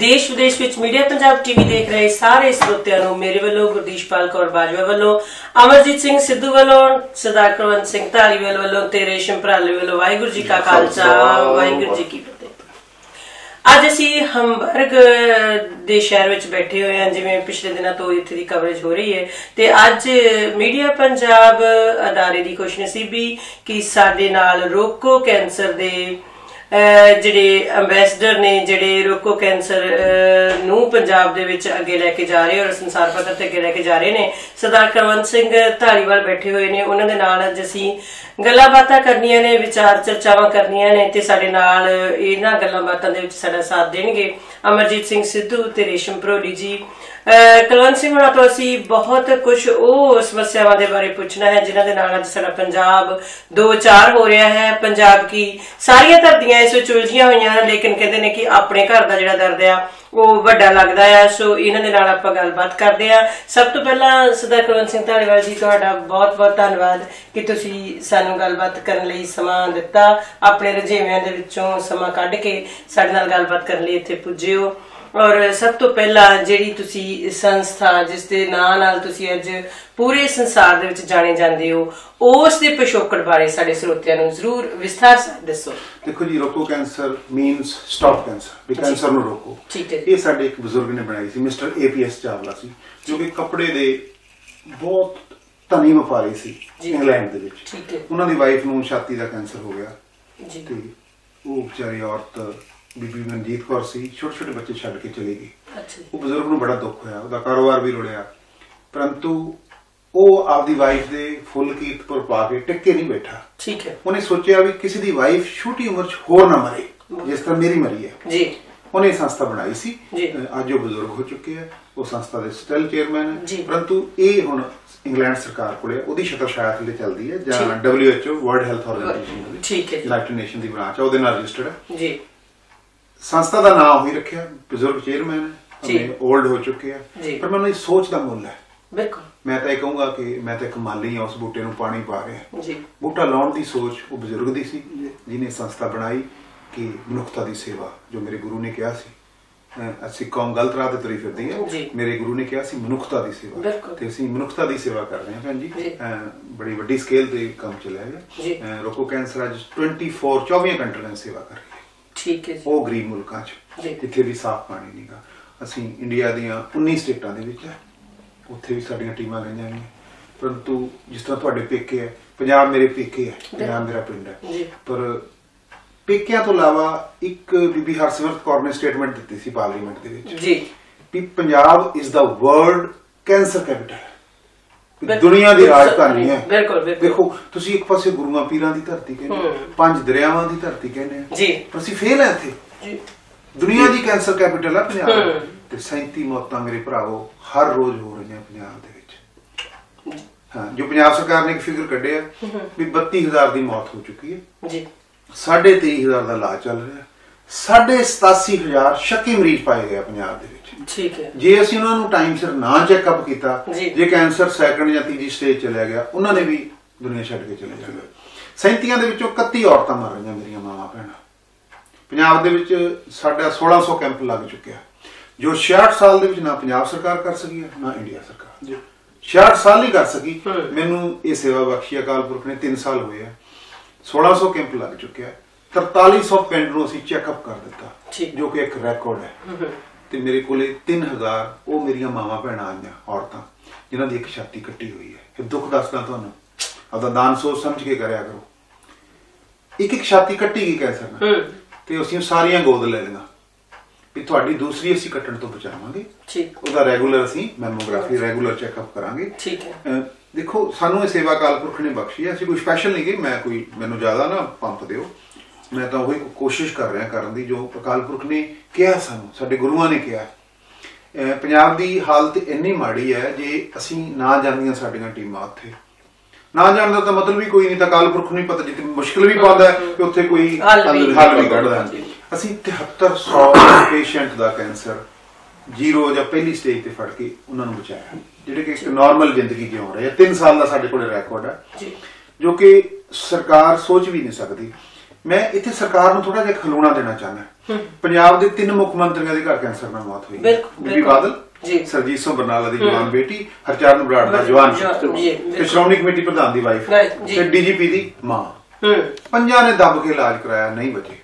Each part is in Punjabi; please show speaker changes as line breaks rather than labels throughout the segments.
देश विदेश विच मीडिया पंजाब टीवी देख रहे सारे ਸਰੋਤਿਆਂ ਨੂੰ मेरे ਵੱਲੋਂ ਗੁਰਦੀਸ਼ਪਾਲ ਕੌਰ ਬਾਜਵਾ ਵੱਲੋਂ ਅਮਰਜੀਤ ਸਿੰਘ ਸਿੱਧੂ ਵੱਲੋਂ ਸਰਦਾਰ ਕੁਲਵੰਤ ਸਿੰਘ ਧਾਲੀਵਾਲ ਵੱਲੋਂ ਤੇ ਰੇਸ਼ਮ ਭਰਾਲੇ ਵੱਲੋਂ ਵਾਹਿਗੁਰੂ ਜੀ ਕਾ ਖਾਲਸਾ ਵਾਹਿਗੁਰੂ ਜੀ ਕੀ ਫਤਿਹ। ਅੱਜ ਅਸੀਂ ਹੰਬਰਗ ਦੇ ਸ਼ਹਿਰ ਵਿੱਚ ਬੈਠੇ ਹੋਏ ਹਾਂ, ਜਿਵੇਂ ਪਿਛਲੇ ਦਿਨਾਂ ਤੋਂ ਇੱਥੇ ਦੀ ਕਵਰੇਜ ਹੋ ਰਹੀ ਹੈ ਤੇ ਅੱਜ ਮੀਡੀਆ ਪੰਜਾਬ ਅਦਾਰੇ ਦੀ ਖੁਸ਼ਨਸੀਬੀ ਕਿ ਸਾਡੇ ਨਾਲ ਰੋਕੋ ਕੈਂਸਰ ਦੇ ਜਿਹੜੇ ਅੰਬੈਸਡਰ ਨੇ, ਜਿਹੜੇ ਰੋਕੋ ਕੈਂਸਰ ਨੂੰ ਪੰਜਾਬ ਦੇ ਵਿੱਚ ਅੱਗੇ ਲੈ ਕੇ ਜਾ ਰਹੇ ਔਰ ਸੰਸਾਰ ਪੱਧਰ ਤੇ ਅੱਗੇ ਲੈ ਕੇ ਜਾ ਰਹੇ ਨੇ, ਸਰਦਾਰ ਕੁਲਵੰਤ ਸਿੰਘ ਧਾਲੀਵਾਲ ਬੈਠੇ ਹੋਏ ਨੇ। ਉਹਨਾਂ ਦੇ ਨਾਲ ਅੱਜ ਅਸੀਂ ਗੱਲਾਂ ਬਾਤਾਂ ਕਰਨੀਆਂ ਨੇ, ਵਿਚਾਰ ਚਰਚਾਵਾਂ ਕਰਨੀਆਂ ਨੇ ਤੇ ਸਾਡੇ ਨਾਲ ਇਹਨਾਂ ਗੱਲਾਂ ਬਾਤਾਂ ਦੇ ਵਿੱਚ ਸਾਡਾ ਸਾਥ ਦੇਣਗੇ ਅਮਰਜੀਤ ਸਿੰਘ ਸਿੱਧੂ ਤੇ ਰੇਸ਼ਮ ਭਰੋਲੀ ਜੀ। ਕੁਲਵੰਤ ਸਿੰਘ ਹੋਣਾ ਤੋਂ ਅਸੀਂ ਬਹੁਤ ਕੁਝ ਉਹ ਸਮੱਸਿਆਵਾਂ ਦੇ ਬਾਰੇ ਪੁੱਛਣਾ ਹੈ ਜਿਨ੍ਹਾਂ ਦੇ ਨਾਲ ਅੱਜ ਸਾਡਾ ਪੰਜਾਬ ਦੋ ਚਾਰ ਹੋ ਰਿਹਾ ਹੈ। ਪੰਜਾਬ ਕੀ ਸਾਰੀਆਂ ਧਰਤੀਆਂ ਇਸ ਵਿੱਚ ਉਲਝੀਆਂ ਹੋਈਆਂ ਹਨ, ਲੇਕਿਨ ਕਹਿੰਦੇ ਨੇ ਕਿ ਆਪਣੇ ਘਰ ਦਾ ਜਿਹੜਾ ਦਰਦ ਆ ਉਹ ਵੱਡਾ ਲੱਗਦਾ ਆ। ਸੋ ਇਹਨਾਂ ਦੇ ਨਾਲ ਆਪਾਂ ਗੱਲਬਾਤ ਕਰਦੇ ਆ। ਸਭ ਤੋਂ ਪਹਿਲਾਂ ਸਰਦਾਰ ਕੁਲਵੰਤ ਸਿੰਘ ਧਾਲੀਵਾਲ ਜੀ, ਤੁਹਾਡਾ ਬਹੁਤ ਬਹੁਤ ਧੰਨਵਾਦ ਕਿ ਤੁਸੀਂ ਸਾਨੂੰ ਗੱਲਬਾਤ ਕਰਨ ਲਈ ਸਮਾਂ ਦਿੱਤਾ, ਆਪਣੇ ਰੁਝੇਵਿਆਂ ਦੇ ਵਿੱਚੋਂ ਸਮਾਂ ਕੱਢ ਕੇ ਸਾਡੇ ਨਾਲ ਗੱਲਬਾਤ ਕਰਨ ਲਈ ਇੱਥੇ ਪੁੱਜੇ ਹੋ। ਔਰ ਸਭ ਤੋਂ ਪਹਿਲਾਂ ਜਿਹੜੀ ਤੁਸੀਂ ਸੰਸਥਾ ਜਿਸ ਦੇ ਨਾਂ ਨਾਲ ਤੁਸੀਂ ਅੱਜ ਪੂਰੇ ਸੰਸਾਰ ਦੇ ਵਿੱਚ ਜਾਣੇ ਜਾਂਦੇ ਹੋ, ਉਸ ਦੇ ਪਿਛੋਕੜ ਬਾਰੇ ਸਾਡੇ ਸਰੋਤਿਆਂ ਨੂੰ ਜ਼ਰੂਰ ਵਿਸਥਾਰ ਨਾਲ ਦੱਸੋ।
ਦੇਖੋ ਜੀ, ਰੋਕੋ ਕੈਂਸਰ ਮੀਨਸ ਸਟਾਪ ਕੈਂਸਰ, ਵੀ ਕੈਂਸਰ ਨੂੰ ਰੋਕੋ।
ਠੀਕ ਹੈ।
ਇਹ ਸਾਡੇ ਇੱਕ ਬਜ਼ੁਰਗ ਨੇ ਬਣਾਈ ਸੀ, ਮਿਸਟਰ APS ਚਾਵਲਾ ਸੀ, ਜੋ ਕਿ ਕੱਪੜੇ ਦੇ ਬਹੁਤ ਧਨੀ ਵਪਾਰੀ ਸੀ ਇੰਗਲੈਂਡ ਦੇ ਵਿੱਚ।
ਠੀਕ ਹੈ।
ਉਹਨਾਂ ਦੀ ਵਾਈਫ ਨੂੰ ਛਾਤੀ ਦਾ ਕੈਂਸਰ ਹੋ ਗਿਆ
ਜੀ
ਤੇ ਉਹ ਵਿਚਾਰੀ ਔਰਤ ਬੀਬੀ ਮਨਜੀਤ ਕੌਰ ਸੀ, ਛੋਟੇ ਛੋਟੇ ਬੱਚੇ ਛੱਡ ਕੇ ਚਲੇ ਗਈ। ਉਹ ਬਜ਼ੁਰਗ ਨੂੰ ਬੜਾ ਦੁੱਖ ਹੋਇਆ, ਉਹਦਾ ਕਾਰੋਬਾਰ ਵੀ ਰੁੜਿਆ, ਪਰੰਤੂ ਉਹ ਆਪਦੀ ਵਾਈਫ ਦੇ ਫੁੱਲ ਕੀਰਤਪੁਰ ਪਾ ਕੇ ਟਿੱਕੇ ਨਹੀਂ ਬੈਠਾ।
ਠੀਕ ਹੈ।
ਉਹਨੇ ਸੋਚਿਆ ਵੀ ਕਿਸੇ ਦੀ ਵਾਈਫ ਛੋਟੀ ਉਮਰ 'ਚ ਹੋਰ ਨਾ ਮਰੇ ਜਿਸ ਤਰ੍ਹਾਂ ਮੇਰੀ ਮਰੀ ਹੈ
ਜੀ।
ਉਹਨੇ ਸੰਸਥਾ ਬਣਾਈ ਸੀ। ਅੱਜ ਉਹ ਬਜ਼ੁਰਗ ਹੋ ਚੁੱਕੇ ਹੈ, ਉਹ ਸੰਸਥਾ ਦੇ ਸਟਿਲ ਚੇਅਰਮੈਨ ਹੈ, ਪਰੰਤੂ ਇਹ ਹੁਣ ਇੰਗਲੈਂਡ ਸਰਕਾਰ ਕੋਲੇ ਉਹਦੀ ਸ਼ਕਲ ਸ਼ਾਇਦ ਹਲੇ ਚੱਲਦੀ ਹੈ, ਜਾਂ WHO ਵਰਲਡ ਹੈਲਥ ਆਰਗੇਨਾਈਜੇਸ਼ਨ, ਠੀਕ ਹੈ, ਯੂਨਾਈਟਿਡ ਨੇਸ਼ਨ ਦੀ ਬ੍ਰਾਂਚ ਹੈ, ਉਹਦੇ ਨਾਲ ਰਜਿਸਟਰਡ ਹੈ ਜੀ। ਸੰਸਥਾ ਦਾ ਨਾਮ ਉਹੀ ਰੱਖਿਆ, ਬਜ਼ੁਰਗ ਚੇਅਰਮੈਨ ਹੈ, ਓਲਡ ਹੋ ਚੁੱਕੇ ਆ, ਪਰ ਮੈਨੂੰ ਇਹ ਸੋਚ ਦਾ ਮੁੱਲ ਹੈ। ਬਿਲਕੁਲ। ਮੈਂ ਤਾਂ ਇਹ ਕਹੂੰਗਾ ਕਿ ਮੈਂ ਤਾਂ ਇੱਕ ਮਾਲੀ ਹਾਂ, ਉਸ ਬੂਟੇ ਨੂੰ ਪਾਣੀ ਪਾ ਰਿਹਾ ਜੀ। ਬੂਟਾ ਲਾਉਣ ਦੀ ਸੋਚ ਉਹ ਬਜ਼ੁਰਗ ਦੀ ਸੀ ਜਿਹਨੇ ਸੰਸਥਾ ਬਣਾਈ ਕਿ ਮਨੁੱਖਤਾ ਦੀ ਸੇਵਾ, ਜੋ ਮੇਰੇ ਗੁਰੂ ਨੇ ਕਿਹਾ ਸੀ। ਅਸੀਂ ਕੌਮ ਗਲਤ ਰਾਹ ਤੇ ਤੁਰੀ ਫਿਰਦੀ ਹੈ, ਮੇਰੇ ਗੁਰੂ ਨੇ ਕਿਹਾ ਸੀ ਮਨੁੱਖਤਾ ਦੀ ਸੇਵਾ, ਤੇ ਅਸੀਂ ਮਨੁੱਖਤਾ ਦੀ ਸੇਵਾ ਕਰ ਰਹੇ ਹਾਂ ਭੈਣ ਜੀ। ਬੜੀ ਵੱਡੀ ਸਕੇਲ ਤੇ ਕੰਮ ਚੱਲਿਆ ਹੈ। ਰੋਕੋ ਕੈਂਸਰ ਅੱਜ 24 ਕੰਟਰੀਆਂ ਸੇਵਾ ਕਰ ਰਹੀ ਹੈ। ਠੀਕ ਹੈ ਜੀ। ਉਹ ਗਰੀਬ ਮੁਲਕਾਂ 'ਚ ਜਿੱਥੇ ਵੀ ਸਾਫ਼ ਪਾਣੀ ਨਹੀਂਗਾ। ਅਸੀਂ ਇੰਡੀਆ ਦੀਆਂ 19 ਸਟੇਟਾਂ ਦੇ ਵਿੱਚ ਹੈ, ਉੱਥੇ ਵੀ ਸਾਡੀਆਂ ਟੀਮਾਂ ਗਈਆਂ ਨੇ, ਪਰੰਤੂ ਜਿਸ ਤਰ੍ਹਾਂ ਤੁਹਾਡੇ ਪੇਕੇ ਹੈ, ਪੰਜਾਬ ਮੇਰੇ ਪੇਕੇ ਹੈ, ਪੰਜਾਬ ਮੇਰਾ ਪਿੰਡ ਹੈ, ਪਰ ਪੇਕਿਆਂ ਤੋਂ ਇਲਾਵਾ ਇੱਕ ਬੀਬੀ ਹਰਸਿਮਰਤ ਕੌਰ ਨੇ ਸਟੇਟਮੈਂਟ ਦਿੱਤੀ ਸੀ ਪਾਰਲੀਮੈਂਟ ਦੇ ਵਿੱਚ ਜੀ ਵੀ Punjab is the world cancer capital, ਦੁਨੀਆ ਦੀ ਰਾਜਧਾਨੀ ਹੈ। ਦੇਖੋ, ਤੁਸੀਂ ਇੱਕ ਪਾਸੇ ਗੁਰੂਆਂ ਪੀਰਾਂ ਦੀ ਧਰਤੀ ਕਹਿੰਦੇ, 5 ਦਰਿਆਵਾਂ ਦੀ ਧਰਤੀ ਕਹਿੰਦੇ ਆ ਜੀ, ਪਰ ਅਸੀਂ ਫੇਲ ਹੈ ਇੱਥੇ। ਦੁਨੀਆ ਦੀ ਕੈਂਸਰ ਕੈਪੀਟਲ ਹੈ ਪੰਜਾਬ, ਤੇ 37 ਮੌਤਾਂ ਮੇਰੇ ਭਰਾਵੋ ਹਰ ਰੋਜ਼ ਹੋ ਰਹੀਆਂ ਪੰਜਾਬ ਦੇ ਵਿੱਚ। ਹਾਂ, ਜੋ ਪੰਜਾਬ ਸਰਕਾਰ ਨੇ ਇੱਕ ਫਿਗਰ ਕੱਢਿਆ ਵੀ 32,000 ਦੀ ਮੌਤ ਹੋ ਚੁੱਕੀ ਹੈ ਜੀ, 23,500 ਦਾ ਇਲਾਜ ਚੱਲ ਰਿਹਾ, 87,000 ਸ਼ੱਕੀ ਮਰੀਜ਼ ਪਾਏ ਗਏ ਪੰਜਾਬ ਦੇ ਵਿੱਚ। ਠੀਕ ਹੈ। ਜੇ ਅਸੀਂ ਉਹਨਾਂ ਨੂੰ ਟਾਈਮ ਸਿਰ ਨਾ ਚੈੱਕਅਪ ਕੀਤਾ, ਜੇ ਕੈਂਸਰ ਸੈਕੰਡ ਜਾਂ ਤੀਜੀ ਸਟੇਜ ਚਲਿਆ ਗਿਆ, ਉਹਨਾਂ ਨੇ ਵੀ ਦੁਨੀਆ ਛੱਡ ਕੇ ਚਲੇ ਜਾਣਾ। 37 ਦੇ ਵਿੱਚੋਂ 31 ਔਰਤਾਂ ਮਰ ਰਹੀਆਂ ਮੇਰੀਆਂ ਮਾਵਾਂ ਭੈਣਾਂ। ਪੰਜਾਬ ਦੇ ਵਿੱਚ ਸਾਡਾ 1600 ਕੈਂਪ ਲੱਗ ਚੁੱਕਿਆ, ਜੋ 66 ਸਾਲ ਦੇ ਵਿੱਚ ਨਾ ਪੰਜਾਬ ਸਰਕਾਰ ਕਰ ਸਕੀ ਹੈ, ਨਾ ਇੰਡੀਆ ਸਰਕਾਰ। 66 ਸਾਲ ਹੀ ਕਰ ਸਕੀ। ਮੈਨੂੰ ਇਹ ਸੇਵਾ ਬਖਸ਼ੀ ਅਕਾਲ ਪੁਰਖ ਨੇ, 3 ਸਾਲ ਹੋਏ ਆ, 1600 ਕੈਂਪ ਲੱਗ ਚੁੱਕਿਆ, 4300 ਪਿੰਡ ਨੂੰ ਅਸੀਂ ਚੈੱਕਅਪ ਕਰ ਦਿੱਤਾ, ਜੋ ਕਿ ਇੱਕ ਰੈਕੋਰਡ ਹੈ। ਤੇ ਮੇਰੇ ਕੋਲੇ 3000 ਉਹ ਮੇਰੀਆਂ ਮਾਵਾਂ ਭੈਣਾਂ ਆਈਆਂ, ਔਰਤਾਂ ਜਿਨ੍ਹਾਂ ਦੀ ਇੱਕ ਛਾਤੀ ਕੱਟੀ ਹੋਈ ਹੈ। ਇਹ ਦੁੱਖ ਦੱਸਦਾ ਤੁਹਾਨੂੰ, ਆਪਦਾ ਦਾਨ ਸੋਚ ਸਮਝ ਕੇ ਕਰਿਆ ਕਰੋ। ਇੱਕ ਛਾਤੀ ਕੱਟੀ ਗਈ ਕੈਂਸਰ ਨਾਲ, ਤੇ ਅਸੀਂ ਸਾਰੀਆਂ ਗੋਦ ਲੈ ਲਈਆਂ ਵੀ ਤੁਹਾਡੀ ਦੂਸਰੀ ਅਸੀਂ ਕੱਟਣ ਤੋਂ ਬਚਾਵਾਂਗੇ। ਉਹਦਾ ਰੈਗੂਲਰ ਅਸੀਂ ਮੈਮੋਗ੍ਰਾਫੀ ਰੈਗੂਲਰ ਚੈੱਕਅਪ ਕਰਾਂਗੇ। ਦੇਖੋ, ਸਾਨੂੰ ਇਹ ਸੇਵਾ ਅਕਾਲ ਪੁਰਖ ਨੇ ਬਖਸ਼ੀ ਹੈ, ਅਸੀਂ ਕੋਈ ਸਪੈਸ਼ਲ ਨਹੀਂ ਗਏ। ਮੈਨੂੰ ਜ਼ਿਆਦਾ ਨਾ ਪੰਪ ਦਿਓ, ਮੈਂ ਤਾਂ ਉਹੀ ਕੋਸ਼ਿਸ਼ ਕਰ ਰਿਹਾ ਕਰਨ ਦੀ ਜੋ ਅਕਾਲ ਪੁਰਖ ਨੇ ਕਿਹਾ, ਸਾਨੂੰ ਸਾਡੇ ਗੁਰੂਆਂ ਨੇ ਕਿਹਾ। ਪੰਜਾਬ ਦੀ ਹਾਲਤ ਇੰਨੀ ਮਾੜੀ ਹੈ, ਜੇ ਅਸੀਂ ਨਾ ਜਾਂਦੀਆਂ ਸਾਡੀਆਂ ਟੀਮਾਂ ਉੱਥੇ, ਨਾ ਜਾਣ ਦਾ ਤਾਂ ਮਤਲਬ ਵੀ ਕੋਈ ਨਹੀਂ, ਤਾਂ ਅਕਾਲ ਪੁਰਖ ਨੂੰ ਹੀ ਪਤਾ, ਜਿੱਥੇ ਮੁਸ਼ਕਿਲ ਵੀ ਪਾਉਂਦਾ ਕਿ ਉੱਥੇ ਕੋਈ ਹੱਲ ਵੀ ਕੱਢਦਾ। ਅਸੀਂ 7300 ਪੇਸ਼ੈਂਟ ਦਾ ਕੈਂਸਰ 0 ਜਾਂ ਪਹਿਲੀ ਸਟੇਜ ਤੇ ਫੜ ਕੇ ਉਹਨਾਂ ਨੂੰ ਬਚਾਇਆ, ਜਿਹੜੇ ਕਿ ਇੱਕ ਨਾਰਮਲ ਜ਼ਿੰਦਗੀ ਜਿਉਂ ਰਹੇ ਆ। 3 ਸਾਲ ਦਾ ਸਾਡੇ ਕੋਲ ਰੈਕੋਰਡ ਹੈ, ਜੋ ਕਿ ਸਰਕਾਰ ਸੋਚ ਵੀ ਨਹੀਂ ਸਕਦੀ। मैं इत्थे सरकार ਨੂੰ ਥੋੜਾ ਜਿਹਾ ਖਲੋਣਾ ਦੇਣਾ ਚਾਹੁੰਦਾ। ਪੰਜਾਬ ਦੇ 3 ਮੁੱਖ ਮੰਤਰੀਆਂ ਦੇ ਘਰ ਕੈਂਸਰ ਨਾਲ ਮੌਤ ਹੋਈ। ਬੀਬੀ ਬਾਦਲ ਜੀ, ਸਰਜੀਤ ਸਿੰਘ ਬਰਨਾਲਾ ਦੀ ਜਵਾਨ ਬੇਟੀ, ਹਰਚਰਨ ਬਰਾੜ ਦਾ ਜਵਾਨ ਤੇ ਸ਼੍ਰੋਮਣੀ ਕਮੇਟੀ ਪ੍ਰਧਾਨ ਦੀ ਵਾਈਫ ਤੇ ਡੀਜੀਪੀ ਦੀ ਮਾਂ, ਪੰਜਾਂ ਨੇ ਦੱਬ ਕੇ ਇਲਾਜ ਕਰਾਇਆ, ਨਹੀਂ ਬਚੇ।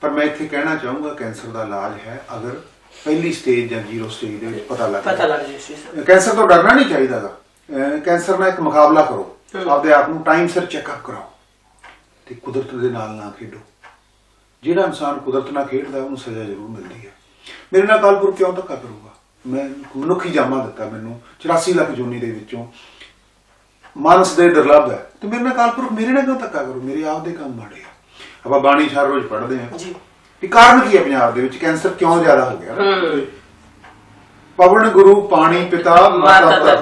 ਪਰ ਮੈਂ ਇੱਥੇ ਕਹਿਣਾ ਚਾਹੂੰਗਾ ਕੈਂਸਰ ਦਾ ਇਲਾਜ ਹੈ ਅਗਰ ਪਹਿਲੀ ਸਟੇਜ ਜਾਂ 0 ਸਟੇਜ ਦੇ ਵਿੱਚ ਪਤਾ ਲੱਗ ਜਾਏ। ਕੈਂਸਰ ਤੋਂ ਡਰਨਾ ਨਹੀਂ ਚਾਹੀਦਾ। ਕੈਂਸਰ ਨਾਲ ਇੱਕ ਮੁਕਾਬਲਾ ਕਰੋ, ਆਪਦੇ ਆਪ ਨੂੰ ਟਾਈਮ ਸਿਰ ਚੈੱਕਅਪ ਕਰਾਓ ਤੇ ਕੁਦਰਤ ਦੇ ਨਾਲ ਨਾ ਖੇਡੋ। ਜਿਹੜਾ ਇਨਸਾਨ ਕੁਦਰਤ ਨਾਲ ਖੇਡਦਾ ਉਹਨੂੰ ਸਜ਼ਾ ਜ਼ਰੂਰ ਮਿਲਦੀ ਹੈ। ਮੇਰੇ ਨਾਲ ਕਾਲਪੁਰ ਕਿਉਂ ਧੱਕਾ ਕਰੂਗਾ? ਮੈਂ ਮਨੁੱਖੀ ਜਾਮਾ ਦਿੱਤਾ, ਮੈਨੂੰ 84 ਲੱਖ ਜੂਨੀ ਦੇ ਵਿੱਚੋਂ ਮਾਨਸ ਦੇ ਦੁਰਲਭ ਹੈ ਤੇ ਮੇਰੇ ਨਾਲ ਕਾਲਪੁਰ ਮੇਰੇ ਨਾਲ ਕਿਉਂ ਧੱਕਾ ਕਰੂ? ਮੇਰੇ ਆਪ ਦੇ ਕੰਮ ਮਾੜੇ ਆ। ਆਪਾਂ ਬਾਣੀ ਹਰ ਰੋਜ਼ ਪੜ੍ਹਦੇ ਹਾਂ ਵੀ ਕਾਰਨ ਕੀ ਹੈ ਪੰਜਾਬ ਦੇ ਵਿੱਚ ਕੈਂਸਰ ਕਿਉਂ ਜ਼ਿਆਦਾ ਹੋ ਗਿਆ। ਪਵਨ ਗੁਰੂ ਪਾਣੀ ਪਿਤਾ ਮਾਤਾ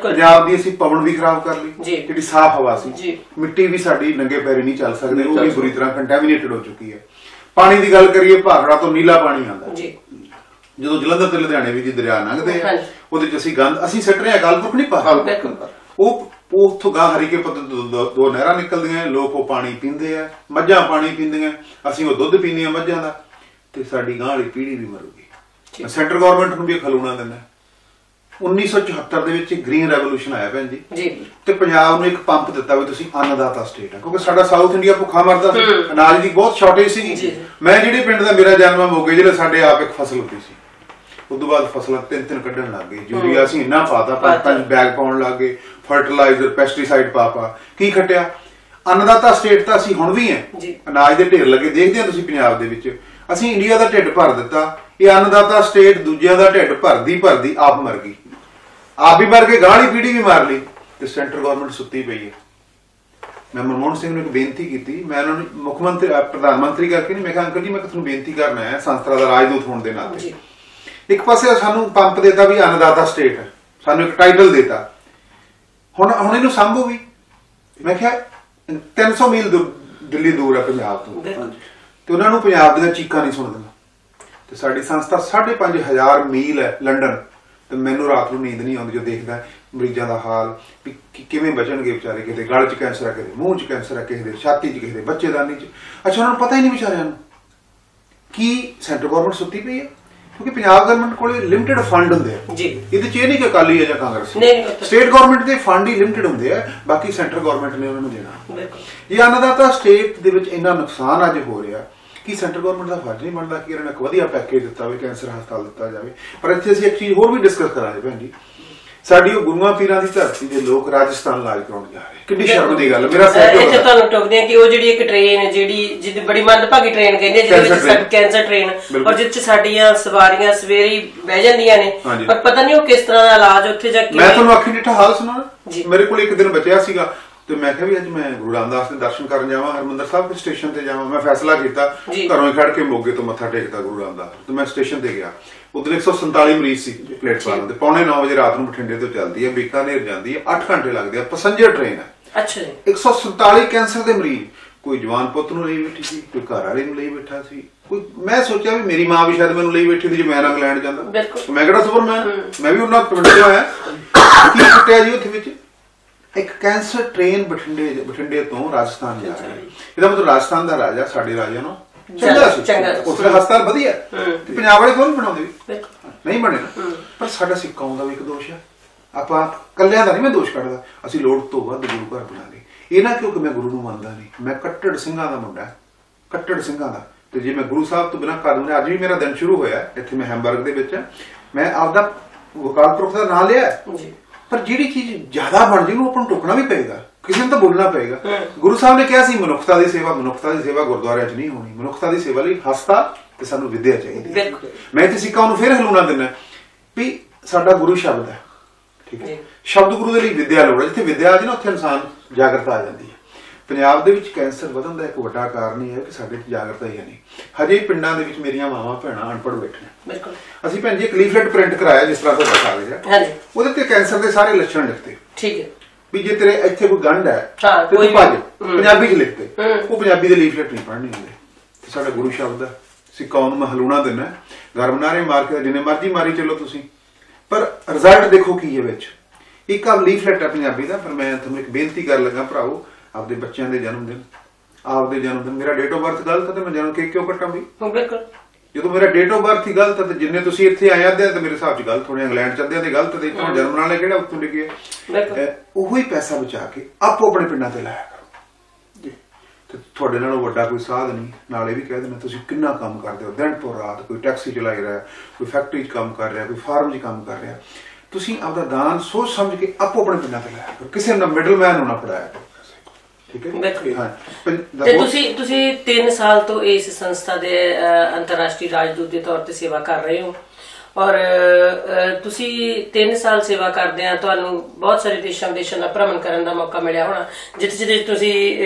ਪੰਜਾਬ ਦੀ ਅਸੀਂ ਪਵਨ ਵੀ ਖਰਾਬ ਕਰ ਲਈ, ਜਿਹੜੀ ਸਾਫ਼ ਹਵਾ ਸੀ। ਮਿੱਟੀ ਵੀ ਸਾਡੀ ਨੰਗੇ ਪੈਰੀ ਨਹੀਂ ਚੱਲ ਸਕਦੇ, ਉਹ ਵੀ ਬੁਰੀ ਤਰ੍ਹਾਂ ਕੰਟੈਮੀਨੇਟਡ ਹੋ ਚੁੱਕੀ ਹੈ। ਪਾਣੀ ਦੀ ਗੱਲ ਕਰੀਏ, ਭਾਖੜਾ ਤੋਂ ਨੀਲਾ ਪਾਣੀ ਆਉਂਦਾ। ਜਦੋਂ ਜਲੰਧਰ ਤੇ ਲੁਧਿਆਣੇ ਵੀ ਦਰਿਆ ਲੰਘਦੇ ਆ ਉਹਦੇ ਚ ਅਸੀਂ ਗੰਦ ਅਸੀਂ ਸਿੱਟ ਰਹੇ ਹਾਂ। ਕਾਲਪੁਰਖ ਨਹੀਂ ਪਾ ਉਹ ਉੱਥੋਂ ਗਾਂ ਹਰੀਕੇ ਪੱਤਰ 2 ਨਹਿਰਾਂ ਨਿਕਲਦੀਆਂ, ਲੋਕ ਉਹ ਪਾਣੀ ਪੀਂਦੇ ਆ, ਮੱਝਾਂ ਪਾਣੀ ਪੀਂਦੀਆਂ, ਅਸੀਂ ਉਹ ਦੁੱਧ ਪੀਂਦੇ ਆ ਮੱਝਾਂ ਦਾ, ਤੇ ਸਾਡੀ ਗਾਂ ਵਾਲੀ ਪੀੜ੍ਹੀ ਵੀ ਮਰੂਗੀ। ਸੈਂਟਰ ਗਵਰਨਮੈਂਟ ਨੂੰ ਵੀ ਖਲੋਣਾ ਦਿੰਦਾ। 1974 ਦੇ ਵਿੱਚ ਗ੍ਰੀਨ ਰੈਵੋਲੂਸ਼ਨ ਆਇਆ ਭੈਣ ਜੀ, ਤੇ ਪੰਜਾਬ ਨੂੰ ਇੱਕ ਪੰਪ ਦਿੱਤਾ ਵੀ ਤੁਸੀਂ ਅੰਨਦਾਤਾ ਸਟੇਟ ਆ, ਕਿਉਂਕਿ ਸਾਡਾ ਸਾਊਥ ਇੰਡੀਆ ਭੁੱਖਾ ਮਰਦਾ ਸੀ, ਅਨਾਜ ਦੀ ਬਹੁਤ ਸ਼ਾਰਟੇਜ ਸੀਗੀ। ਮੈਂ ਜਿਹੜੇ ਪਿੰਡ ਦਾ ਮੇਰਾ ਜਨਮ ਆ ਮੋਗੇ ਜਿਹੜੇ ਸਾਡੇ ਆਪ ਇੱਕ ਫਸਲ ਹੁੰਦੀ ਸੀ, ਉਦੋਂ ਬਾਅਦ ਫਸਲਾਂ 3 ਕੱਢਣ ਲੱਗ ਗਏ। ਯੂਰੀਆ ਅਸੀਂ ਇੰਨਾ ਪਾਤਾ, 5 ਬੈਗ ਪਾਉਣ ਲੱਗ ਗਏ, ਫਰਟੀਲਾਈਜ਼ਰ ਪੈਸਟੀਸਾਈਡ ਪਾ ਕੀ ਖੱਟਿਆ। ਅੰਨਦਾਤਾ ਸਟੇਟ ਤਾਂ ਅਸੀਂ ਹੁਣ ਵੀ ਹੈ, ਅਨਾਜ ਦੇ ਢੇਰ ਲੱਗੇ ਦੇਖਦੇ ਆ ਤੁਸੀਂ ਪੰਜਾਬ ਦੇ ਵਿੱਚ। ਅਸੀਂ ਇੰਡੀਆ ਦਾ ਢਿੱਡ ਭਰ ਦਿੱਤਾ, ਇਹ ਅੰਨਦਾਤਾ ਸਟੇਟ ਦੂਜਿਆਂ ਦਾ ਢਿੱਡ ਭਰਦੀ ਆਪ ਮਰ ਗਈ, ਆਪ ਵੀ ਮਰ ਕੇ ਗਾਲੀ ਪੀੜੀ ਵੀ ਮਾਰ ਲਈ, ਤੇ ਸੈਂਟਰ ਗਵਰਨਮੈਂਟ ਸੁੱਤੀ ਪਈ ਹੈ। ਮੈਂ ਮਨਮੋਹਨ ਸਿੰਘ ਨੂੰ ਇੱਕ ਬੇਨਤੀ ਕੀਤੀ, ਮੈਂ ਉਹਨਾਂ ਨੂੰ ਮੁੱਖ ਮੰਤਰੀ ਪ੍ਰਧਾਨ ਮੰਤਰੀ ਕਰਕੇ ਨਹੀਂ, ਮੈਂ ਕਿਹਾ ਅੰਕਲ ਜੀ ਮੈਂ ਤੁਹਾਨੂੰ ਬੇਨਤੀ ਕਰਨਾ ਹੈ ਸੰਸਥਾ ਦਾ ਰਾਜਦੂਤ ਹੋਣ ਦੇ ਨਾਤੇ। ਇੱਕ ਪਾਸੇ ਸਾਨੂੰ ਪੰਪ ਦੇਤਾ ਵੀ ਅੰਨਦਾਤਾ ਸਟੇਟ ਹੈ, ਸਾਨੂੰ ਇੱਕ ਟਾਈਟਲ ਦੇਤਾ, ਹੁਣ ਇਹਨੂੰ ਸਾਂਭੋ ਵੀ। ਮੈਂ ਕਿਹਾ 300 ਮੀਲ ਦਿੱਲੀ ਦੂਰ ਹੈ ਪੰਜਾਬ ਤੋਂ, ਤੇ ਉਹਨਾਂ ਨੂੰ ਪੰਜਾਬ ਦੀਆਂ ਚੀਕਾਂ ਨਹੀਂ ਸੁਣਦੀਆਂ। ਤੇ ਸਾਡੀ ਸੰਸਥਾ 5,500 ਮੀਲ ਹੈ ਲੰਡਨ, ਤੇ ਮੈਨੂੰ ਰਾਤ ਨੂੰ ਨੀਂਦ ਨਹੀਂ ਆਉਂਦੀ ਜੋ ਦੇਖਦਾ ਮਰੀਜ਼ਾਂ ਦਾ ਹਾਲ ਵੀ ਕਿਵੇਂ ਬਚਣਗੇ ਵਿਚਾਰੇ। ਕਿਤੇ ਗਲ 'ਚ ਕੈਂਸਰ ਹੈ, ਕਿਤੇ ਮੂੰਹ 'ਚ ਕੈਂਸਰ ਹੈ, ਕਿਸੇ ਦੇ ਛਾਤੀ 'ਚ, ਕਿਸੇ ਦੇ ਬੱਚੇਦਾਨੀ 'ਚ। ਅੱਛਾ, ਉਹਨਾਂ ਨੂੰ ਪਤਾ ਹੀ ਨਹੀਂ ਵਿਚਾਰਿਆਂ ਨੂੰ ਕੀ ਸੈਂਟਰ ਗਵਰਨਮੈਂਟ ਸੁੱਤੀ ਪਈ ਹੈ, ਕਿਉਂਕਿ ਪੰਜਾਬ ਗਵਰਨਮੈਂਟ ਕੋਲੇ ਲਿਮਿਟਡ ਫੰਡ ਹੁੰਦੇ ਆ। ਇਹਦੇ 'ਚ ਇਹ ਨਹੀਂ ਕਿ ਅਕਾਲੀ ਹੈ ਜਾਂ ਕਾਂਗਰਸੀ, ਸਟੇਟ ਗਵਰਨਮੈਂਟ ਦੇ ਫੰਡ ਹੀ ਲਿਮਿਟਡ ਹੁੰਦੇ ਆ, ਬਾਕੀ ਸੈਂਟਰ ਗਵਰਨਮੈਂਟ ਨੇ ਉਹਨਾਂ ਨੂੰ ਦੇਣਾ। ਇਹ ਅੰਨਦਾਤਾ ਸਟੇਟ ਦੇ ਵਿੱਚ ਇੰਨਾ ਨੁਕਸਾਨ ਅੱਜ ਹੋ ਰਿਹਾ ਕਿ ਸੈਂਟਰ ਗਵਰਨਮੈਂਟ ਦਾ ਫਰਜ਼ ਨਹੀਂ ਬਣਦਾ ਕਿ ਇਹਨਾਂ ਨੇ ਇੱਕ ਵਧੀਆ ਪੈਕੇਜ ਦਿੱਤਾ ਹੋਵੇ, ਕੈਂਸਰ ਹਸਪਤਾਲ ਦਿੱਤਾ ਜਾਵੇ। ਪਰ ਇੱਥੇ ਅਸੀਂ ਇੱਕ ਚੀਜ਼ ਹੋਰ ਵੀ ਡਿਸਕਸ ਕਰਾਂਗੇ ਭੈਣ ਜੀ, ਸਾਡੀ ਉਹ ਗੁਰੂਆਂ ਪੀਰਾਂ ਦੀ ਧਰਤੀ ਦੇ ਲੋਕ ਰਾਜਸਥਾਨ ਇਲਾਜ ਕਰਾਉਣ ਜਾ ਰਹੇ, ਕਿੰਨੀ ਸ਼ਰਮ ਦੀ ਗੱਲ। ਮੇਰਾ
ਇੱਥੇ ਤੁਹਾਨੂੰ ਟੋਕਦੇ ਆ ਕਿ ਉਹ ਜਿਹੜੀ ਇੱਕ ਟ੍ਰੇਨ ਜਿਹਦੀ ਬੜੀ ਮੰਦਭਾਗੀ ਟ੍ਰੇਨ ਕਹਿੰਦੇ ਜਿਹਦੇ ਵਿੱਚ ਕੈਂਸਰ ਟ੍ਰੇਨ, ਔਰ ਜਿਸ ਚ ਸਾਡੀਆਂ ਸਵਾਰੀਆਂ ਸਵੇਰੇ ਬਹਿ ਜਾਂਦੀਆਂ ਨੇ, ਪਰ ਪਤਾ ਨਹੀਂ ਉਹ ਕਿਸ ਤਰ੍ਹਾਂ ਦਾ ਇਲਾਜ ਉੱਥੇ ਜਾ ਕੇ।
ਮੈਂ ਤੁਹਾਨੂੰ ਅੱਖੀਂ ਡਿੱਠਾ ਹਾਲ ਸੁਣਾਉਣਾ। ਮੇਰੇ ਕੋਲ ਇੱਕ ਦਿਨ ਬਚਿਆ ਸੀਗਾ ਤੇ ਮੈਂ ਕਿਹਾ ਵੀ ਅੱਜ ਮੈਂ ਗੁਰੂ ਰਾਮਦਾਸ ਦੇ ਦਰਸ਼ਨ ਕਰਨ ਜਾਵਾਂ, ਹਰਮੰਦਰ ਸਾਹਿਬ ਦੇ ਸਟੇਸ਼ਨ ਤੇ ਜਾਵਾਂ। ਮੈਂ ਫੈਸਲਾ ਕੀਤਾ, ਘਰੋਂ ਹੀ ਖੜ ਕੇ ਮੋਗੇ ਤੋਂ ਮੱਥਾ ਟੇਕਦਾ ਗੁਰੂ ਰਾਮਦਾਸ, ਤੇ ਮੈਂ ਸਟੇਸ਼ਨ ਤੇ ਗਿਆ। ਉਧਰ 147 ਮਰੀਜ਼ ਸੀ ਪਲੇਟਫਾਰਮ ਤੇ। 8:45 ਵਜੇ ਰਾਤ ਨੂੰ ਬਠਿੰਡੇ ਤੋਂ ਚੱਲਦੀ ਹੈ, ਬੀਕਾਨੇਰ ਜਾਂਦੀ ਹੈ, 8 ਘੰਟੇ ਲੱਗਦੇ ਆ, ਪੈਸੰਜਰ ਟ੍ਰੇਨ ਹੈ। ਅੱਛਾ ਜੀ। 147 ਕੈਂਸਰ ਦੇ ਮਰੀਜ਼, ਕੋਈ ਜਵਾਨ ਪੁੱਤ ਨੂੰ ਲਈ ਬੈਠੀ ਸੀ, ਕੋਈ ਘਰ ਵਾਲੇ ਨੂੰ ਲਈ ਬੈਠਾ ਸੀ, ਕੋਈ। ਮੈਂ ਸੋਚਿਆ ਵੀ ਮੇਰੀ ਮਾਂ ਵੀ ਸ਼ਾਇਦ ਮੈਨੂੰ ਲਈ ਬੈਠੀ ਸੀ ਜੇ ਮੈਂ ਇੰਗਲੈਂਡ ਜਾਂਦਾ। ਮੈਂ ਕਿਹੜਾ ਸੁਪਰਮੈਨ, ਮੈਂ ਵੀ ਉਹਨਾਂ ਪਿੰਡ ਚ ਆਇਆ। ਕੀ ਕੁੱਟਿਆ ਜੀ ਉੱਥੇ ਵਿੱਚ ਇੱਕ ਕੈਂਸਰ ਟ੍ਰੇਨ ਬਠਿੰਡੇ ਤੋਂ ਰਾਜਸਥਾਨ ਜਾ ਰਹੀ। ਇਹਦਾ ਮਤਲਬ ਰਾਜਸਥਾਨ ਦਾ ਰਾਜਾ ਸਾਡੇ ਰਾਜਾ ਨੂੰ ਚੰਗਾ ਸੀ, ਉੱਥੇ ਹਸਪਤਾਲ ਵਧੀਆ, ਤੇ ਪੰਜਾਬ ਵਾਲੇ ਕਿਉਂ ਨਹੀਂ ਬਣਾਉਂਦੇ? ਨਹੀਂ ਬਣੇ ਨਾ। ਪਰ ਸਾਡਾ ਸਿੱਖਾਂ ਦਾ ਵੀ ਇੱਕ ਦੋਸ਼ ਹੈ, ਆਪਾਂ ਕੱਲਿਆਂ ਦਾ ਨਹੀਂ ਮੈਂ ਦੋਸ਼ ਕੱਢਦਾ, ਅਸੀਂ ਲੋੜ ਤੋਂ ਵੱਧ ਗੁਰੂ ਘਰ ਬਣਾ ਲਏ। ਇਹ ਨਾ ਕਿਉਂਕਿ ਮੈਂ ਗੁਰੂ ਨੂੰ ਮੰਨਦਾ ਨਹੀਂ, ਮੈਂ ਕੱਟੜ ਸਿੰਘਾਂ ਦਾ ਮੁੰਡਾ, ਕੱਟੜ ਸਿੰਘਾਂ ਦਾ। ਤੇ ਜੇ ਮੈਂ ਗੁਰੂ ਸਾਹਿਬ ਤੋਂ ਬਿਨਾਂ ਕਰ ਦਿੰਦਾ, ਅੱਜ ਵੀ ਮੇਰਾ ਦਿਨ ਸ਼ੁਰੂ ਹੋਇਆ ਇੱਥੇ, ਮੈਂ ਹੈਮਬਰਗ ਦੇ ਵਿੱਚ, ਮੈਂ ਆਪਦਾ ਅਕਾਲ ਪੁਰਖ ਦਾ ਨਾਂ ਲਿਆ। ਪਰ ਜਿਹੜੀ ਚੀਜ਼ ਜ਼ਿਆਦਾ ਬਣ ਜੇ ਉਹਨੂੰ ਆਪਾਂ ਨੂੰ ਟੋਕਣਾ ਵੀ ਪਏਗਾ, ਕਿਸੇ ਨੂੰ ਤਾਂ ਬੋਲਣਾ ਪਏਗਾ। ਗੁਰੂ ਸਾਹਿਬ ਨੇ ਕਿਹਾ ਸੀ ਮਨੁੱਖਤਾ ਦੀ ਸੇਵਾ ਗੁਰਦੁਆਰਿਆਂ 'ਚ ਨਹੀਂ ਹੋਣੀ, ਮਨੁੱਖਤਾ ਦੀ ਸੇਵਾ ਲਈ ਹਸਪਤਾਲ ਤੇ ਸਾਨੂੰ ਵਿਦਿਆ ਚਾਹੀਦੀ। ਮੈਂ ਇੱਥੇ ਸਿੱਖਾਂ ਨੂੰ ਫਿਰ ਹਲੂਣਾ ਦਿੰਦਾ ਵੀ ਸਾਡਾ ਗੁਰੂ ਸ਼ਬਦ ਹੈ, ਠੀਕ ਹੈ। ਸ਼ਬਦ ਗੁਰੂ ਦੇ ਲਈ ਵਿਦਿਆ ਲੋੜ ਹੈ। ਜਿੱਥੇ ਵਿਦਿਆ ਆ ਜਾਏ ਨਾ ਉੱਥੇ ਇਨਸਾਨ ਜਾਗਰਤਾ ਆ ਜਾਂਦੀ ਹੈ। ਪੰਜਾਬ ਦੇ ਵਿੱਚ ਕੈਂਸਰ ਵਧਣ ਦਾ ਇੱਕ ਵੱਡਾ ਕਾਰਨ ਇਹ ਹੈ ਕਿ ਸਾਡੇ 'ਚ ਜਾਗਰਤਾ ਹੀ ਨਹੀਂ। ਹਜੇ ਪਿੰਡਾਂ ਦੇ ਵਿੱਚ ਮੇਰੀਆਂ ਮਾਵਾਂ ਭੈਣਾਂ ਅਨਪੜ੍ਹ ਬੈਠੀਆਂ। ਅਸੀਂ ਭੈਣ ਜੀ ਇੱਕ ਲੀਫਲੇਟ ਪ੍ਰਿੰਟ ਕਰਾਇਆ ਜਿਸ ਤਰ੍ਹਾਂ ਤੁਹਾਡਾ ਕਾਗਜ਼ ਹੈ, ਉਹਦੇ ਤੇ ਕੈਂਸਰ ਦੇ ਸਾਰੇ ਲੱਛਣ ਲਿਖਤੇ, ਠੀਕ ਹੈ। ਵੀ ਜੇ ਤੇਰੇ ਇੱਥੇ ਕੋਈ ਗੰਢ ਹੈ ਤੇ ਤੂੰ ਭੱਜ, ਪੰਜਾਬੀ 'ਚ ਲਿਖਤੇ। ਉਹ ਪੰਜਾਬੀ ਦੇ ਲੀਫਲੇਟ ਨਹੀਂ ਪੜ੍ਹਨੇ ਹੁੰਦੇ। ਤੇ ਸਾਡਾ ਗੁਰੂ ਸ਼ਬਦ ਹੈ, ਸਿੱਖਾਂ ਨੂੰ ਮੈਂ ਹਲੂਣਾ ਦਿੰਦਾ। ਗਰਮ ਨਾਰੇ ਮਾਰ ਕੇ ਜਿੰਨੇ ਮਰਜ਼ੀ ਮਾਰੀ ਚੱਲੋ ਤੁਸੀਂ, ਪਰ ਰਿਜ਼ਲਟ ਦੇਖੋ ਕੀ ਹੈ ਵਿੱਚ। ਇੱਕ ਆ ਲੀਫਲੇਟ ਹੈ ਪੰਜਾਬੀ ਦਾ। ਪਰ ਮੈਂ ਤੁਹਾਨੂੰ ਇੱਕ ਬੇਨਤੀ ਕਰਨ ਲੱਗਾ ਭਰਾਓ, ਆਪਦੇ ਬੱਚਿਆਂ ਦੇ ਜਨਮ ਦਿਨ ਆਪਦੇ ਜਨਮ ਦਿਨ, ਮੇਰਾ ਡੇਟ ਆਫ ਬਰਥ ਗਲਤ ਹੈ ਤੇ ਮੈਂ ਜਨਮ ਕੇਕ ਕਿਉਂ ਕੱਟਾਂ ਵੀ?
ਬਿਲਕੁਲ।
ਜਦੋਂ ਮੇਰਾ ਡੇਟ ਆਫ ਬਰਥ ਹੀ ਗਲਤ ਹੈ ਤੇ ਜਿੰਨੇ ਤੁਸੀਂ ਇੱਥੇ ਆਏ ਅੱਧਿਆਂ ਤੇ ਮੇਰੇ ਹਿਸਾਬ 'ਚ ਗਲਤ ਹੋਣੇ, ਇੰਗਲੈਂਡ 'ਚ ਅੱਧਿਆਂ ਤੇ ਗਲਤ ਤੇ ਇੱਥੋਂ ਜਨਮ ਨਾਲ ਕਿਹੜਾ ਉੱਤੋਂ ਲਿਖਿਆ? ਉਹੀ ਪੈਸਾ ਬਚਾ ਕੇ ਆਪੋ ਆਪਣੇ ਪਿੰਡਾਂ ਤੇ ਲਾਇਆ ਕਰੋ ਜੀ। ਤੇ ਤੁਹਾਡੇ ਨਾਲੋਂ ਵੱਡਾ ਕੋਈ ਸਾਧ ਨਹੀਂ। ਨਾਲੇ ਵੀ ਕਹਿ ਦੇਣਾ ਤੁਸੀਂ ਕਿੰਨਾ ਕੰਮ ਕਰਦੇ ਹੋ ਦਿਨ ਤੋਂ ਰਾਤ, ਕੋਈ ਟੈਕਸੀ ਚਲਾਈ ਰਿਹਾ, ਕੋਈ ਫੈਕਟਰੀ 'ਚ ਕੰਮ ਕਰ ਰਿਹਾ, ਕੋਈ ਫਾਰਮ 'ਚ ਕੰਮ ਕਰ ਰਿਹਾ। ਤੁਸੀਂ ਆਪਦਾ ਦਾਨ ਸੋਚ ਸਮਝ ਕੇ ਆਪੋ ਆਪਣੇ ਪਿੰਡਾਂ ਤੇ ਲਾਇਆ ਕਰੋ, ਕਿਸੇ ਨੂੰ ਮਿਡਲਮੈਨ ਨੂੰ ਨਾ ਫੜਾਇਆ ਕਰੋ।
ਤੇ ਤੁਸੀਂ 3 ਸਾਲ ਤੋਂ ਇਸ ਸੰਸਥਾ ਦੇ ਅੰਤਰਰਾਸ਼ਟਰੀ ਰਾਜਦੂਤ ਦੇ ਤੌਰ ਤੇ ਸੇਵਾ ਕਰ ਰਹੇ ਹੋ ਔਰ ਤੁਸੀਂ 3 ਸਾਲ ਸੇਵਾ ਕਰਦਿਆਂ ਤੁਹਾਨੂੰ ਬਹੁਤ ਸਾਰੇ ਦੇਸ਼ਾਂ ਵਿਦੇਸ਼ਾਂ ਦਾ ਭ੍ਰਮਣ ਕਰਨ ਦਾ ਮੌਕਾ ਮਿਲਿਆ ਹੋਣਾ, ਜਿੱਥੇ ਤੁਸੀਂ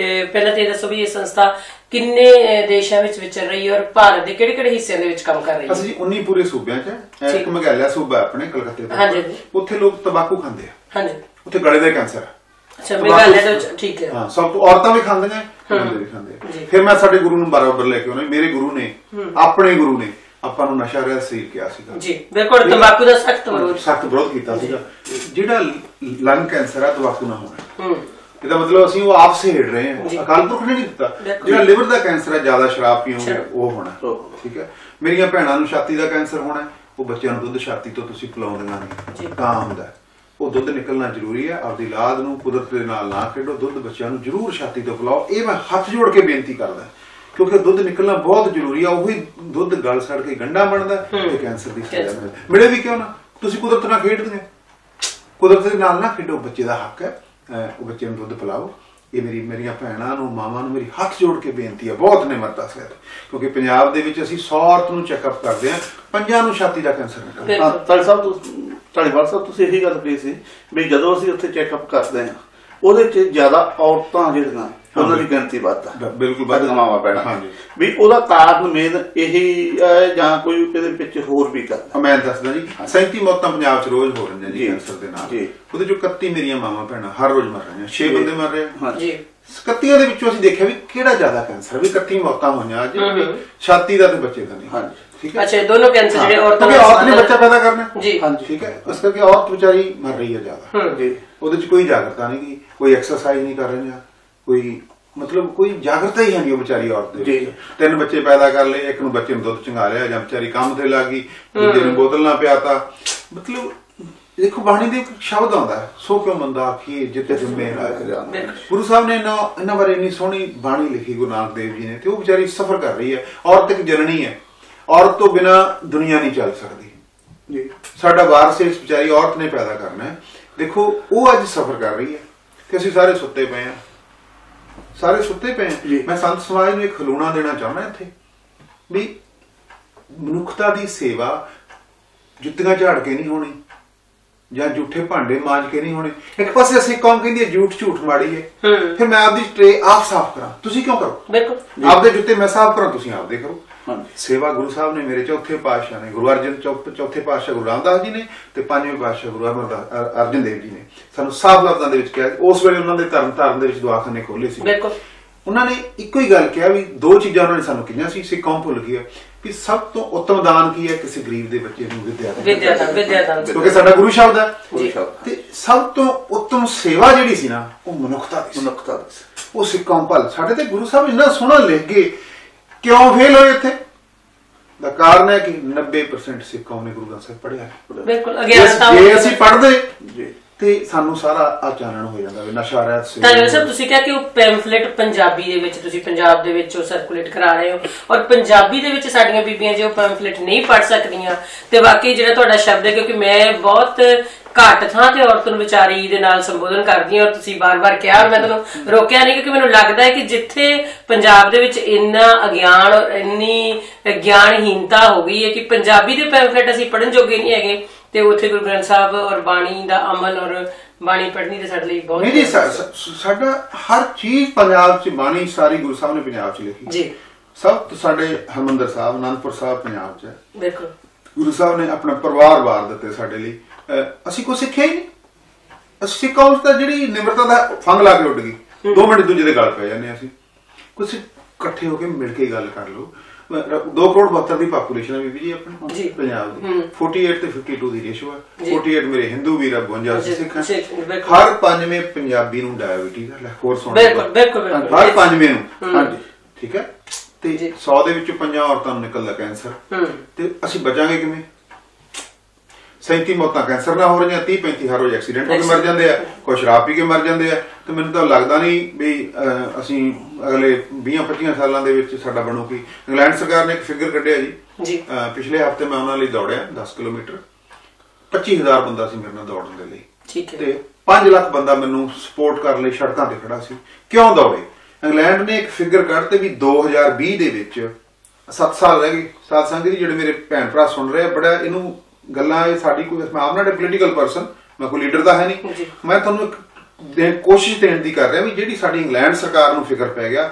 ਪਹਿਲਾਂ ਤੇ ਦੱਸੋ ਵੀ ਇਹ ਸੰਸਥਾ ਕਿੰਨੇ ਦੇਸ਼ਾਂ ਵਿੱਚ ਵਿਚਰ ਰਹੀ ਹੈ ਔਰ ਭਾਰਤ ਦੇ ਕਿਹੜੇ ਹਿੱਸਿਆਂ ਦੇ ਵਿੱਚ ਕੰਮ ਕਰ ਰਹੀ ਹੈ?
ਅਸੀਂ 19 ਪੂਰੇ ਸੂਬਿਆਂ 'ਚ, ਇੱਕ ਮੇਘਾਲਿਆ ਸੂਬਾ ਆਪਣੇ ਕਲਕੱਤੇ ਦਾ, ਉੱਥੇ ਲੋਕ ਤੰਬਾਕੂ ਖਾਂਦੇ ਆ। ਹਾਂਜੀ। ਉੱਥੇ ਗਲੇ ਦਾ ਕੈਂਸਰ।
ਅੱਛਾ, ਮੇਘਾਲਿਆ ਦੇ ਵਿੱਚ ਠੀਕ ਹੈ।
ਹਾਂ, ਸਭ ਤੋਂ ਔਰਤਾਂ ਵੀ ਖਾਂਦੀਆਂ, ਬੰਦੇ ਵੀ ਖਾਂਦੇ। ਫਿਰ ਮੈਂ ਸਾਡੇ ਗੁਰੂ ਨੂੰ ਬਰਾਬਰ ਲੈ ਕੇ ਆਉਣਾ। ਮੇਰੇ ਗੁਰੂ ਨੇ, ਆਪਣੇ ਗੁਰੂ ਨੇ ਆਪਾਂ ਨੂੰ ਨਸ਼ਾ ਰਹਿਤ ਸਰੀਰ ਕਿਹਾ ਸੀਗਾ ਜੀ। ਬਿਲਕੁਲ, ਤੰਬਾਕੂ ਦਾ ਸਖਤ ਵਿਰੋਧ ਕੀਤਾ ਸੀਗਾ। ਜਿਹੜਾ ਲੰਗ ਕੈਂਸਰ ਆ, ਤੰਬਾਕੂ ਨਾ ਹੋਣਾ, ਇਹਦਾ ਮਤਲਬ ਅਸੀਂ ਉਹ ਆਪ ਸਹੇੜ ਰਹੇ ਹਾਂ, ਅਕਾਲ ਪੁਰਖ ਨੇ ਨਹੀਂ ਦਿੱਤਾ। ਜਿਹੜਾ ਲਿਵਰ ਦਾ ਕੈਂਸਰ ਹੈ, ਜ਼ਿਆਦਾ ਸ਼ਰਾਬ ਪੀਓਗੇ ਉਹ ਹੋਣਾ, ਠੀਕ ਹੈ। ਮੇਰੀਆਂ ਭੈਣਾਂ ਨੂੰ ਛਾਤੀ ਦਾ ਕੈਂਸਰ ਹੋਣਾ, ਉਹ ਬੱਚਿਆਂ ਨੂੰ ਦੁੱਧ ਛਾਤੀ ਤੋਂ ਤੁਸੀਂ ਪਿਲਾਉਂਦੀਆਂ ਨਹੀਂ, ਤਾਂ ਹੁੰਦਾ। ਉਹ ਦੁੱਧ ਨਿਕਲਣਾ ਜ਼ਰੂਰੀ ਹੈ। ਆਪਦੀ ਔਲਾਦ ਨੂੰ ਕੁਦਰਤ ਦੇ ਨਾਲ ਨਾ ਖੇਡੋ, ਦੁੱਧ ਬੱਚਿਆਂ ਨੂੰ ਜ਼ਰੂਰ ਛਾਤੀ ਤੋਂ ਪਿਲਾਓ। ਇਹ ਮੈਂ ਹੱਥ ਜੋੜ ਕੇ ਬੇਨਤੀ ਕਰਦਾ, ਕਿਉਂਕਿ ਦੁੱਧ ਨਿਕਲਣਾ ਬਹੁਤ ਜ਼ਰੂਰੀ ਆ। ਉਹੀ ਦੁੱਧ ਗਲ ਸੜ ਕੇ ਗੰਢਾ ਬਣਦਾ ਤੇ ਕੈਂਸਰ ਦੀ ਸਜ਼ਾ ਮਿਲੇ ਵੀ ਕਿਉਂ ਨਾ। ਤੁਸੀਂ ਕੁਦਰਤ ਨਾਲ ਖੇਡਦੇ, ਕੁਦਰਤ ਦੇ ਨਾਲ ਨਾ ਖੇਡੋ, ਬੱਚੇ ਦਾ ਹੱਕ ਹੈ, ਉਹ ਬੱਚੇ ਨੂੰ ਦੁੱਧ ਪਿਲਾਓ। ਇਹ ਮੇਰੀਆਂ ਭੈਣਾਂ ਨੂੰ, ਮਾਵਾਂ ਨੂੰ ਮੇਰੀ ਹੱਥ ਜੋੜ ਕੇ ਬੇਨਤੀ ਹੈ, ਬਹੁਤ ਨਿਮਰਤਾ ਸਹਿਤ, ਕਿਉਂਕਿ ਪੰਜਾਬ ਦੇ ਵਿੱਚ ਅਸੀਂ 100 ਔਰਤ ਨੂੰ ਚੈੱਕਅਪ ਕਰਦੇ ਹਾਂ, 5 ਨੂੰ ਛਾਤੀ ਦਾ ਕੈਂਸਰ ਨਿਕਲਦਾ।
ਢਾਲੀਵਾਲ ਸਾਹਿਬ, ਤੁਸੀਂ ਇਹੀ ਗੱਲ ਕਹੀ ਸੀ ਵੀ ਜਦੋਂ ਅਸੀਂ ਉੱਥੇ ਚੈੱਕਅਪ ਕਰਦੇ ਹਾਂ ਉਹਦੇ 'ਚ ਜ਼ਿਆਦਾ ਔਰਤਾਂ ਜਿਹੜੀਆਂ ਉਹਨਾਂ ਦੀ ਗਿਣਤੀ ਵੱਧਦਾ,
ਬਿਲਕੁਲ
ਵੱਧ ਕਮਾਵਾ ਪੈਣਾ ਵੀ ਉਹਦਾ ਕਾਰਨ ਮੇਨ ਇਹੀ ਹੈ ਜਾਂ ਕੋਈ ਇਹਦੇ ਵਿੱਚ ਹੋਰ ਵੀ ਕਰਦਾ?
ਮੈਂ ਦੱਸਦਾ ਜੀ, 37 ਮੌਤਾਂ ਪੰਜਾਬ 'ਚ ਰੋਜ਼ ਹੋ ਰਹੀਆਂ ਜੀ ਕੈਂਸਰ ਦੇ ਨਾਲ। ਉਹਦੇ 'ਚੋਂ 31 ਮੇਰੀਆਂ ਮਾਵਾਂ ਭੈਣਾਂ ਹਰ ਰੋਜ਼ ਮਰ ਰਹੀਆਂ, 6 ਬੰਦੇ ਮਰ ਰਹੇ। 31 ਦੇ ਵਿੱਚੋਂ ਅਸੀਂ ਦੇਖਿਆ ਵੀ ਕਿਹੜਾ ਜ਼ਿਆਦਾ ਕੈਂਸਰ, ਵੀ 31 ਮੌਤਾਂ ਹੋਈਆਂ ਅੱਜ, ਛਾਤੀ ਦਾ ਤੇ ਬੱਚੇ ਦਾ ਨਹੀਂ। ਠੀਕ ਹੈ।
ਅੱਛਾ, ਦੋਨੋਂ ਕੈਂਸਰ ਜਿਹੜੇ ਔਰਤਾਂ
ਨੇ ਬੱਚਾ ਪੈਦਾ ਕਰਨਾ ਜੀ, ਠੀਕ ਹੈ। ਇਸ ਕਰਕੇ ਔਰਤ ਵਿਚਾਰੀ ਮਰ ਰਹੀ ਹੈ ਜ਼ਿਆਦਾ ਜੀ। ਉਹਦੇ 'ਚ ਕੋਈ ਜਾਗਰਤਾ ਨਹੀਂ, ਕੋਈ ਐਕਸਰਸਾਈਜ਼ ਨਹੀਂ ਕਰ ਰਹੀਆਂ, ਕੋਈ ਮਤਲਬ ਕੋਈ ਜਾਗਰਤਾ ਹੀ ਹੈ ਨਹੀਂ ਉਹ ਵਿਚਾਰੀ ਔਰਤ ਦੇ। 3 ਬੱਚੇ ਪੈਦਾ ਕਰ ਲਏ, ਇੱਕ ਨੂੰ ਬੱਚੇ ਨੂੰ ਦੁੱਧ ਚੰਗਾ ਲਿਆ ਜਾਂ ਵਿਚਾਰੀ ਕੰਮ ਤੇ ਲੱਗ ਗਈ, ਦੂਜੇ ਨੂੰ ਬੋਤਲ ਨਾ ਪਿਆਤਾ। ਮਤਲਬ ਦੇਖੋ, ਬਾਣੀ ਦੇ ਸ਼ਬਦ ਆਉਂਦਾ, ਸੋ ਕਿਉਂ ਮੰਦਾ ਆਖੀਏ ਜਿੱਤੇ ਜੰਮੇ ਰਾਜ। ਗੁਰੂ ਸਾਹਿਬ ਨੇ ਇਹਨਾਂ ਬਾਰੇ ਇੰਨੀ ਸੋਹਣੀ ਬਾਣੀ ਲਿਖੀ ਗੁਰੂ ਨਾਨਕ ਦੇਵ ਜੀ ਨੇ, ਤੇ ਉਹ ਵਿਚਾਰੀ ਸਫਰ ਕਰ ਰਹੀ ਹੈ। ਔਰਤ ਇੱਕ ਜਨਨੀ ਹੈ, ਔਰਤ ਤੋਂ ਬਿਨਾਂ ਦੁਨੀਆ ਨਹੀਂ ਚੱਲ ਸਕਦੀ ਜੀ। ਸਾਡਾ ਵਾਰਸ ਇਸ ਵਿਚਾਰੀ ਔਰਤ ਨੇ ਪੈਦਾ ਕਰਨਾ ਹੈ। ਦੇਖੋ, ਉਹ ਅੱਜ ਸਫਰ ਕਰ ਰਹੀ ਹੈ ਤੇ ਅਸੀਂ ਸਾਰੇ ਸੁੱਤੇ ਪਏ ਹਾਂ, ਸਾਰੇ ਸੁੱਤੇ ਪਏ ਹਾਂ। ਮੈਂ ਸੰਤ ਸਮਾਜ ਨੂੰ ਇੱਕ ਖਲੋਣਾ ਦੇਣਾ ਚਾਹੁੰਦਾ ਇੱਥੇ ਵੀ ਮਨੁੱਖਤਾ ਦੀ ਸੇਵਾ ਜੁੱਤੀਆਂ ਝਾੜ ਕੇ ਨਹੀਂ ਹੋਣੀ ਜਾਂ ਝੂਠੇ ਭਾਂਡੇ ਮਾਂਜ ਕੇ ਨਹੀਂ ਹੋਣੇ। ਇੱਕ ਪਾਸੇ ਅਸੀਂ ਕੌਮ ਕਹਿੰਦੀ ਹੈ ਝੂਠ ਮਾੜੀ ਹੈ, ਫਿਰ ਮੈਂ ਆਪਦੀ ਟਰੇ ਆਪ ਸਾਫ਼ ਕਰਾਂ, ਤੁਸੀਂ ਕਿਉਂ ਕਰੋ? ਬਿਲਕੁਲ, ਆਪਦੇ ਜੁੱਤੇ ਮੈਂ ਸਾਫ਼ ਕਰਾਂ, ਤੁਸੀਂ ਆਪਦੇ ਕਰੋ। ਸੇਵਾ ਗੁਰੂ ਸਾਹਿਬ ਨੇ, ਮੇਰੇ ਚੌਥੇ ਪਾਤਸ਼ਾਹ ਨੇ, ਗੁਰੂ ਅਰਜਨ ਚੌਥੇ ਪਾਤਸ਼ਾਹ ਗੁਰੂ ਰਾਮਦਾਸ ਜੀ ਨੇ ਤੇ 5ਵੇਂ ਪਾਤਸ਼ਾਹ ਗੁਰੂ ਅਰਜਨ ਦੇਵ ਜੀ ਨੇ ਸਾਨੂੰ ਸਾਫ਼ ਲਫ਼ਜ਼ਾਂ ਦੇ ਵਿੱਚ ਕਿਹਾ। ਉਸ ਵੇਲੇ ਉਹਨਾਂ ਦੇ ਧਰਮ ਦੇ ਵਿੱਚ ਦਵਾਖਾਨੇ ਖੋਲੇ ਸੀ। ਉਹਨਾਂ ਨੇ ਇੱਕੋ ਹੀ ਗੱਲ ਕਿਹਾ ਵੀ 2 ਚੀਜ਼ਾਂ ਉਹਨਾਂ ਨੇ ਸਾਨੂੰ ਕਹੀਆਂ ਸੀ, ਸਿੱਖ ਕੌਮ ਭੁੱਲ ਗਈ ਹੈ ਵੀ ਸਭ ਤੋਂ ਉੱਤਮ ਦਾਨ ਕੀ ਹੈ? ਕਿਸੇ ਗਰੀਬ ਦੇ ਬੱਚੇ ਨੂੰ ਵਿਦਿਆ ਦਾਨ, ਕਿਉਂਕਿ ਸਾਡਾ ਗੁਰੂ ਸ਼ਬਦ ਹੈ। ਤੇ ਸਭ ਤੋਂ ਉੱਤਮ ਸੇਵਾ ਜਿਹੜੀ ਸੀ ਨਾ, ਉਹ ਮਨੁੱਖਤਾ ਦੀ, ਉਹ ਸਿੱਖ ਕੌਮ ਭੁੱਲ। ਸਾਡੇ ਤੇ ਗੁਰੂ ਸਾਹਿਬ ਇੰਨਾ ਸੋਹਣਾ ਲਿਖ ਗਏ, ਕਿਉਂ ਫੇਲ ਹੋਏ ਇੱਥੇ? ਦਾ ਕਾਰਨ ਹੈ ਕਿ 90% ਸਿੱਖ ਕੌਮ ਨੇ ਗੁਰੂ ਗ੍ਰੰਥ ਸਾਹਿਬ ਪੜ੍ਹਿਆ। ਬਿਲਕੁਲ, ਜੇ ਅਸੀਂ ਪੜ੍ਹਦੇ ਤੇ ਸਾਨੂੰ ਸਾਰਾ ਆਚਾਰਨ ਹੋ ਜਾਂਦਾ ਵੀ ਨਸ਼ਾ ਰਹਿਤ ਸੀ।
ਤਾਂ ਸਾਹਿਬ, ਤੁਸੀਂ ਕਿਹਾ ਕਿ ਉਹ ਪੈਂਫਲੇਟ ਪੰਜਾਬੀ ਦੇ ਵਿੱਚ ਤੁਸੀਂ ਪੰਜਾਬ ਦੇ ਵਿੱਚ ਉਹ ਸਰਕੂਲੇਟ ਕਰਾ ਰਹੇ ਹੋ ਔਰ ਪੰਜਾਬੀ ਦੇ ਵਿੱਚ ਸਾਡੀਆਂ ਬੀਬੀਆਂ ਜੇ ਉਹ ਪੈਂਫਲੇਟ ਨਹੀਂ ਪੜ੍ਹ ਸਕਦੀਆਂ ਤੇ ਵਾਕਈ ਜਿਹੜਾ ਤੁਹਾਡਾ ਸ਼ਬਦ ਹੈ, ਕਿਉਂਕਿ ਮੈਂ ਬਹੁਤ ਘੱਟ ਥਾਂ ਤੇ ਔਰਤ ਨੂੰ ਵਿਚਾਰੀ ਦੇ ਨਾਲ ਸੰਬੋਧਨ ਕਰਦੀ ਹਾਂ ਔਰ ਤੁਸੀਂ ਬਾਰ-ਬਾਰ ਕਿਹਾ ਔਰ ਮੈਂ ਤੁਹਾਨੂੰ ਰੋਕਿਆ ਨਹੀਂ, ਕਿਉਂਕਿ ਮੈਨੂੰ ਲੱਗਦਾ ਹੈ ਕਿ ਜਿੱਥੇ ਪੰਜਾਬ ਦੇ ਵਿੱਚ ਇੰਨਾ ਅਗਿਆਨ ਔਰ ਇੰਨੀ ਗਿਆਨਹੀਨਤਾ ਹੋ ਗਈ ਹੈ ਕਿ ਪੰਜਾਬੀ ਦੇ ਪੈਂਫਲੇਟ ਅਸੀਂ ਪੜ੍ਹਨ ਜੋਗੇ ਨਹੀਂ ਹੈਗੇ, ਤੇ ਉੱਥੇ ਗੁਰੂ ਗ੍ਰੰਥ ਸਾਹਿਬ ਔਰ ਬਾਣੀ ਦਾ ਅਮਲ ਔਰ ਬਾਣੀ ਪੜ੍ਹਨੀ ਤੇ ਸਾਡੇ ਲਈ ਬਹੁਤ
ਨਹੀਂ। ਸਾਡਾ ਹਰ ਚੀਜ਼ ਪੰਜਾਬ 'ਚ, ਬਾਣੀ ਸਾਰੀ ਗੁਰੂ ਸਾਹਿਬ ਨੇ ਪੰਜਾਬ 'ਚ ਲਿਖੀ ਜੀ। ਸਭ ਸਾਡੇ ਹਰਿਮੰਦਰ ਸਾਹਿਬ, ਅਨੰਦਪੁਰ ਸਾਹਿਬ ਪੰਜਾਬ 'ਚ ਹੈ। ਬਿਲਕੁਲ, ਗੁਰੂ ਸਾਹਿਬ ਨੇ ਆਪਣਾ ਪਰਿਵਾਰ ਵਾਰ ਦਿੱਤੇ ਸਾਡੇ ਲਈ। ਅਸੀਂ ਕੁਛ ਸਿੱਖਿਆ ਹੀ ਨਹੀਂ। ਅਸੀਂ ਕੌਮ ਤਾਂ ਜਿਹੜੀ ਨਿਮਰਤਾ ਦਾ ਫੰਗ ਲਾ ਕੇ ਉੱਡ ਗਈ, 2 ਮਿੰਟ ਦੂਜੇ ਦੇ ਗੱਲ ਪੈ ਜਾਂਦੇ। ਅਸੀਂ ਕੁਛ ਇਕੱਠੇ ਹੋ ਕੇ ਮਿਲ ਕੇ ਗੱਲ ਕਰ ਲਓ। 2,72,00,000 ਦੀ ਪਾਪੂਲੇਸ਼ਨ ਹੈ ਬੀਬੀ ਜੀ ਆਪਣੇ ਪੰਜਾਬ ਦੀ। 48 ਤੇ 52 ਦੀ ਰੇਸ਼ੋ ਹੈ। 48 ਮੇਰੇ ਹਿੰਦੂ ਵੀਰ, 52 ਸਿੱਖ ਹੈ। ਹਰ ਪੰਜਵੇਂ ਪੰਜਾਬੀ ਨੂੰ ਡਾਇਬੀਟੀਜ਼ ਹੈ। ਹੋਰ ਸੁਣ ਹਰ ਪੰਜਵੇਂ ਨੂੰ। ਹਾਂਜੀ ਠੀਕ ਹੈ। ਤੇ 100 ਦੇ ਵਿੱਚੋਂ 50 ਔਰਤਾਂ ਨੂੰ ਨਿਕਲਦਾ ਕੈਂਸਰ। ਤੇ ਅਸੀਂ ਬਚਾਂਗੇ ਕਿਵੇਂ? 37 ਮੌਤਾਂ ਕੈਂਸਰ ਨਾਲ ਹੋ ਰਹੀਆਂ, 30-35 ਹਰ ਰੋਜ਼ ਐਕਸੀਡੈਂਟ ਹੋ ਕੇ ਮਰ ਜਾਂਦੇ ਆ, ਕੋਈ ਸ਼ਰਾਬ ਪੀ ਕੇ ਮਰ ਜਾਂਦੇ ਆ। ਤੇ ਮੈਨੂੰ ਤਾਂ ਲੱਗਦਾ ਨਹੀਂ ਵੀ ਅਸੀਂ ਅਗਲੇ 20-25 ਸਾਲਾਂ ਦੇ ਵਿੱਚ ਸਾਡਾ ਬਣੂਗੀ। ਇੰਗਲੈਂਡ ਸਰਕਾਰ ਨੇ ਇੱਕ ਫਿਗਰ ਕੱਢਿਆ ਜੀ, ਪਿਛਲੇ ਹਫ਼ਤੇ ਮੈਂ ਉਹਨਾਂ ਲਈ ਦੌੜਿਆ 10 ਕਿਲੋਮੀਟਰ। 25,000 ਬੰਦਾ ਸੀ ਮੇਰੇ ਨਾਲ ਦੌੜਨ ਦੇ ਲਈ, ਤੇ 5 ਲੱਖ ਬੰਦਾ ਮੈਨੂੰ ਸਪੋਰਟ ਕਰਨ ਲਈ ਸੜਕਾਂ ਤੇ ਖੜਾ ਸੀ। ਕਿਉਂ ਦੌੜੇ? ਇੰਗਲੈਂਡ ਨੇ ਇੱਕ ਫਿਗਰ ਕੱਢਤੇ ਵੀ 2020 ਦੇ ਵਿੱਚ 7 ਸਾਲ ਰਹਿ ਗਏ। ਸਾਧ ਸੰਗਤ ਜੀ ਜਿਹੜੇ ਮੇਰੇ ਭੈਣ ਭਰਾ ਸੁਣ ਰਹੇ ਆ, ਬੜਾ ਇਹਨੂੰ ਗੱਲਾਂ ਇਹ ਸਾਡੀ ਕੋਈ, ਮੈਂ ਆਮ ਨਾਟ ਅ ਪੋਲੀਟੀਕਲ ਪਰਸਨ, ਮੈਂ ਕੋਈ ਲੀਡਰ ਤਾਂ ਹੈ ਨਹੀਂ। ਮੈਂ ਤੁਹਾਨੂੰ ਇੱਕ ਕੋਸ਼ਿਸ਼ ਦੇਣ ਦੀ ਕਰ ਰਿਹਾ ਵੀ ਜਿਹੜੀ ਸਾਡੀ ਇੰਗਲੈਂਡ ਸਰਕਾਰ ਨੂੰ ਫਿਕਰ ਪੈ ਗਿਆ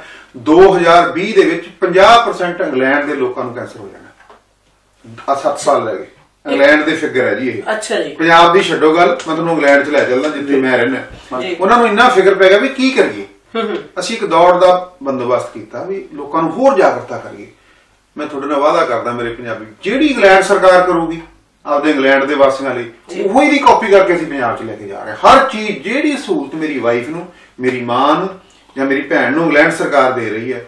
2020 ਦੇ ਵਿੱਚ 50% ਇੰਗਲੈਂਡ ਦੇ ਲੋਕਾਂ ਨੂੰ ਕੈਂਸਰ ਹੋ ਜਾਣਾ। 7 ਸਾਲ ਰਹਿ ਗਏ। ਇੰਗਲੈਂਡ ਦੇ ਫਿਗਰ ਹੈ ਜੀ ਇਹ।
ਅੱਛਾ ਜੀ।
ਪੰਜਾਬ ਦੀ ਛੱਡੋ ਗੱਲ, ਮੈਂ ਤੁਹਾਨੂੰ ਇੰਗਲੈਂਡ 'ਚ ਲੈ ਚੱਲਦਾ ਜਿੱਥੇ ਮੈਂ ਰਹਿਣਾ। ਉਹਨਾਂ ਨੂੰ ਇੰਨਾ ਫਿਕਰ ਪੈ ਗਿਆ ਵੀ ਕੀ ਕਰੀਏ। ਅਸੀਂ ਇੱਕ ਦੌੜ ਦਾ ਬੰਦੋਬਸਤ ਕੀਤਾ ਵੀ ਲੋਕਾਂ ਨੂੰ ਹੋਰ ਜਾਗਰਤਾ ਕਰੀਏ। ਮੈਂ ਤੁਹਾਡੇ ਨਾਲ ਵਾਅਦਾ ਕਰਦਾ ਮੇਰੇ ਪੰਜਾਬੀ, ਜਿਹੜੀ ਇੰਗਲੈਂਡ ਸਰਕਾਰ ਕਰੂਗੀ ਆਪਦੇ ਇੰਗਲੈਂਡ ਦੇ ਵਾਸੀਆਂ ਲਈ, ਉਹੀ ਦੀ ਕਾਪੀ ਕਰਕੇ ਅਸੀਂ ਪੰਜਾਬ 'ਚ ਲੈ ਕੇ ਜਾ ਰਹੇ ਹਾਂ। ਹਰ ਚੀਜ਼, ਜਿਹੜੀ ਸਹੂਲਤ ਮੇਰੀ ਵਾਈਫ ਨੂੰ, ਮੇਰੀ ਮਾਂ ਨੂੰ ਜਾਂ ਮੇਰੀ ਭੈਣ ਨੂੰ ਇੰਗਲੈਂਡ ਸਰਕਾਰ ਦੇ ਰਹੀ ਹੈ,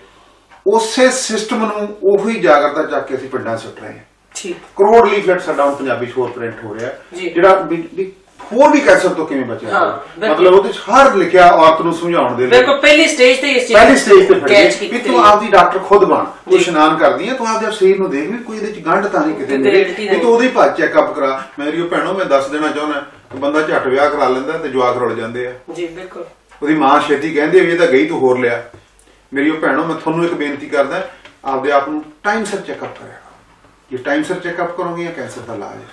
ਉਸੇ ਸਿਸਟਮ ਨੂੰ ਉਹੀ ਜਾਗਰਤਾ ਚੱਕ ਕੇ ਅਸੀਂ ਪਿੰਡਾਂ 'ਚ ਸੁੱਟ ਰਹੇ ਹਾਂ। ਕਰੋੜ ਲੀਫਲੈਟ ਸਾਡਾ ਹੁਣ ਪੰਜਾਬੀ 'ਚ ਹੋਰ ਪ੍ਰਿੰਟ ਹੋ ਰਿਹਾ, ਜਿਹੜਾ ਹੋਰ ਵੀ ਕੈਂਸਰ ਤੋਂ ਕਿਵੇਂ ਬਚਿਆ। ਮਤਲਬ ਉਹਦੇ 'ਚ ਹਰ ਲਿਖਿਆ ਔਰਤ ਨੂੰ ਸਮਝਾਉਣ ਦੇ ਲਈ
ਪਹਿਲੀ ਸਟੇਜ ਤੇ
ਵੀ ਤੂੰ ਆਪਦੀ ਡਾਕਟਰ ਖੁਦ ਬਣ। ਤੂੰ ਇਸ਼ਨਾਨ ਕਰਦੀ ਹੈ, ਤੂੰ ਆਪਦੇ ਸਰੀਰ ਨੂੰ ਦੇਖ ਵੀ ਕੋਈ ਇਹਦੇ 'ਚ ਗੰਢ ਤਾਂ ਨਹੀਂ ਕਿਤੇ ਮਿਲੇ, ਵੀ ਤੂੰ ਉਹਦੇ ਭੱਜ ਚੈੱਕਅਪ ਕਰਾ। ਮੇਰੀ ਭੈਣੋ, ਮੈਂ ਦੱਸ ਦੇਣਾ ਚਾਹੁੰਦਾ, ਬੰਦਾ ਝੱਟ ਵਿਆਹ ਕਰਾ ਲੈਂਦਾ ਤੇ ਜਵਾਕ ਰੁੜ ਜਾਂਦੇ ਆ। ਉਹਦੀ ਮਾਂ ਛੇਤੀ ਕਹਿੰਦੀ ਵੀ ਇਹ ਤਾਂ ਗਈ, ਤੂੰ ਹੋਰ ਲਿਆ। ਮੇਰੀ ਭੈਣੋ, ਮੈਂ ਤੁਹਾਨੂੰ ਇੱਕ ਬੇਨਤੀ ਕਰਦਾ, ਆਪਦੇ ਆਪ ਨੂੰ ਟਾਈਮ ਸਿਰ ਚੈੱਕਅਪ ਕਰਿਆ। ਜੇ ਟਾਈਮ ਸਿਰ ਚੈੱਕਅਪ ਕਰੋਗੇ, ਕੈਂਸਰ ਦਾ ਇਲਾਜ ਹੈ।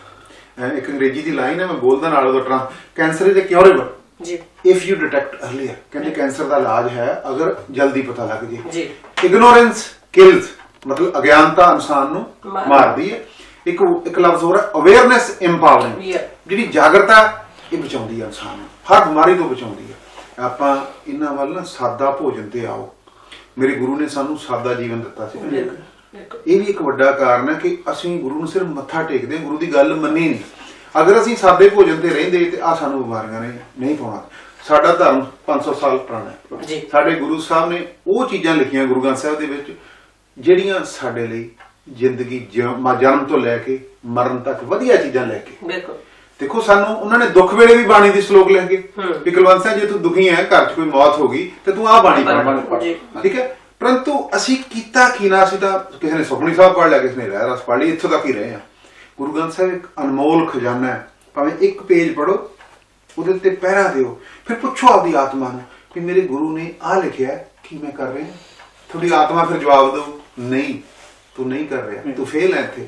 ਇੱਕ ਅੰਗਰੇਜ਼ੀ ਦੀ ਲਾਈਨ ਹੈ, ਮੈਂ ਬੋਲਦਾ ਨਾਲ ਉਹਦਾ cancer is curable if you detect earlier. ਕਹਿੰਦੇ ਕੈਂਸਰ ਦਾ ਇਲਾਜ ਹੈ ਅਗਰ ਜਲਦੀ ਪਤਾ ਲੱਗ ਜੇ। ਇਗਨੋਰੈਂਸ ਕਿਲਸ, ਮਤਲਬ ਅਗਿਆਨਤਾ ਇਨਸਾਨ ਨੂੰ ਮਾਰਦੀ ਹੈ। ਇੱਕ ਲਫ਼ਜ਼ ਹੋਰ ਹੈ ਅਵੇਅਰਨੈਸ ਇੰਪਾਵਰਿੰਗ, ਜਿਹੜੀ ਜਾਗਰਤਾ ਇਹ ਬਚਾਉਂਦੀ ਹੈ ਇਨਸਾਨ ਨੂੰ, ਹਰ ਬਿਮਾਰੀ ਤੋਂ ਬਚਾਉਂਦੀ ਹੈ। ਆਪਾਂ ਇਹਨਾਂ ਵੱਲ ਨਾ ਸਾਦਾ ਭੋਜਨ ਤੇ ਆਓ। ਮੇਰੇ ਗੁਰੂ ਨੇ ਸਾਨੂੰ ਸਾਦਾ ਜੀਵਨ ਦਿੱਤਾ ਸੀ। ਇਹ ਵੀ ਇੱਕ ਵੱਡਾ ਕਾਰਨ ਹੈ ਕਿ ਅਸੀਂ ਗੁਰੂ ਨੂੰ ਸਿਰਫ ਮੱਥਾ ਟੇਕਦੇ ਹਾਂ, ਗੁਰੂ ਦੀ ਗੱਲ ਮੰਨੀ ਨਹੀਂ। ਅਗਰ ਅਸੀਂ ਸਾਦੇ ਭੋਜਨ ਤੇ ਰਹਿੰਦੇ ਤੇ ਆ ਸਾਨੂੰ ਬਿਮਾਰੀਆਂ ਨੇ ਨਹੀਂ ਪਾਉਣਾ। ਸਾਡਾ ਧਰਮ 500 ਸਾਲ ਪੁਰਾਣਾ ਹੈ। ਸਾਡੇ ਗੁਰੂ ਸਾਹਿਬ ਨੇ ਉਹ ਚੀਜ਼ਾਂ ਲਿਖੀਆਂ ਗੁਰੂ ਗ੍ਰੰਥ ਸਾਹਿਬ ਦੇ ਵਿੱਚ ਜਿਹੜੀਆਂ ਸਾਡੇ ਲਈ ਜ਼ਿੰਦਗੀ ਜਨਮ ਤੋਂ ਲੈ ਕੇ ਮਰਨ ਤੱਕ ਵਧੀਆ ਚੀਜ਼ਾਂ ਲੈ ਕੇ। ਦੇਖੋ, ਸਾਨੂੰ ਉਹਨਾਂ ਨੇ ਦੁੱਖ ਵੇਲੇ ਵੀ ਬਾਣੀ ਦੀ ਸ਼ਲੋਕ ਲਿਖ ਕੇ ਵੀ ਕੁਲਵੰਤ ਸਿੰਘ, ਜੇ ਤੂੰ ਦੁਖੀ ਹੈ, ਘਰ 'ਚ ਕੋਈ ਮੌਤ ਹੋ ਗਈ ਤੇ ਤੂੰ ਆਹ ਬਾਣੀ ਪੜ੍ਹ। ਠੀਕ ਹੈ, ਪਰੰਤੂ ਅਸੀਂ ਕੀਤਾ ਕੀ ਨਾ। ਅਸੀਂ ਤਾਂ ਕਿਸੇ ਨੇ ਸੁਖਮਨੀ ਸਾਹਿਬ ਪੜ੍ਹ ਲਿਆ, ਕਿਸੇ ਨੇ ਰਹਿ ਰਸ ਪੜ੍ਹ ਲਈ, ਇੱਥੋਂ ਤੱਕ ਹੀ ਰਹੇ ਹਾਂ। ਗੁਰੂ ਗ੍ਰੰਥ ਸਾਹਿਬ ਇੱਕ ਅਨਮੋਲ ਖਜ਼ਾਨਾ ਹੈ। ਭਾਵੇਂ ਇੱਕ ਪੇਜ ਪੜ੍ਹੋ, ਉਹਦੇ ਉੱਤੇ ਪਹਿਰਾ ਦਿਓ, ਫਿਰ ਪੁੱਛੋ ਆਪਦੀ ਆਤਮਾ ਨੂੰ ਕਿ ਮੇਰੇ ਗੁਰੂ ਨੇ ਆਹ ਲਿਖਿਆ, ਕੀ ਮੈਂ ਕਰ ਰਿਹਾ? ਤੁਹਾਡੀ ਆਤਮਾ ਫਿਰ ਜਵਾਬ ਦਿਓ, ਨਹੀਂ, ਤੂੰ ਨਹੀਂ ਕਰ ਰਿਹਾ, ਤੂੰ ਫੇਲ ਹੈ ਇੱਥੇ।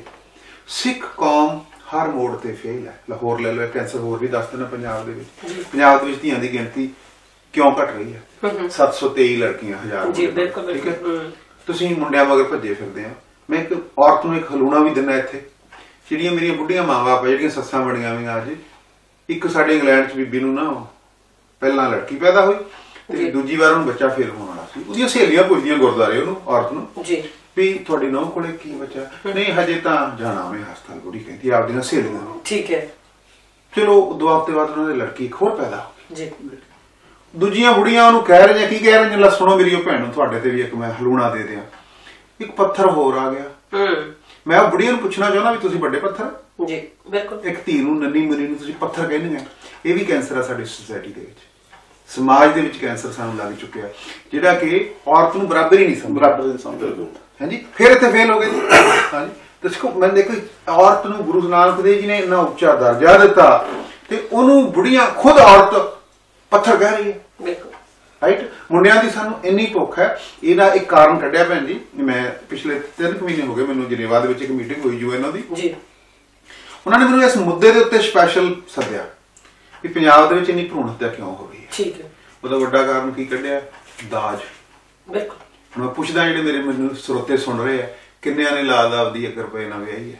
ਸਿੱਖ ਕੌਮ ਹਰ ਮੋੜ ਤੇ ਫੇਲ ਹੈ। ਲਾਹੌਰ ਲੈ ਲਓ, ਕੈਂਸਰ ਹੋਰ ਵੀ ਦੱਸ ਦੇਣਾ ਪੰਜਾਬ ਦੇ ਵਿੱਚ। ਪੰਜਾਬ ਦੇ ਵਿੱਚ ਧੀਆਂ ਦੀ ਗਿਣਤੀ ਕਿਉਂ ਘਟ ਰਹੀ ਹੈ? 723 ਲੜਕੀਆਂ 1000। ਠੀਕ ਹੈ, ਤੁਸੀਂ ਮੁੰਡਿਆਂ ਮਗਰ ਭੱਜੇ ਫਿਰਦੇ ਆ। ਮੈਂ ਇੱਕ ਔਰਤ ਨੂੰ ਇੱਕ ਹਲੂਣਾ ਵੀ ਦਿੰਦਾ ਇੱਥੇ। ਜਿਹੜੀਆਂ ਮੇਰੀਆਂ ਬੁੱਢੀਆਂ ਮਾਂ ਬਾਪ ਆ, ਜਿਹੜੀਆਂ ਸੱਸਾਂ ਬਣੀਆਂ ਹੋਈਆਂ ਅੱਜ, ਇੱਕ ਸਾਡੇ ਇੰਗਲੈਂਡ 'ਚ ਬੀਬੀ ਨੂੰ ਨਾ ਪਹਿਲਾਂ ਲੜਕੀ ਪੈਦਾ ਹੋਈ ਤੇ ਦੂਜੀ ਵਾਰ ਉਹਨੂੰ ਬੱਚਾ ਫੇਲ ਹੋਣ ਵਾਲਾ ਸੀ। ਉਹਦੀਆਂ ਸਹੇਲੀਆਂ ਪੁੱਛਦੀਆਂ ਗੁਰਦੁਆਰੇ ਉਹਨੂੰ, ਔਰਤ ਨੂੰ, ਵੀ ਤੁਹਾਡੀ ਨੂੰਹ ਕੋਲੇ ਕੀ ਬੱਚਾ? ਨਹੀਂ, ਹਜੇ ਤਾਂ ਜਾਣਾ ਮੈਂ ਹਸਪਤਾਲ। ਬੁੜੀ ਕਹਿੰਦੀ ਆਪਦੀਆਂ ਸਹੇਲੀਆਂ ਨੂੰ। ਠੀਕ ਹੈ, ਚਲੋ 2 ਹਫ਼ਤੇ ਬਾਅਦ ਉਹਨਾਂ ਦੇ ਲੜਕੀ ਇੱਕ ਹੋਰ ਪੈਦਾ ਹੋ ਗਈ। ਦੂਜੀਆਂ ਬੁੜੀਆਂ ਉਹਨੂੰ ਕਹਿ ਰਹੀਆਂ, ਕੀ ਕਹਿ ਰਹੀਆਂ? ਲੈ ਸੁਣੋ ਮੇਰੀ ਉਹ ਭੈਣ ਨੂੰ, ਤੁਹਾਡੇ ਤੇ ਵੀ ਇੱਕ ਮੈਂ ਹਲੂਣਾ ਦੇ ਦਿਆਂ। ਇੱਕ ਪੱਥਰ ਹੋਰ ਆ ਗਿਆ। ਮੈਂ ਉਹ ਬੁੜੀਆਂ ਨੂੰ ਪੁੱਛਣਾ ਚਾਹੁੰਦਾ ਵੀ ਤੁਸੀਂ ਵੱਡੇ ਪੱਥਰ? ਜੀ ਬਿਲਕੁਲ। ਇੱਕ ਧੀ ਨੂੰ, ਨੰਨੀ ਮੁੰਨੀ ਨੂੰ ਤੁਸੀਂ ਪੱਥਰ ਕਹਿੰਦੇ ਆ। ਇਹ ਵੀ ਕੈਂਸਰ ਆ ਸਾਡੀ ਸੋਸਾਇਟੀ ਦੇ ਵਿੱਚ, ਸਮਾਜ ਦੇ ਵਿੱਚ ਕੈਂਸਰ ਸਾਨੂੰ ਲੱਗ ਚੁੱਕਿਆ, ਜਿਹੜਾ ਕਿ ਔਰਤ ਨੂੰ ਬਰਾਬਰ ਹੀ ਨਹੀਂ ਸਮਝਦਾ। ਹਾਂਜੀ, ਫਿਰ ਇੱਥੇ ਫੇਲ ਹੋ ਗਏ ਜੀ। ਹਾਂਜੀ, ਦੇਖੋ, ਮੈਂ ਦੇਖੋ, ਔਰਤ ਨੂੰ ਗੁਰੂ ਨਾਨਕ ਦੇਵ ਜੀ ਨੇ ਇੰਨਾ ਉੱਚਾ ਦਰਜਾ ਦਿੱਤਾ ਤੇ ਉਹਨੂੰ ਬੁੜੀਆਂ ਖੁਦ ਔਰਤ ਪੱਥਰ ਕਹਿ ਰਹੀ ਹੈ। ਰਾਈਟ, ਮੁੰਡਿਆਂ ਦੀ ਸਾਨੂੰ ਇੰਨੀ ਭੁੱਖ ਹੈ। ਇਹਦਾ ਇੱਕ ਕਾਰਨ ਕੱਢਿਆ ਭੈਣ ਜੀ, ਮੈਂ ਪਿਛਲੇ 3 ਮਹੀਨੇ ਹੋ ਗਏ ਮੈਨੂੰ ਜਨੇਵਾ ਦੇ ਵਿੱਚ ਇੱਕ ਮੀਟਿੰਗ ਹੋਈ ਜੋ ਇਹਨਾਂ ਦੀ। ਉਹਨਾਂ ਨੇ ਮੈਨੂੰ ਇਸ ਮੁੱਦੇ ਦੇ ਉੱਤੇ ਸਪੈਸ਼ਲ ਸੱਦਿਆ ਵੀ ਪੰਜਾਬ ਦੇ ਵਿੱਚ ਇੰਨੀ ਭਰੂਣ ਹੱਤਿਆ ਕਿਉਂ ਹੋ ਰਹੀ ਹੈ। ਠੀਕ ਹੈ, ਉਹਦਾ ਵੱਡਾ ਕਾਰਨ ਕੀ ਕੱਢਿਆ? ਦਾਜ। ਬਿਲਕੁਲ। ਮੈਂ ਪੁੱਛਦਾ, ਜਿਹੜੇ ਮੈਨੂੰ ਸਰੋਤੇ ਸੁਣ ਰਹੇ ਆ, ਕਿੰਨਿਆਂ ਨੇ ਲਾਦ ਆਪਦੀ 1 ਰੁਪਏ ਨਾਲ ਵਿਆਹੀ ਹੈ?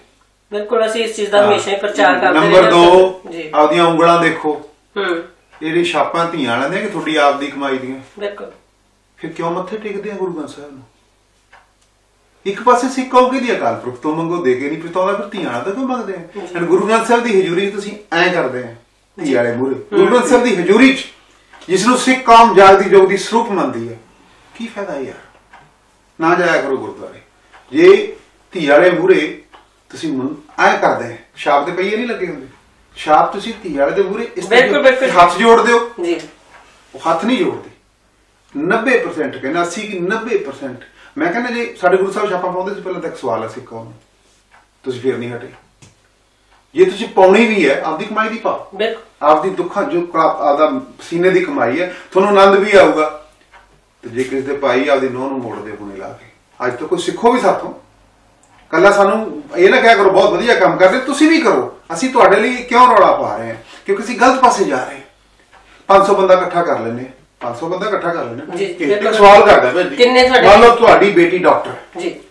ਬਿਲਕੁਲ, ਅਸੀਂ ਇਸ ਚੀਜ਼ ਦਾ ਹਮੇਸ਼ਾ ਹੀ ਪ੍ਰਚਾਰ ਕਰਦੇ ਹਾਂ। ਨੰਬਰ 2, ਆਪਦੀਆਂ ਉਂਗਲਾਂ ਦੇਖੋ। ਇਹਦੀ ਛਾਪਾਂ ਧੀਆਂ ਵਾਲਿਆਂ ਦੀਆਂ ਕਿ ਤੁਹਾਡੀ ਆਪ ਦੀ ਕਮਾਈ ਦੀਆਂ? ਬਿਲਕੁਲ। ਫਿਰ ਕਿਉਂ ਮੱਥੇ ਟੇਕਦੇ ਆ ਗੁਰੂ ਗ੍ਰੰਥ ਸਾਹਿਬ ਨੂੰ? ਇੱਕ ਪਾਸੇ ਸਿੱਖ ਕਹੋ ਕਿ ਅਕਾਲ ਪੁਰਖ ਤੋਂ ਮੰਗੋ, ਦੇ ਕੇ ਨਹੀਂ ਪਤਾਉਂਦਾ, ਫਿਰ ਧੀਆਂ ਵਾਲਾ ਤਾਂ ਕਿਉਂ ਮੰਗਦੇ ਆ? ਗੁਰੂ ਗ੍ਰੰਥ ਸਾਹਿਬ ਦੀ ਹਜ਼ੂਰੀ ਤੁਸੀਂ ਐਂ ਕਰਦੇ ਆ, ਧੀ ਵਾਲੇ ਮੂਹਰੇ ਗੁਰੂ ਗ੍ਰੰਥ ਸਾਹਿਬ ਦੀ ਹਜ਼ੂਰੀ ਚ ਜਿਸ ਨੂੰ ਸਿੱਖ ਕੌਮ ਜਾਗਦੀ ਜੋਗਦੀ ਸਰੂਪ ਮੰਨਦੀ ਹੈ, ਕੀ ਫਾਇਦਾ ਯਾਰ? ਨਾ ਜਾਇਆ ਕਰੋ ਗੁਰਦੁਆਰੇ। ਜੇ ਧੀ ਵਾਲੇ ਮੂਹਰੇ ਤੁਸੀਂ ਐਂ ਕਰਦੇ, ਛਾਪ ਦੇ ਪਈਏ ਨਹੀਂ ਲੱਗੇ ਹੁੰਦੇ, ਛਾਪ ਤੁਸੀਂ ਧੀ ਵਾਲੇ ਦੇ ਮੂਹਰੇ ਇਸ ਹੱਥ ਜੋੜਦੇ ਹੋ, ਉਹ ਹੱਥ ਨਹੀਂ ਜੋੜਦੇ। 90% ਕਹਿੰਦਾ 80 ਕਿ 90%। ਮੈਂ ਕਹਿੰਦਾ ਜੇ ਸਾਡੇ ਗੁਰੂ ਸਾਹਿਬ ਛਾਪਾਂ ਪਾਉਂਦੇ ਸੀ ਪਹਿਲਾਂ ਤਾਂ ਇੱਕ ਸਵਾਲ ਹੈ ਸਿੱਖਾਂ ਨੂੰ, ਤੁਸੀਂ ਫੇਰ ਨਹੀਂ ਹਟੇ। ਜੇ ਤੁਸੀਂ ਪਾਉਣੀ ਵੀ ਹੈ ਆਪਦੀ ਕਮਾਈ ਦੀ ਪਾਓ, ਆਪਦੀ ਦੁੱਖਾਂ ਜੋ ਆਪਦਾ ਪਸੀਨੇ ਦੀ ਕਮਾਈ ਹੈ, ਤੁਹਾਨੂੰ ਆਨੰਦ ਵੀ ਆਊਗਾ। ਤੇ ਜੇ ਕਿਸੇ ਦੇ ਭਾਈ ਆਪਦੀ ਨੂੰਹ ਨੂੰ ਮੋੜਦੇ ਹੋਣੇ ਲਾ ਕੇ, ਅੱਜ ਤੋਂ ਕੋਈ ਸਿੱਖੋ ਵੀ ਸਾਥੋਂ। ਕੱਲਾ ਸਾਨੂੰ ਇਹ ਨਾ ਕਿਹਾ ਕਰੋ ਬਹੁਤ ਵਧੀਆ ਕੰਮ ਕਰਦੇ, ਤੁਸੀਂ ਵੀ ਕਰੋ, ਅਸੀਂ ਤੁਹਾਡੇ ਲਈ ਕਿਉਂ ਰੌਲਾ ਪਾ ਰਹੇ ਹਾਂ? ਕਿਉਂਕਿ ਅਸੀਂ ਗਲਤ ਪਾਸੇ ਜਾ ਰਹੇ ਹਾਂ। 500 ਬੰਦਾ ਇਕੱਠਾ ਕਰ ਲੈਂਦੇ, 500 ਬੰਦਾ ਇਕੱਠਾ ਕਰ ਲੈਂਦੇ। ਇੱਕ ਸਵਾਲ ਕਰਦਾ ਭੈਣ, ਮੰਨ ਲਓ ਤੁਹਾਡੀ ਬੇਟੀ ਡਾਕਟਰ,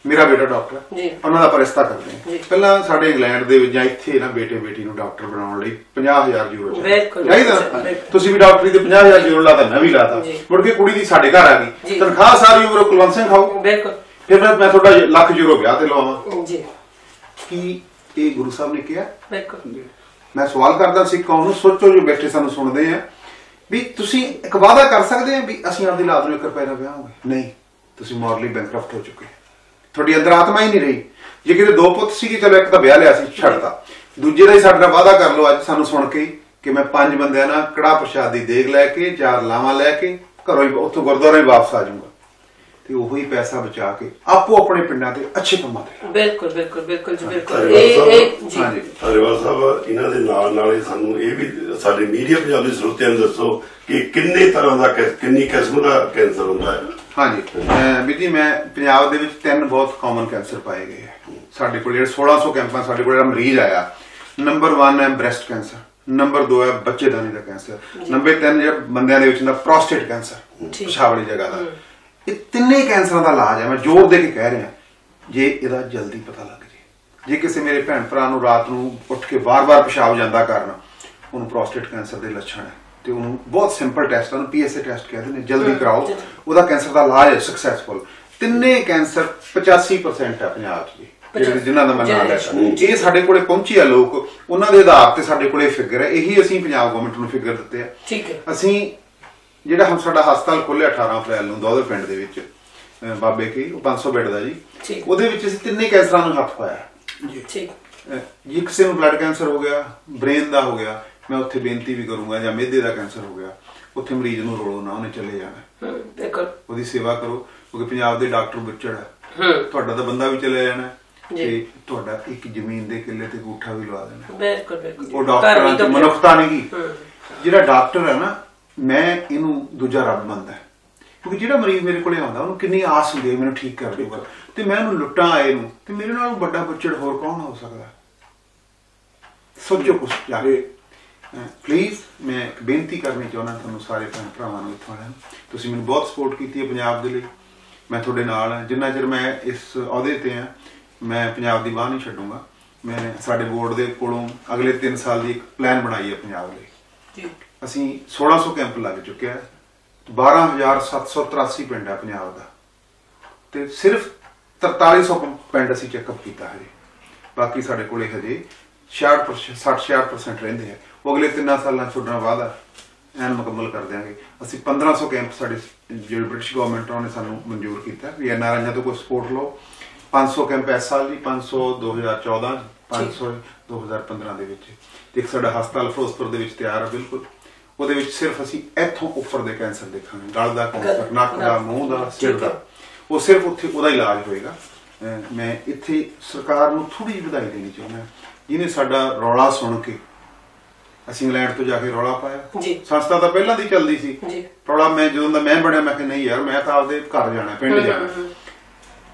ਮੇਰਾ ਬੇਟਾ ਡਾਕਟਰ, ਉਹਨਾਂ ਦਾ ਪਰਿਸ਼ਤਾ ਕਰਦੇ ਹਾਂ। ਪਹਿਲਾਂ ਸਾਡੇ ਇੰਗਲੈਂਡ ਦੇ ਵਿੱਚ ਜਾਂ ਇੱਥੇ ਨਾ ਬੇਟੇ ਬੇਟੀ ਨੂੰ ਡਾਕਟਰ ਬਣਾਉਣ ਲਈ 50,000 ਯੂਰੋ ਚਾਹੀਦਾ। ਤੁਸੀਂ ਵੀ ਡਾਕਟਰੀ ਤੇ 50,000 ਯੂਰੋ ਲਾਤਾ, ਮੈਂ ਵੀ ਲਾਤਾ। ਮੁੜ ਕੇ ਕੁੜੀ ਦੀ ਸਾਡੇ ਘਰ ਆ ਗਈ, ਤਨਖਾਹ ਸਾਰੀ ਉਮਰ ਕੁਲਵੰਤ ਸਿੰਘ ਖਾਓ, ਫਿਰ ਮੈਂ ਤੁਹਾਡਾ ਲੱਖ ਯੂਰੋ ਵਿਆਹ ਤੇ ਲਵਾਵਾਂ। ਕੀ ਇਹ ਗੁਰੂ ਸਾਹਿਬ ਨੇ ਕਿਹਾ? ਮੈਂ ਸਵਾਲ ਕਰਦਾ ਸਿੱਖ ਕੌਮ ਨੂੰ, ਸੋਚੋ ਜੋ ਬੈਠੇ ਸਾਨੂੰ ਸੁਣਦੇ ਆ, ਵੀ ਤੁਸੀਂ ਇੱਕ ਵਾਅਦਾ ਕਰ ਸਕਦੇ ਆ ਵੀ ਅਸੀਂ ਆਪਦੀ ਲਾਦ ਨੂੰ 1 ਰੁਪਏ ਨਾਲ ਵਿਆਹਾਂਗੇ? ਨਹੀਂ, ਤੁਸੀਂ ਮੋਰਲੀ ਬੈਂਕਰਫਟ ਹੋ ਚੁੱਕੇ, ਤੁਹਾਡੀ ਅੰਦਰ ਆਤਮਾ ਹੀ ਨਹੀਂ ਰਹੀ। ਜੇ ਕਿਤੇ 2 ਪੁੱਤ ਸੀਗੇ, ਚਲੋ ਇੱਕ ਤਾਂ ਵਿਆਹ ਲਿਆ ਸੀ, ਛੱਡਤਾ, ਦੂਜੇ ਦਾ ਹੀ ਸਾਡੇ ਨਾਲ ਵਾਅਦਾ ਕਰ ਲਓ ਅੱਜ ਸਾਨੂੰ ਸੁਣ ਕੇ ਕਿ ਮੈਂ 5 ਬੰਦਿਆਂ ਨਾਲ ਕੜਾਹ ਪ੍ਰਸ਼ਾਦ ਦੀ ਦੇਗ ਲੈ ਕੇ 4 ਲਾਵਾਂ ਲੈ ਕੇ ਘਰੋਂ ਹੀ ਉੱਥੋਂ ਗੁਰਦੁਆਰੇ ਵਾਪਸ ਆ ਜਾਊਂਗਾ, ਤੇ ਉਹੀ ਪੈਸਾ ਬਚਾ ਕੇ ਆਪੋ ਆਪਣੇ ਪਿੰਡਾਂ ਤੇ ਅੱਛੇ ਕੰਮਾਂ ਤੇ।
ਬਿਲਕੁਲ ਬਿਲਕੁਲ ਬਿਲਕੁਲ ਜੀ, ਬਿਲਕੁਲ।
ਹਾਂਜੀ
ਧਾਰੀਵਾਲ ਸਾਹਿਬ, ਇਹਨਾਂ ਦੇ ਨਾਲ ਹੀ ਸਾਨੂੰ ਇਹ ਵੀ ਸਾਡੇ ਮੀਡੀਆ ਪੰਜਾਬ ਦੇ ਸਰੋਤਿਆਂ ਨੂੰ ਦੱਸੋ ਕਿ ਕਿੰਨੇ ਤਰ੍ਹਾਂ ਦਾ, ਕਿੰਨੀ ਕਿਸਮ ਦਾ ਕੈਂਸਰ ਹੁੰਦਾ ਹੈ?
ਹਾਂਜੀ ਵੀਰ ਜੀ, ਮੈਂ ਪੰਜਾਬ ਦੇ ਵਿੱਚ 3 ਬਹੁਤ ਕਾਮਨ ਕੈਂਸਰ ਪਾਏ ਗਏ ਹੈ ਸਾਡੇ ਕੋਲ। 1600 ਕੈਂਪਾਂ ਸਾਡੇ ਕੋਲ ਜਿਹੜਾ ਮਰੀਜ਼ ਆਇਆ, ਨੰਬਰ 1 ਹੈ ਬ੍ਰੈਸਟ ਕੈਂਸਰ, ਨੰਬਰ 2 ਹੈ ਬੱਚੇਦਾਨੀ ਦਾ ਕੈਂਸਰ, ਨੰਬਰ 3 ਜਿਹੜਾ ਬੰਦਿਆਂ ਦੇ ਵਿੱਚ ਹੁੰਦਾ ਪ੍ਰੋਸਟੇਟ ਕੈਂਸਰ, ਪਿਸ਼ਾਬ ਵਾਲੀ ਜਗ੍ਹਾ ਦਾ। ਇਹ ਤਿੰਨੇ ਕੈਂਸਰਾਂ ਦਾ ਇਲਾਜ ਹੈ, ਮੈਂ ਜ਼ੋਰ ਦੇ ਕੇ ਕਹਿ ਰਿਹਾ, ਜੇ ਇਹਦਾ ਜਲਦੀ ਪਤਾ ਲੱਗ ਜੇ। ਜੇ ਕਿਸੇ ਮੇਰੇ ਭੈਣ ਭਰਾ ਨੂੰ ਰਾਤ ਨੂੰ ਉੱਠ ਕੇ ਵਾਰ-ਵਾਰ ਪਿਸ਼ਾਬ ਜਾਂਦਾ ਕਰਨ, ਉਹਨੂੰ ਪ੍ਰੋਸਟੇਟ ਕੈਂਸਰ ਦੇ ਲੱਛਣ ਹੈ, ਤੇ ਉਹਨੂੰ ਬਹੁਤ ਸਿੰਪਲ ਟੈਸਟ, ਉਹਨੂੰ PSA ਟੈਸਟ ਕਹਿੰਦੇ ਨੇ, ਜਲਦੀ ਕਰਾਓ, ਉਹਦਾ ਕੈਂਸਰ ਦਾ ਇਲਾਜ ਹੈ ਸਕਸੈਸਫੁਲ। ਤਿੰਨੇ ਕੈਂਸਰ 85% ਹੈ ਪੰਜਾਬ 'ਚ ਜਿਨ੍ਹਾਂ ਦਾ ਮੈਂ ਨਾਂ ਲਿਆ। ਇਹ ਸਾਡੇ ਕੋਲੇ ਪਹੁੰਚੇ ਆ ਲੋਕ, ਉਹਨਾਂ ਦੇ ਆਧਾਰ ਤੇ ਸਾਡੇ ਕੋਲੇ ਫਿਗਰ ਹੈ, ਇਹੀ ਅਸੀਂ ਪੰਜਾਬ ਗਵਰਨਮੈਂਟ ਨੂੰ ਫਿਗਰ ਦਿੱਤੇ ਆ। ਅਸੀਂ ਜਿਹੜਾ ਸਾਡਾ ਹਸਪਤਾਲ ਖੋਲਿਆ 18 ਅਪ੍ਰੈਲ ਨੂੰ ਦੋਹਰੇ ਪਿੰਡ ਦੇ ਵਿੱਚ ਬਾਬੇ ਕੇ, ਉਹ 500 ਬੈੱਡ ਦਾ ਜੀ, ਉਹਦੇ ਵਿੱਚ ਅਸੀਂ ਤਿੰਨੇ ਕੈਂਸਰਾਂ ਨੂੰ ਹੱਥ ਪਾਇਆ ਜੀ। ਜੇ ਕਿਸੇ ਨੂੰ ਬਲੱਡ ਕੈਂਸਰ ਹੋ ਗਿਆ, ਬ੍ਰੇਨ ਦਾ ਹੋ ਗਿਆ, ਮੈਂ ਉੱਥੇ ਬੇਨਤੀ ਵੀ ਕਰੂੰਗਾ, ਜਾਂ ਮਿਹਦੇ ਦਾ ਕੈਂਸਰ ਹੋ ਗਿਆ, ਉੱਥੇ ਮਰੀਜ਼ ਨੂੰ ਰੋਲੋ ਨਾ, ਉਹਨੇ ਚਲੇ ਜਾਣਾ, ਉਹਦੀ ਸੇਵਾ ਕਰੋ, ਕਿਉਂਕਿ ਪੰਜਾਬ ਦੇ ਡਾਕਟਰ ਵਿਚੜ ਹੈ, ਤੁਹਾਡਾ ਤਾਂ ਬੰਦਾ ਵੀ ਚਲੇ ਜਾਣਾ, ਤੇ ਤੁਹਾਡਾ ਇੱਕ ਜ਼ਮੀਨ ਦੇ ਕਿੱਲੇ ਤੇ ਅੰਗੂਠਾ ਵੀ ਲਵਾ ਦੇਣਾ। ਉਹ ਡਾਕਟਰਾਂ ਚ ਮਨੁੱਖਤਾ ਨਹੀਂ ਗੀ। ਜਿਹੜਾ ਡਾਕਟਰ ਹੈ ਨਾ, ਮੈਂ ਇਹਨੂੰ ਦੂਜਾ ਰੱਬ ਮੰਨਦਾ, ਕਿਉਂਕਿ ਜਿਹੜਾ ਮਰੀਜ਼ ਮੇਰੇ ਕੋਲੇ ਆਉਂਦਾ ਉਹਨੂੰ ਕਿੰਨੀ ਆਸ ਹੁੰਦੀ ਹੈ ਮੈਨੂੰ ਠੀਕ ਕਰ ਦੂਗਾ, ਤੇ ਮੈਂ ਉਹਨੂੰ ਲੁੱਟਾਂ ਆਏ ਨੂੰ, ਤੇ ਮੇਰੇ ਨਾਲ ਵੱਡਾ ਬੁੱਚੜ ਹੋਰ ਕੌਣ ਹੋ ਸਕਦਾ? ਸੋਚੋ ਕੁਛ ਜਾ ਕੇ। ਪਲੀਜ਼ ਮੈਂ ਇੱਕ ਬੇਨਤੀ ਕਰਨੀ ਚਾਹੁੰਦਾ ਤੁਹਾਨੂੰ ਸਾਰੇ ਭੈਣ ਭਰਾਵਾਂ ਨੂੰ, ਇੱਥੋਂ ਵਾਲਿਆਂ ਨੂੰ, ਤੁਸੀਂ ਮੈਨੂੰ ਬਹੁਤ ਸਪੋਰਟ ਕੀਤੀ ਹੈ ਪੰਜਾਬ ਦੇ ਲਈ, ਮੈਂ ਤੁਹਾਡੇ ਨਾਲ ਹਾਂ। ਜਿੰਨਾ ਚਿਰ ਮੈਂ ਇਸ ਅਹੁਦੇ ਤੇ ਹਾਂ, ਮੈਂ ਪੰਜਾਬ ਦੀ ਬਾਂਹ ਨਹੀਂ ਛੱਡੂੰਗਾ। ਮੈਂ ਸਾਡੇ ਬੋਰਡ ਦੇ ਕੋਲੋਂ ਅਗਲੇ 3 ਸਾਲ ਦੀ ਇੱਕ ਪਲਾਨ ਬਣਾਈ ਹੈ ਪੰਜਾਬ ਲਈ। ਅਸੀਂ 1600 ਕੈਂਪ ਲੱਗ ਚੁੱਕਿਆ, 12,783 ਪਿੰਡ ਹੈ ਪੰਜਾਬ ਦਾ, ਤੇ ਸਿਰਫ 4300 ਪਿੰਡ ਅਸੀਂ ਚੈੱਕਅਪ ਕੀਤਾ ਹਜੇ। ਬਾਕੀ ਸਾਡੇ ਕੋਲੇ ਹਜੇ 66% ਰਹਿੰਦੇ ਹੈ, ਉਹ ਅਗਲੇ 3 ਸਾਲਾਂ ਛੱਡਣਾ ਵਾਅਦਾ ਐਨ ਮੁਕੰਮਲ ਕਰ ਦਿਆਂਗੇ। ਅਸੀਂ 1500 ਕੈਂਪ ਸਾਡੇ ਜਿਹੜੇ ਬ੍ਰਿਟਿਸ਼ ਗਵਰਨਮੈਂਟ ਨੇ ਸਾਨੂੰ ਮਨਜ਼ੂਰ ਕੀਤਾ ਵੀ NRIਆਂ ਤੋਂ ਕੋਈ ਸਪੋਰਟ ਲਓ। 500 ਕੈਂਪ ਇਸ ਸਾਲ ਜੀ, 500 2014, 500 2015 ਦੇ ਵਿੱਚ। ਇੱਕ ਸਾਡਾ ਹਸਪਤਾਲ ਫਿਰੋਜ਼ਪੁਰ ਦੇ ਵਿੱਚ ਤਿਆਰ ਹੈ ਬਿਲਕੁਲ, ਉਹਦੇ ਵਿੱਚ ਸਿਰਫ ਅਸੀਂ ਇੱਥੋਂ ਉੱਪਰ ਦੇ ਕੈਂਸਰ ਦੇਖਾਂਗੇ, ਗਲ ਦਾ ਕੈਂਸਰ, ਨੱਕ ਦਾ, ਮੂੰਹ ਦਾ, ਸਿਰ ਦਾ, ਉਹ ਸਿਰਫ ਉੱਥੇ ਉਹਦਾ ਇਲਾਜ ਹੋਏਗਾ। ਮੈਂ ਇੱਥੇ ਸਰਕਾਰ ਨੂੰ ਥੋੜੀ ਜਿਹੀ ਵਧਾਈ ਦੇਣੀ ਚਾਹੁੰਦਾ, ਜਿਹਨੇ ਸਾਡਾ ਰੌਲਾ ਸੁਣ ਕੇ, ਅਸੀਂ ਇੰਗਲੈਂਡ ਤੋਂ ਜਾ ਕੇ ਰੌਲਾ ਪਾਇਆ, ਸੰਸਥਾ ਤਾਂ ਪਹਿਲਾਂ ਦੀ ਚੱਲਦੀ ਸੀ, ਰੌਲਾ ਮੈਂ ਜਦੋਂ ਦਾ ਮੈਂ ਬਣਿਆ, ਮੈਂ ਕਿਹਾ ਨਹੀਂ ਯਾਰ, ਮੈਂ ਤਾਂ ਆਪਦੇ ਘਰ ਜਾਣਾ, ਪਿੰਡ ਜਾਣਾ।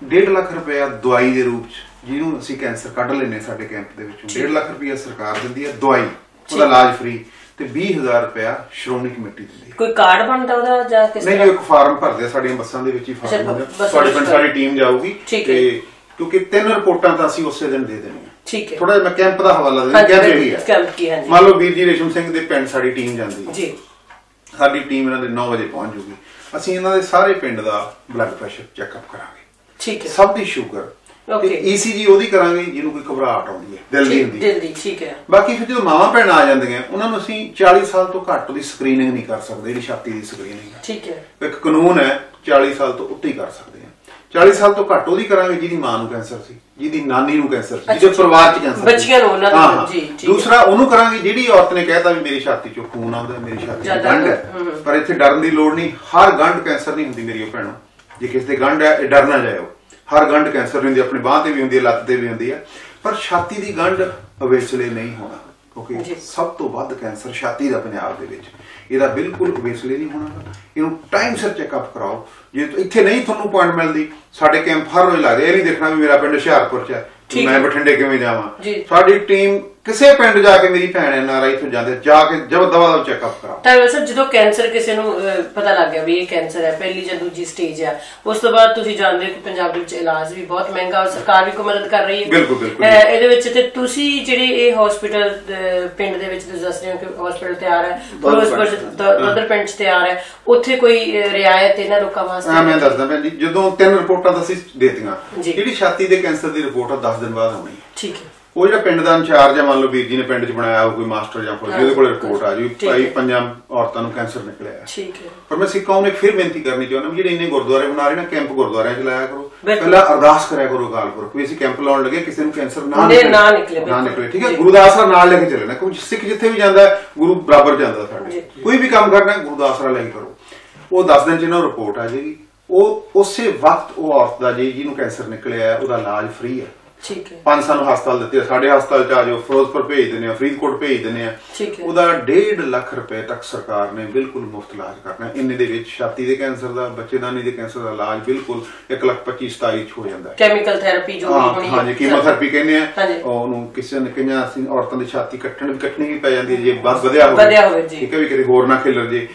1.5 ਲੱਖ ਰੁਪਇਆ ਦਵਾਈ ਦੇ ਰੂਪ ਚ, ਜਿਹਨੂੰ ਅਸੀਂ ਕੈਂਸਰ ਕੱਢ ਲੈਂਦੇ ਸਾਡੇ ਕੈਂਪ ਦੇ ਵਿੱਚੋਂ, 1.5 ਲੱਖ ਰੁਪਇਆ ਸਰਕਾਰ ਦਿੰਦੀ ਹੈ ਦਵਾਈ, ਉਹਦਾ ਇਲਾਜ ਫ੍ਰੀ, ਤੇ 20,000 ਰੁਪਇਆ ਸ਼੍ਰੋਮਣੀ ਕਮੇਟੀ ਦਿੰਦੀ ਹੈ।
ਕੋਈ ਕਾਰਡ ਬਣਦਾ ਉਹਦਾ ਜਾਂ ਕਿਸ ਤਰ੍ਹਾਂ?
ਨਹੀਂ, ਇੱਕ ਫਾਰਮ ਭਰਦੇ ਆ, ਸਾਡੀਆਂ ਬੱਸਾਂ ਦੇ ਵਿੱਚ ਹੀ ਫਾਰਮ ਹੁੰਦਾ, ਤੁਹਾਡੇ ਪਿੰਡ ਸਾਡੀ ਟੀਮ ਜਾਊਗੀ, ਤੇ ਕਿਉਂਕਿ 3 ਰਿਪੋਰਟਾਂ ਤਾਂ ਅਸੀਂ ਉਸੇ ਦਿਨ ਦੇ ਦੇਣੀਆਂ। ਠੀਕ ਹੈ, ਥੋੜਾ ਜਿਹਾ ਮੈਂ ਕੈਂਪ ਦਾ ਹਵਾਲਾ ਦੇ ਦਿੰਦਾ, ਕੈਂਪ ਇਹੀ ਹੈ। ਮੰਨ ਲਓ ਵੀਰ ਜੀ ਰੇਸ਼ਮ ਸਿੰਘ ਦੇ ਪਿੰਡ ਸਾਡੀ ਟੀਮ ਜਾਂਦੀ ਹੈ, ਸਾਡੀ ਟੀਮ ਇਹਨਾਂ ਦੇ 9 ਵਜੇ ਪਹੁੰਚ ਜੂਗੀ, ਅਸੀਂ ਇਹਨਾਂ ਦੇ ਸਾਰੇ ਪਿੰਡ ਦਾ ਬਲੱਡ ਪ੍ਰੈਸ਼ਰ ਚੈੱਕਅਪ ਕਰਾਂਗੇ,
ਠੀਕ ਹੈ
ਸਭ ਦੀ ਸ਼ੂਗਰ ਤੇ ECG ਉਹਦੀ ਕਰਾਂਗੇ ਜਿਹਨੂੰ ਕੋਈ ਘਬਰਾਹਟ ਆਉਂਦੀ ਹੈ ਦਿਲ ਦੀ ਹੁੰਦੀ
ਦਿਲ ਦੀ ਠੀਕ ਹੈ
ਬਾਕੀ ਫਿਰ ਜਦੋਂ ਮਾਵਾਂ ਭੈਣਾਂ ਆ ਜਾਂਦੀਆਂ ਉਹਨਾਂ ਨੂੰ ਅਸੀਂ 40 ਸਾਲ ਤੋਂ ਘੱਟ ਦੀ ਸਕਰੀਨਿੰਗ ਨਹੀਂ ਕਰ ਸਕਦੇ ਜਿਹੜੀ ਛਾਤੀ ਦੀ ਸਕਰੀਨਿੰਗ ਹੈ
ਠੀਕ ਹੈ
ਇੱਕ ਕਾਨੂੰਨ ਹੈ 40 ਸਾਲ ਤੋਂ ਉੱਤੇ ਹੀ ਕਰ ਸਕਦੇ ਆ 40 ਸਾਲ ਤੋਂ ਘੱਟ ਉਹਦੀ ਕਰਾਂਗੇ ਜਿਹਦੀ ਮਾਂ ਨੂੰ ਕੈਂਸਰ ਸੀ ਜਿਹਦੀ ਨਾਨੀ ਨੂੰ ਕੈਂਸਰ ਸੀ ਜਿਹਦੇ ਪਰਿਵਾਰ 'ਚ ਕੈਂਸਰ
ਬੱਚਿਆਂ ਨੂੰ ਉਹਨਾਂ ਦਾ ਜੀ
ਦੂਸਰਾ ਉਹਨੂੰ ਕਰਾਂਗੇ ਜਿਹੜੀ ਔਰਤ ਨੇ ਕਹਿਤਾ ਵੀ ਮੇਰੀ ਛਾਤੀ 'ਚੋਂ ਖੂਨ ਆਉਂਦਾ ਮੇਰੀ ਛਾਤੀ 'ਚ ਗੰਢ ਹੈ ਪਰ ਇੱਥੇ ਡਰਨ ਦੀ ਲੋੜ ਨਹੀਂ ਹਰ ਗੰਢ ਕੈਂਸਰ ਨਹੀਂ ਹੁੰਦੀ ਮੇਰੀ ਭੈਣੋ ਜੇ ਕਿਸੇ ਦੇ ਗੰਢ ਹੈ ਇਹ ਡਰ ਨਾ ਜਾਇਓ ਹਰ ਗੰਢ ਕੈਂਸਰ ਨਹੀਂ ਹੁੰਦੀ ਆਪਣੀ ਬਾਂਹ ਤੇ ਵੀ ਹੁੰਦੀ ਹੈ ਲੱਤ ਤੇ ਵੀ ਹੁੰਦੀ ਹੈ ਪਰ ਛਾਤੀ ਦੀ ਗੰਢ ਅਵੇਸਲੇ ਨਹੀਂ ਹੋਣਾ ਕਿਉਂਕਿ ਸਭ ਤੋਂ ਵੱਧ ਕੈਂਸਰ ਛਾਤੀ ਦਾ ਪੰਜਾਬ ਦੇ ਵਿੱਚ ਇਹਦਾ ਬਿਲਕੁਲ ਅਵੇਸਲੇ ਨਹੀਂ ਹੋਣਾ ਇਹਨੂੰ ਟਾਈਮ ਸਿਰ ਚੈੱਕਅਪ ਕਰਾਓ ਜੇ ਇੱਥੇ ਨਹੀਂ ਤੁਹਾਨੂੰ ਪੁਆਇੰਟ ਮਿਲਦੀ ਸਾਡੇ ਕੈਂਪ ਹਰ ਰੋਜ਼ ਲੱਗਦੇ ਇਹ ਨਹੀਂ ਦੇਖਣਾ ਵੀ ਮੇਰਾ ਪਿੰਡ ਹੁਸ਼ਿਆਰਪੁਰ 'ਚ ਹੈ ਮੈਂ ਬਠਿੰਡੇ ਕਿਵੇਂ ਜਾਵਾਂ ਸਾਡੀ ਟੀਮ ਕਿਸੇ ਪਿੰਡ ਜਾ ਕੇ ਮੇਰੀ ਭੈਣ NRI ਤੋਂ ਜਾਂਦੇ ਜਾ ਕੇ ਦਵਾ ਚੈੱਕਅਪ ਕਰਾਓ
ਤਾਂ ਵੈਸੇ ਜਦੋਂ ਕੈਂਸਰ ਕਿਸੇ ਨੂੰ ਪਤਾ ਲੱਗ ਗਿਆ ਵੀ ਇਹ ਕੈਂਸਰ ਹੈ ਪਹਿਲੀ ਜਾਂ ਦੂਜੀ ਸਟੇਜ ਆ ਉਸ ਤੋਂ ਬਾਅਦ ਤੁਸੀਂ ਜਾਣਦੇ ਹੋ ਕਿ ਪੰਜਾਬ ਦੇ ਵਿੱਚ ਇਲਾਜ ਵੀ ਬਹੁਤ ਮਹਿੰਗਾ ਔਰ ਸਰਕਾਰ ਵੀ ਕੋਈ ਮਦਦ ਕਰ ਰਹੀ ਹੈ
ਬਿਲਕੁਲ
ਇਹਦੇ ਵਿੱਚ ਤੇ ਤੁਸੀਂ ਜਿਹੜੇ ਇਹ ਹਸਪੀਟਲ ਪਿੰਡ ਦੇ ਵਿੱਚ ਤੁਸੀਂ ਦੱਸ ਰਹੇ ਹੋ ਕਿ ਹਸਪੀਟਲ ਤਿਆਰ ਹੈ ਉਧਰ ਪਿੰਡ 'ਚ ਤਿਆਰ ਹੈ ਉੱਥੇ ਕੋਈ ਰਿਆਇਤ ਇਹਨਾਂ ਲੋਕਾਂ ਵਾਸਤੇ
ਮੈਂ ਦੱਸਦਾ ਭੈਣ ਜੀ ਜਦੋਂ 3 ਰਿਪੋਰਟਾਂ ਤਾਂ ਅਸੀਂ ਦੇਤੀਆਂ ਜਿਹੜੀ ਛਾਤੀ ਦੇ ਕੈਂਸਰ ਦੀ ਰਿਪੋਰਟ ਆ 10 ਦਿਨ ਬਾਅਦ ਆਉਣੀ ਹੈ
ਠੀਕ ਹੈ
ਉਹ ਜਿਹੜਾ ਪਿੰਡ ਦਾ ਇੰਚਾਰਜ ਹੈ ਮੰਨ ਲਓ ਵੀਰ ਜੀ ਨੇ ਪਿੰਡ 'ਚ ਬਣਾਇਆ ਕੋਈ ਮਾਸਟਰ ਜਾਂ ਕੋਈ ਉਹਦੇ ਕੋਲ ਰਿਪੋਰਟ ਆ ਜੀ ਭਾਈ 5 ਔਰਤਾਂ ਨੂੰ ਕੈਂਸਰ ਨਿਕਲਿਆ
ਠੀਕ ਹੈ
ਪਰ ਮੈਂ ਸਿੱਖਾਂ ਨੂੰ ਫਿਰ ਬੇਨਤੀ ਕਰਨੀ ਚਾਹੁੰਦਾ ਜਿਹੜੇ ਇੰਨੇ ਗੁਰਦੁਆਰੇ ਬਣਾ ਰਹੇ ਨਾ ਕੈਂਪ ਗੁਰਦੁਆਰਿਆਂ 'ਚ ਲਾਇਆ ਕਰੋ ਪਹਿਲਾਂ ਅਰਦਾਸ ਕਰਿਆ ਕਰੋ ਅਕਾਲ ਪੁਰਖ ਕੋਈ ਅਸੀਂ ਕੈਂਪ ਲਾਉਣ ਲੱਗੇ ਕਿਸੇ ਨੂੰ ਕੈਂਸਰ ਨਾ ਨਿਕਲੇ ਠੀਕ ਹੈ ਗੁਰਦਾਸਰਾ ਨਾਲ ਲੈ ਕੇ ਚੱਲਣਾ ਕੋਈ ਸਿੱਖ ਜਿੱਥੇ ਵੀ ਜਾਂਦਾ ਗੁਰੂ ਬਰਾਬਰ ਜਾਂਦਾ ਸਾਡੇ ਕੋਈ ਵੀ ਕੰਮ ਕਰਨਾ ਗੁਰਦਾਸਰਾ ਲੈ ਕੇ ਕਰੋ ਉਹ 10 ਦਿਨ 'ਚ ਇਹਨਾਂ ਨੂੰ ਰਿਪੋਰਟ ਆ ਜਾਏਗੀ ਉਹ ਉਸੇ ਵਕਤ ਉਹ ਔਰਤ ਦਾ ਜਿਹਨੂੰ ਕੈਂਸਰ ਨਿਕਲਿਆ ਉਹਦਾ ਇਲਾਜ ਫ੍ਰੀ ਹੈ
ਠੀਕ ਹੈ
5 ਸਾਨੂੰ ਹਸਪਤਾਲ ਦਿੱਤੇ ਸਾਡੇ ਹਸਪਤਾਲ 'ਚ ਆ ਜਾਓ ਫਿਰੋਜ਼ਪੁਰ ਭੇਜ ਦਿੰਦੇ ਆ ਫਰੀਦਕੋਟ ਭੇਜ ਦਿੰਦੇ ਆ ਉਹਦਾ 1.5 ਲੱਖ ਰੁਪਏ ਤੱਕ ਸਰਕਾਰ ਨੇ ਬਿਲਕੁਲ ਮੁਫਤ ਇਲਾਜ ਕਰਨਾ ਇੰਨੇ ਦੇ ਵਿੱਚ ਛਾਤੀ ਦੇ ਕੈਂਸਰ ਦਾ ਬੱਚੇਦਾਨੀ ਦੇ ਕੈਂਸਰ ਦਾ ਇਲਾਜ ਬਿਲਕੁਲ 1,25,27 ਚ ਹੋ ਜਾਂਦਾ ਹੈ
ਕੈਮੀਕਲ ਥੈਰੇਪੀ ਜੋ ਵੀ ਹੋਣੀ
ਹਾਂਜੀ ਕੀਮੋਥੈਰੇਪੀ ਕਹਿੰਦੇ ਆ ਉਹਨੂੰ ਕਿਸੇ ਨੇ ਕਈਆਂ ਔਰਤਾਂ ਦੀ ਛਾਤੀ ਕੱਟਣੀ ਵੀ ਪੈ ਜਾਂਦੀ ਹੈ ਜੇ ਬਸ ਵਧਿਆ ਹੋਵੇ ਠੀਕ ਹੈ ਵੀ ਕਿਤੇ ਹੋਰ ਨਾ ਖਿਲਰ ਜੇ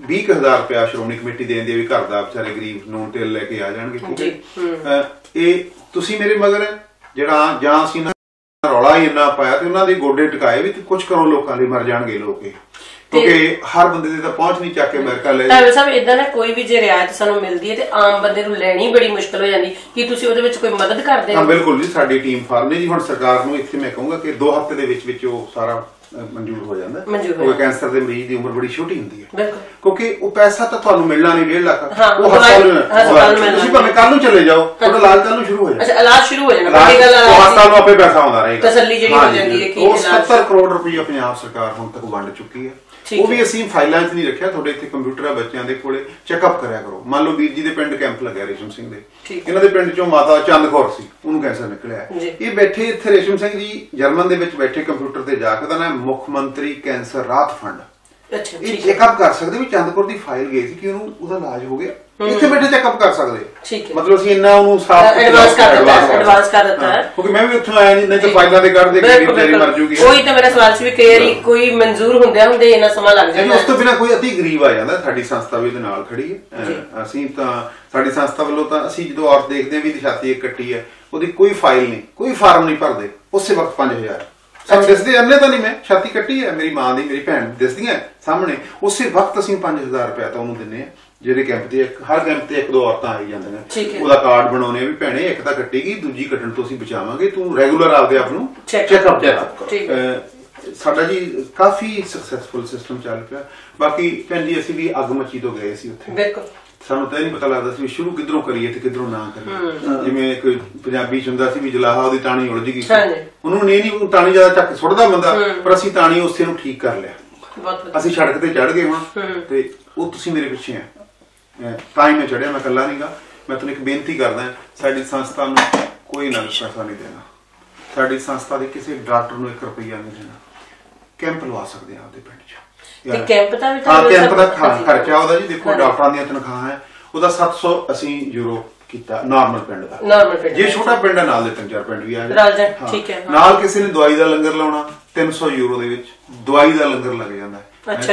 20,000 ਰੁਪਇਆ ਸ਼੍ਰੋਮਣੀ ਕਮੇਟੀ ਦੇ ਦਿੰਦੀ ਹੈ ਵੀ ਘਰ ਦਾ ਵਿਚਾਰੇ ਗਰੀਬ ਨੂਨ ਤੇਲ ਲੈ ਕੇ ਆ ਜਾਣਗੇ ਠੀਕ ਹੈ ਇਹ ਤੁਸੀਂ ਮੇਰੇ ਮਗਰ ਜਿਹੜਾ ਜਾਂ ਅਸੀਂ ਰੌਲਾ ਹੀ ਇੰਨਾ ਪਾਇਆ ਤੇ ਉਹਨਾਂ ਦੇ ਗੋਡੇ ਟਿਕਾਏ ਵੀ ਕੁਝ ਕਰੋ ਲੋਕਾਂ ਲਈ ਮਰ ਜਾਣਗੇ ਲੋਕ ਕਿਉਂਕਿ ਹਰ ਬੰਦੇ ਦੇ ਤਾਂ ਪਹੁੰਚ ਨਹੀਂ ਚੱਕ ਕੇ ਅਮਰੀਕਾ ਲੈ
ਤਾਂ ਸਾਹਿਬ ਇਦਾਂ ਨਾ ਕੋਈ ਵੀ ਜੇ ਰਿਆਇਤ ਸਾਨੂੰ ਮਿਲਦੀ ਹੈ ਤੇ ਆਮ ਬੰਦੇ ਨੂੰ ਲੈਣੀ ਬੜੀ ਮੁਸ਼ਕਲ ਹੋ ਜਾਂਦੀ ਕੀ ਤੁਸੀਂ ਉਹਦੇ ਵਿੱਚ ਕੋਈ ਮਦਦ ਕਰਦੇ ਹੋ?
ਹਾਂ ਬਿਲਕੁਲ ਜੀ ਸਾਡੀ ਟੀਮ ਫਾਰਮ ਨੇ ਜੀ ਹੁਣ ਸਰਕਾਰ ਨੂੰ ਇੱਥੇ ਮੈਂ ਕਹੂੰਗਾ ਕਿ 2 ਹਫ਼ਤੇ ਦੇ ਵਿੱਚ ਉਹ ਸਾਰਾ ਮਨਜ਼ੂਰ ਹੋ ਜਾਂਦਾ ਕਿਉਂਕਿ ਕੈਂਸਰ ਦੇ ਮਰੀਜ਼ ਦੀ ਉਮਰ ਬੜੀ ਛੋਟੀ ਹੁੰਦੀ ਹੈ ਕਿਉਂਕਿ ਉਹ ਪੈਸਾ ਤਾਂ ਤੁਹਾਨੂੰ ਮਿਲਣਾ ਨਹੀਂ 1.5 ਲੱਖ ਉਹ ਤੁਸੀਂ ਭਾਵੇਂ ਕੱਲ ਨੂੰ ਚਲੇ ਜਾਓ ਤੁਹਾਡਾ ਇਲਾਜ ਕੱਲ ਨੂੰ ਸ਼ੁਰੂ ਹੋ ਜਾਣਾ
ਅੱਛਾ ਇਲਾਜ ਸ਼ੁਰੂ ਹੋ ਜਾਣਾ
ਹਸਪਤਾਲ ਨੂੰ ਆਪੇ ਪੈਸਾ ਆਉਂਦਾ ਰਹੇਗਾ
ਤਸੱਲੀ ਜਿਹੜੀ ਹੋ ਜਾਂਦੀ ਹੈ ਕਿ
ਉਹ 70 ਕਰੋੜ ਰੁਪਏ ਪੰਜਾਬ ਸਰਕਾਰ ਹੁਣ ਤੱਕ ਵੰਡ ਚੁੱਕੀ ਹੈ ਉਹ ਵੀ ਅਸੀਂ ਫਾਈਲਾਂ 'ਚ ਨਹੀਂ ਰੱਖਿਆ ਤੁਹਾਡੇ ਇੱਥੇ ਕੰਪਿਊਟਰ ਆ ਬੱਚਿਆਂ ਦੇ ਕੋਲੇ ਚੈੱਕਅਪ ਕਰਿਆ ਕਰੋ ਮੰਨ ਲਓ ਵੀਰ ਜੀ ਦੇ ਪਿੰਡ ਕੈਂਪ ਲੱਗਿਆ ਰੇਸ਼ਮ ਸਿੰਘ ਦੇ ਇਹਨਾਂ ਦੇ ਪਿੰਡ 'ਚੋਂ ਮਾਤਾ ਚੰਦ ਕੌਰ ਸੀ ਉਹਨੂੰ ਕੈਂਸਰ ਨਿਕਲਿਆ ਇਹ ਬੈਠੇ ਇੱਥੇ ਰੇਸ਼ਮ ਸਿੰਘ ਜੀ ਜਰਮਨ ਦੇ ਵਿੱਚ ਬੈਠੇ ਕੰਪਿਊਟਰ ਤੇ ਜਾ ਕੇ ਉਹਦਾ ਨਾਮ ਮੁੱਖ ਮੰਤਰੀ ਕੈਂਸਰ ਰਾਹਤ ਫੰਡ ਇਹ ਚੈੱਕਅਪ ਕਰ ਸਕਦੇ ਵੀ ਚੰਦ ਕੌਰ ਦੀ ਫਾਈਲ ਗਈ ਸੀ ਕਿ ਉਹਨੂੰ ਉਹਦਾ ਇਲਾਜ ਹੋ ਗਿਆ ਇੱਥੇ ਬੈਠੇ ਚੈੱਕਅਪ ਕਰ ਸਕਦੇ ਮਤਲਬ ਅਸੀਂ ਇੰਨਾ ਉਹਨੂੰ ਸਾਫ਼
ਐਡਵਾਂਸ ਕਰ ਦਿੱਤਾ ਹੈ
ਕਿਉਂਕਿ ਮੈਂ ਵੀ ਉੱਥੋਂ ਆਇਆ ਨਹੀਂ ਤਾਂ ਫਾਈਲਾਂ ਤੇ ਕੱਢ ਦੇ ਕੇ ਤੇਰੀ ਮਰ ਜੂਗੀ
ਉਹੀ ਤਾਂ ਮੇਰਾ ਸਵਾਲ ਸੀ ਵੀ ਕਈ ਕੋਈ ਮਨਜ਼ੂਰ ਹੁੰਦੇ ਇੰਨਾ ਸਮਾਂ ਲੱਗ ਜਾਂਦਾ
ਉਸ ਤੋਂ ਬਿਨਾਂ ਕੋਈ ਅਤੀ ਗਰੀਬ ਆ ਜਾਂਦਾ ਸਾਡੀ ਸੰਸਥਾ ਵੀ ਇਹਦੇ ਨਾਲ ਖੜੀ ਹੈ ਅਸੀਂ ਤਾਂ ਸਾਡੀ ਸੰਸਥਾ ਵੱਲੋਂ ਤਾਂ ਅਸੀਂ ਜਦੋਂ ਔਰਤ ਦੇਖਦੇ ਹਾਂ ਵੀ ਛਾਤੀ ਇੱਕ ਕੱਟੀ ਹੈ ਉਹਦੀ ਕੋਈ ਫਾਈਲ ਨਹੀਂ ਕੋਈ ਫਾਰਮ ਨਹੀਂ ਭਰਦੇ ਉਸੇ ਵਕਤ 5,000 ਸਾਨੂੰ ਦਿਸਦੇ ਅੰਨੇ ਤਾਂ ਨਹੀਂ ਮੈਂ ਛਾਤੀ ਕੱਟੀ ਹੈ ਮੇਰੀ ਮਾਂ ਦੀ ਮੇਰੀ ਭੈਣ ਦਿਸਦੀਆਂ ਸਾਹਮਣੇ ਉਸੇ ਵਕਤ ਅਸੀਂ 5,000 ਰੁਪਇਆ ਤਾਂ ਉਹਨੂੰ ਦਿੰਨੇ ਆ ਜਿਹੜੇ ਕੈਂਪ ਤੇ ਹਰ ਕੈਂਪ ਤੇ 1-2 ਔਰਤਾਂ ਆਈ ਜਾਂਦੀਆਂ ਉਹਦਾ ਕਾਰਡ ਬਣਾਉਣੇ ਵੀ ਭੈਣੇ ਇੱਕ ਤਾਂ ਕੱਟੇਗੀ ਦੂਜੀ ਕੱਟਣ ਤੋਂ ਅਸੀਂ ਬਚਾਵਾਂਗੇ ਤੂੰ ਰੈਗੂਲਰ ਆਪਦੇ ਆਪ ਨੂੰ ਚੈੱਕਅਪ ਸਾਡਾ ਜੀ ਕਾਫੀ ਸਕਸੈਸਫੁਲ ਸਿਸਟਮ ਚੱਲ ਪਿਆ ਬਾਕੀ ਭੈਣ ਜੀ ਅਸੀਂ ਵੀ ਅੱਗ ਮੱਚੀ ਤੋਂ ਗਏ ਸੀ ਉੱਥੇ ਸਾਨੂੰ ਤਾਂ ਇਹ ਨਹੀਂ ਪਤਾ ਲੱਗਦਾ ਸੀ ਵੀ ਸ਼ੁਰੂ ਕਿੱਧਰੋਂ ਕਰੀਏ ਤੇ ਕਿੱਧਰੋਂ ਨਾ ਕਰੀਏ ਜਿਵੇਂ ਕੋਈ ਪੰਜਾਬੀ ਚ ਹੁੰਦਾ ਸੀ ਵੀ ਜਲਾਹਾ ਉਹਦੀ ਟਾਣੀ ਉਲਝ ਗਈ ਉਹਨੂੰ ਨਹੀਂ ਟਾਣੀ ਜ਼ਿਆਦਾ ਚੱਕ ਸੁੱਟਦਾ ਬੰਦਾ ਪਰ ਅਸੀਂ ਟਾਣੀ ਉਸੇ ਨੂੰ ਠੀਕ ਕਰ ਲਿਆ ਅਸੀਂ ਸੜਕ ਤੇ ਚੜ ਗਏ ਹੁਣ ਤੇ ਉਹ ਤੁਸੀਂ ਮੇਰੇ ਪਿੱਛੇ ਆ ਤਾਂ ਹੀ ਮੈਂ ਚੜਿਆ ਮੈਂ ਇਕੱਲਾ ਨਹੀਂਗਾ ਮੈਂ ਤੁਹਾਨੂੰ ਇੱਕ ਬੇਨਤੀ ਕਰਦਾ ਸਾਡੀ ਸੰਸਥਾ ਨੂੰ ਕੋਈ ਨਾ ਪੈਸਾ ਨਹੀਂ ਦੇਣਾ ਸਾਡੀ ਸੰਸਥਾ ਦੇ ਕਿਸੇ ਡਾਕਟਰ ਨੂੰ 1 ਰੁਪਈਆ ਨਹੀਂ ਦੇਣਾ ਕੈਂਪ ਲਵਾ ਸਕਦੇ ਆ ਆਪਦੇ ਪਿੰਡ 'ਚ
ਕੈਂਪ ਦਾ ਵੀ
ਕੈਂਪ ਦਾ ਖਰਚਾ ਉਹਦਾ ਜੀ ਦੇਖੋ ਡਾਕਟਰਾਂ ਦੀਆਂ ਤਨਖਾਹਾਂ ਹੈ ਉਹਦਾ 700 ਅਸੀਂ ਯੂਰੋ ਕੀਤਾ ਨਾਰਮਲ ਪਿੰਡ ਦਾ ਜੇ ਛੋਟਾ ਪਿੰਡ ਹੈ ਨਾਲ ਦੇ 3-4 ਪਿੰਡ ਵੀ ਆ ਜਾਏ ਨਾਲ ਕਿਸੇ ਨੇ ਦਵਾਈ ਦਾ ਲੰਗਰ ਲਾਉਣਾ 300 ਯੂਰੋ ਦੇ ਵਿੱਚ ਦਵਾਈ ਦਾ ਲੰਗਰ ਲੱਗ ਜਾਂਦਾ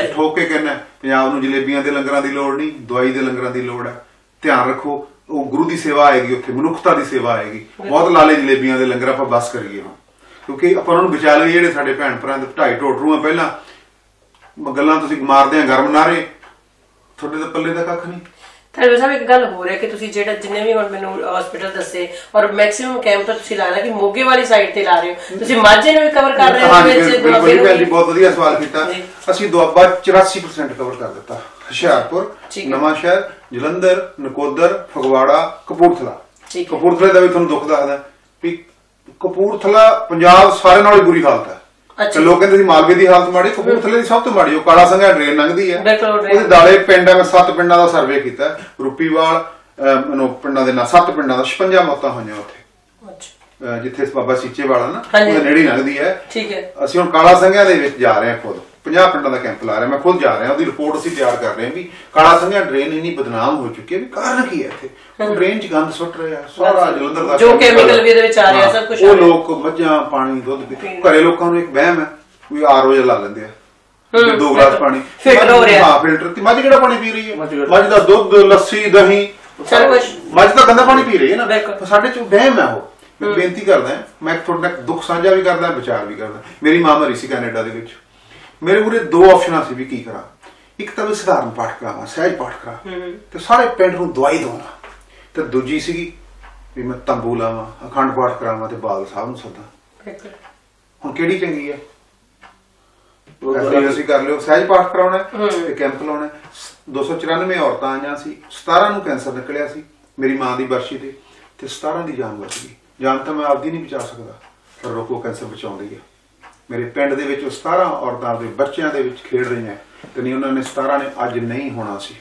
ਠੋਕ ਕੇ ਕਹਿੰਦਾ ਪੰਜਾਬ ਨੂੰ ਜਲੇਬੀਆਂ ਦੇ ਲੰਗਰਾਂ ਦੀ ਲੋੜ ਨਹੀਂ ਦਵਾਈ ਦੇ ਲੰਗਰਾਂ ਦੀ ਲੋੜ ਹੈ ਧਿਆਨ ਰੱਖੋ ਉਹ ਗੁਰੂ ਦੀ ਸੇਵਾ ਆਏਗੀ ਉੱਥੇ ਮਨੁੱਖਤਾ ਦੀ ਸੇਵਾ ਆਏਗੀ ਬਹੁਤ ਲਾਲੇ ਜਲੇਬੀਆਂ ਦੇ ਲੰਗਰ ਆਪਾਂ ਬਸ ਕਰੀਏ ਹੁਣ ਕਿਉਂਕਿ ਆਪਾਂ ਉਹਨਾਂ ਨੂੰ ਬਚਾ ਲਈਏ ਜਿਹੜੇ ਸਾਡੇ ਭੈਣ ਭਰਾ ਦੇ 2.5 ਟੋਟਰੂ ਆ ਪਹਿਲਾਂ ਗੱਲਾਂ ਤੁਸੀਂ ਮਾਰਦੇ ਆ ਗਰਮ ਨਾਰੇ ਤੁਹਾਡੇ ਤਾਂ ਪੱਲੇ ਦਾ ਕੱਖ ਨਹੀਂ
ਧਾਲੀਵਾਲ ਸਾਹਿਬ ਇੱਕ ਗੱਲ ਹੋ ਰਿਹਾ ਕਿ ਤੁਸੀਂ ਜਿਹੜਾ ਜਿੰਨੇ ਵੀ ਹੁਣ ਮੈਨੂੰ ਹਸਪੀਟਲ ਦੱਸੇ ਔਰ ਮੈਕਸਿਮਮ ਕੈਂਪ ਤਾਂ ਤੁਸੀਂ ਲਾ ਲਿਆ ਕਿ ਮੋਗੇ ਵਾਲੀ ਸਾਈਡ ਤੇ ਲਾ ਰਹੇ ਹੋ, ਤੁਸੀਂ ਮਾਝੇ ਨੂੰ ਵੀ ਕਵਰ ਕਰ ਰਹੇ ਹੋ?
ਹਾਂਜੀ, ਬਹੁਤ ਵਧੀਆ ਸਵਾਲ ਕੀਤਾ। ਅਸੀਂ ਦੁਆਬਾ 84% ਕਵਰ ਕਰ ਦਿੱਤਾ, ਹੁਸ਼ਿਆਰਪੁਰ, ਨਵਾਂ ਸ਼ਹਿਰ, ਜਲੰਧਰ, ਨਕੋਦਰ, ਫਗਵਾੜਾ, ਕਪੂਰਥਲਾ। ਕਪੂਰਥਲੇ ਦਾ ਵੀ ਤੁਹਾਨੂੰ ਦੁੱਖ ਦੱਸਦਾ ਵੀ ਕਪੂਰਥਲਾ ਪੰਜਾਬ ਸਾਰੇ ਨਾਲੋਂ ਬੁਰੀ ਹਾਲਤ ਹੈ। ਲੋਕ ਕਹਿੰਦੇ ਸੀ ਮਾਲਵੇ ਦੀ ਹਾਲਤ ਮਾੜੀ, ਕਪੂਰਥਲੇ ਦੀ ਸਭ ਤੋਂ ਮਾੜੀ। ਉਹ ਕਾਲਾ ਸੰਘਾ ਡਰੇਨ ਲੰਘਦੀ ਹੈ, ਉਹਦੇ ਦਾਲੇ ਪਿੰਡ ਹੈ। ਮੈਂ 7 ਪਿੰਡਾਂ ਦਾ ਸਰਵੇ ਕੀਤਾ, ਰੂਪੀਵਾਲ ਪਿੰਡਾਂ ਦੇ ਨਾਲ 7 ਪਿੰਡਾਂ ਦਾ 56 ਮੌਤਾਂ ਹੋਈਆਂ ਉੱਥੇ, ਜਿੱਥੇ ਬਾਬਾ ਸੀਚੇ ਵਾਲਾ ਨਾ ਉਹਦੇ ਨੇੜੇ ਲੰਘਦੀ ਹੈ। ਅਸੀਂ ਹੁਣ ਕਾਲਾ ਸੰਘਿਆ ਦੇ ਵਿੱਚ ਜਾ ਰਹੇ ਹਾਂ, ਖੁਦ 50 ਪਿੰਡਾਂ ਦਾ ਕੈਂਪ ਲਾ ਰਹੇ, ਮੈਂ ਖੁਦ ਜਾ ਰਿਹਾ, ਉਹਦੀ ਰਿਪੋਰਟ ਅਸੀਂ ਤਿਆਰ ਕਰ ਰਹੇ ਹਾਂ ਵੀ ਕਾਲਾ ਸੰਘਿਆ ਡਰੇਨ ਇੰਨੀ ਬਦਨਾਮ ਹੋ ਚੁੱਕੀ ਹੈ ਵੀ ਕਾਰਨ ਕੀ ਹੈ। ਇੱਥੇ ਡਰੇਨ 'ਚ ਗੰਦ ਸੁੱਟ ਰਿਹਾ ਸਾਰਾ, ਜਲੰਧਰ ਦਾ
ਜੋ ਕੈਮੀਕਲ ਵੀ ਇਹਦੇ ਵਿੱਚ ਆ ਰਿਹਾ ਸਭ ਕੁਝ।
ਉਹ ਲੋਕ ਮੱਝਾਂ ਪਾਣੀ ਦੁੱਧ ਪੀਂਦੇ, ਘਰੇ ਲੋਕਾਂ ਨੂੰ ਇੱਕ ਵਹਿਮ ਹੈ ਵੀ ਆਰਓ ਜਿਹਾ ਲਾ ਲੈਂਦੇ ਆ, 2 ਗਲਾਸ ਪਾਣੀ ਫਿਲਟਰ ਹੋ ਰਿਹਾ। ਹਾਂ, ਫਿਲਟਰ। ਤੇ ਮੱਝ ਕਿਹੜਾ ਪਾਣੀ ਪੀ ਰਹੀ ਹੈ? ਮੱਝ ਦਾ ਦੁੱਧ, ਲੱਸੀ, ਦਹੀਂ, ਮੱਝ ਤਾਂ ਗੰਦਾ ਪਾਣੀ ਪੀ ਰਹੀ ਹੈ ਨਾ। ਸਾਡੇ 'ਚ ਵਹਿਮ ਹੈ। ਉਹ ਮੈਂ ਬੇਨਤੀ ਕਰਦਾ, ਮੈਂ ਤੁਹਾਡੇ ਨਾਲ ਦੁੱਖ ਸਾਂਝਾ ਵੀ ਕਰਦਾ, ਵਿਚਾਰ ਵੀ ਕਰਦਾ। ਮੇਰੀ ਮਾਂ ਮਰੀ ਸੀ ਕੈਨੇਡਾ ਦੇ ਵਿੱਚ, ਮੇਰੇ ਮੂਹਰੇ 2 ਆਪਸ਼ਨਾਂ ਸੀ ਵੀ ਕੀ ਕਰਾਂ। ਇੱਕ ਤਾਂ ਵੀ ਸਧਾਰਨ ਪਾਠ ਕਰਾਵਾਂ, ਸਹਿਜ ਪਾਠ ਕਰਾਂ ਤੇ ਸਾਰੇ ਪਿੰਡ ਨੂੰ ਦਵਾਈ ਦਵਾਂ, ਤੇ ਦੂਜੀ ਸੀਗੀ ਵੀ ਮੈਂ ਤੰਬੂ ਲਾਵਾਂ, ਅਖੰਡ ਪਾਠ ਕਰਾਵਾਂ ਤੇ ਬਾਦਲ ਸਾਹਿਬ ਨੂੰ ਸੱਦਾਂ। ਹੁਣ ਕਿਹੜੀ ਚੰਗੀ ਹੈ? ਅਸੀਂ ਕਰ ਲਿਓ, ਸਹਿਜ ਪਾਠ ਕਰਾਉਣਾ ਤੇ ਕੈਂਪ ਲਾਉਣਾ। 294 ਔਰਤਾਂ ਆਈਆਂ ਸੀ, 17 ਨੂੰ ਕੈਂਸਰ ਨਿਕਲਿਆ ਸੀ ਮੇਰੀ ਮਾਂ ਦੀ ਬਰਸ਼ੀ ਤੇ 17 ਦੀ ਜਾਨ ਬਚ ਗਈ। ਜਾਨ ਤਾਂ ਮੈਂ ਆਪਦੀ ਨਹੀਂ ਬਚਾ ਸਕਦਾ, ਪਰ ਰੋਕੋ ਕੈਂਸਰ ਬਚਾਉਂਦੀ ਹੈ। ਮੇਰੇ ਪਿੰਡ ਦੇ ਵਿੱਚ 17 ਔਰਤਾਂ ਦੇ ਬੱਚਿਆਂ ਦੇ ਵਿੱਚ ਖੇਡ ਰਹੀਆਂ ਤੇ ਨਹੀਂ ਉਹਨਾਂ ਨੇ 17 ਨੇ ਅੱਜ ਨਹੀਂ ਹੋਣਾ ਸੀ।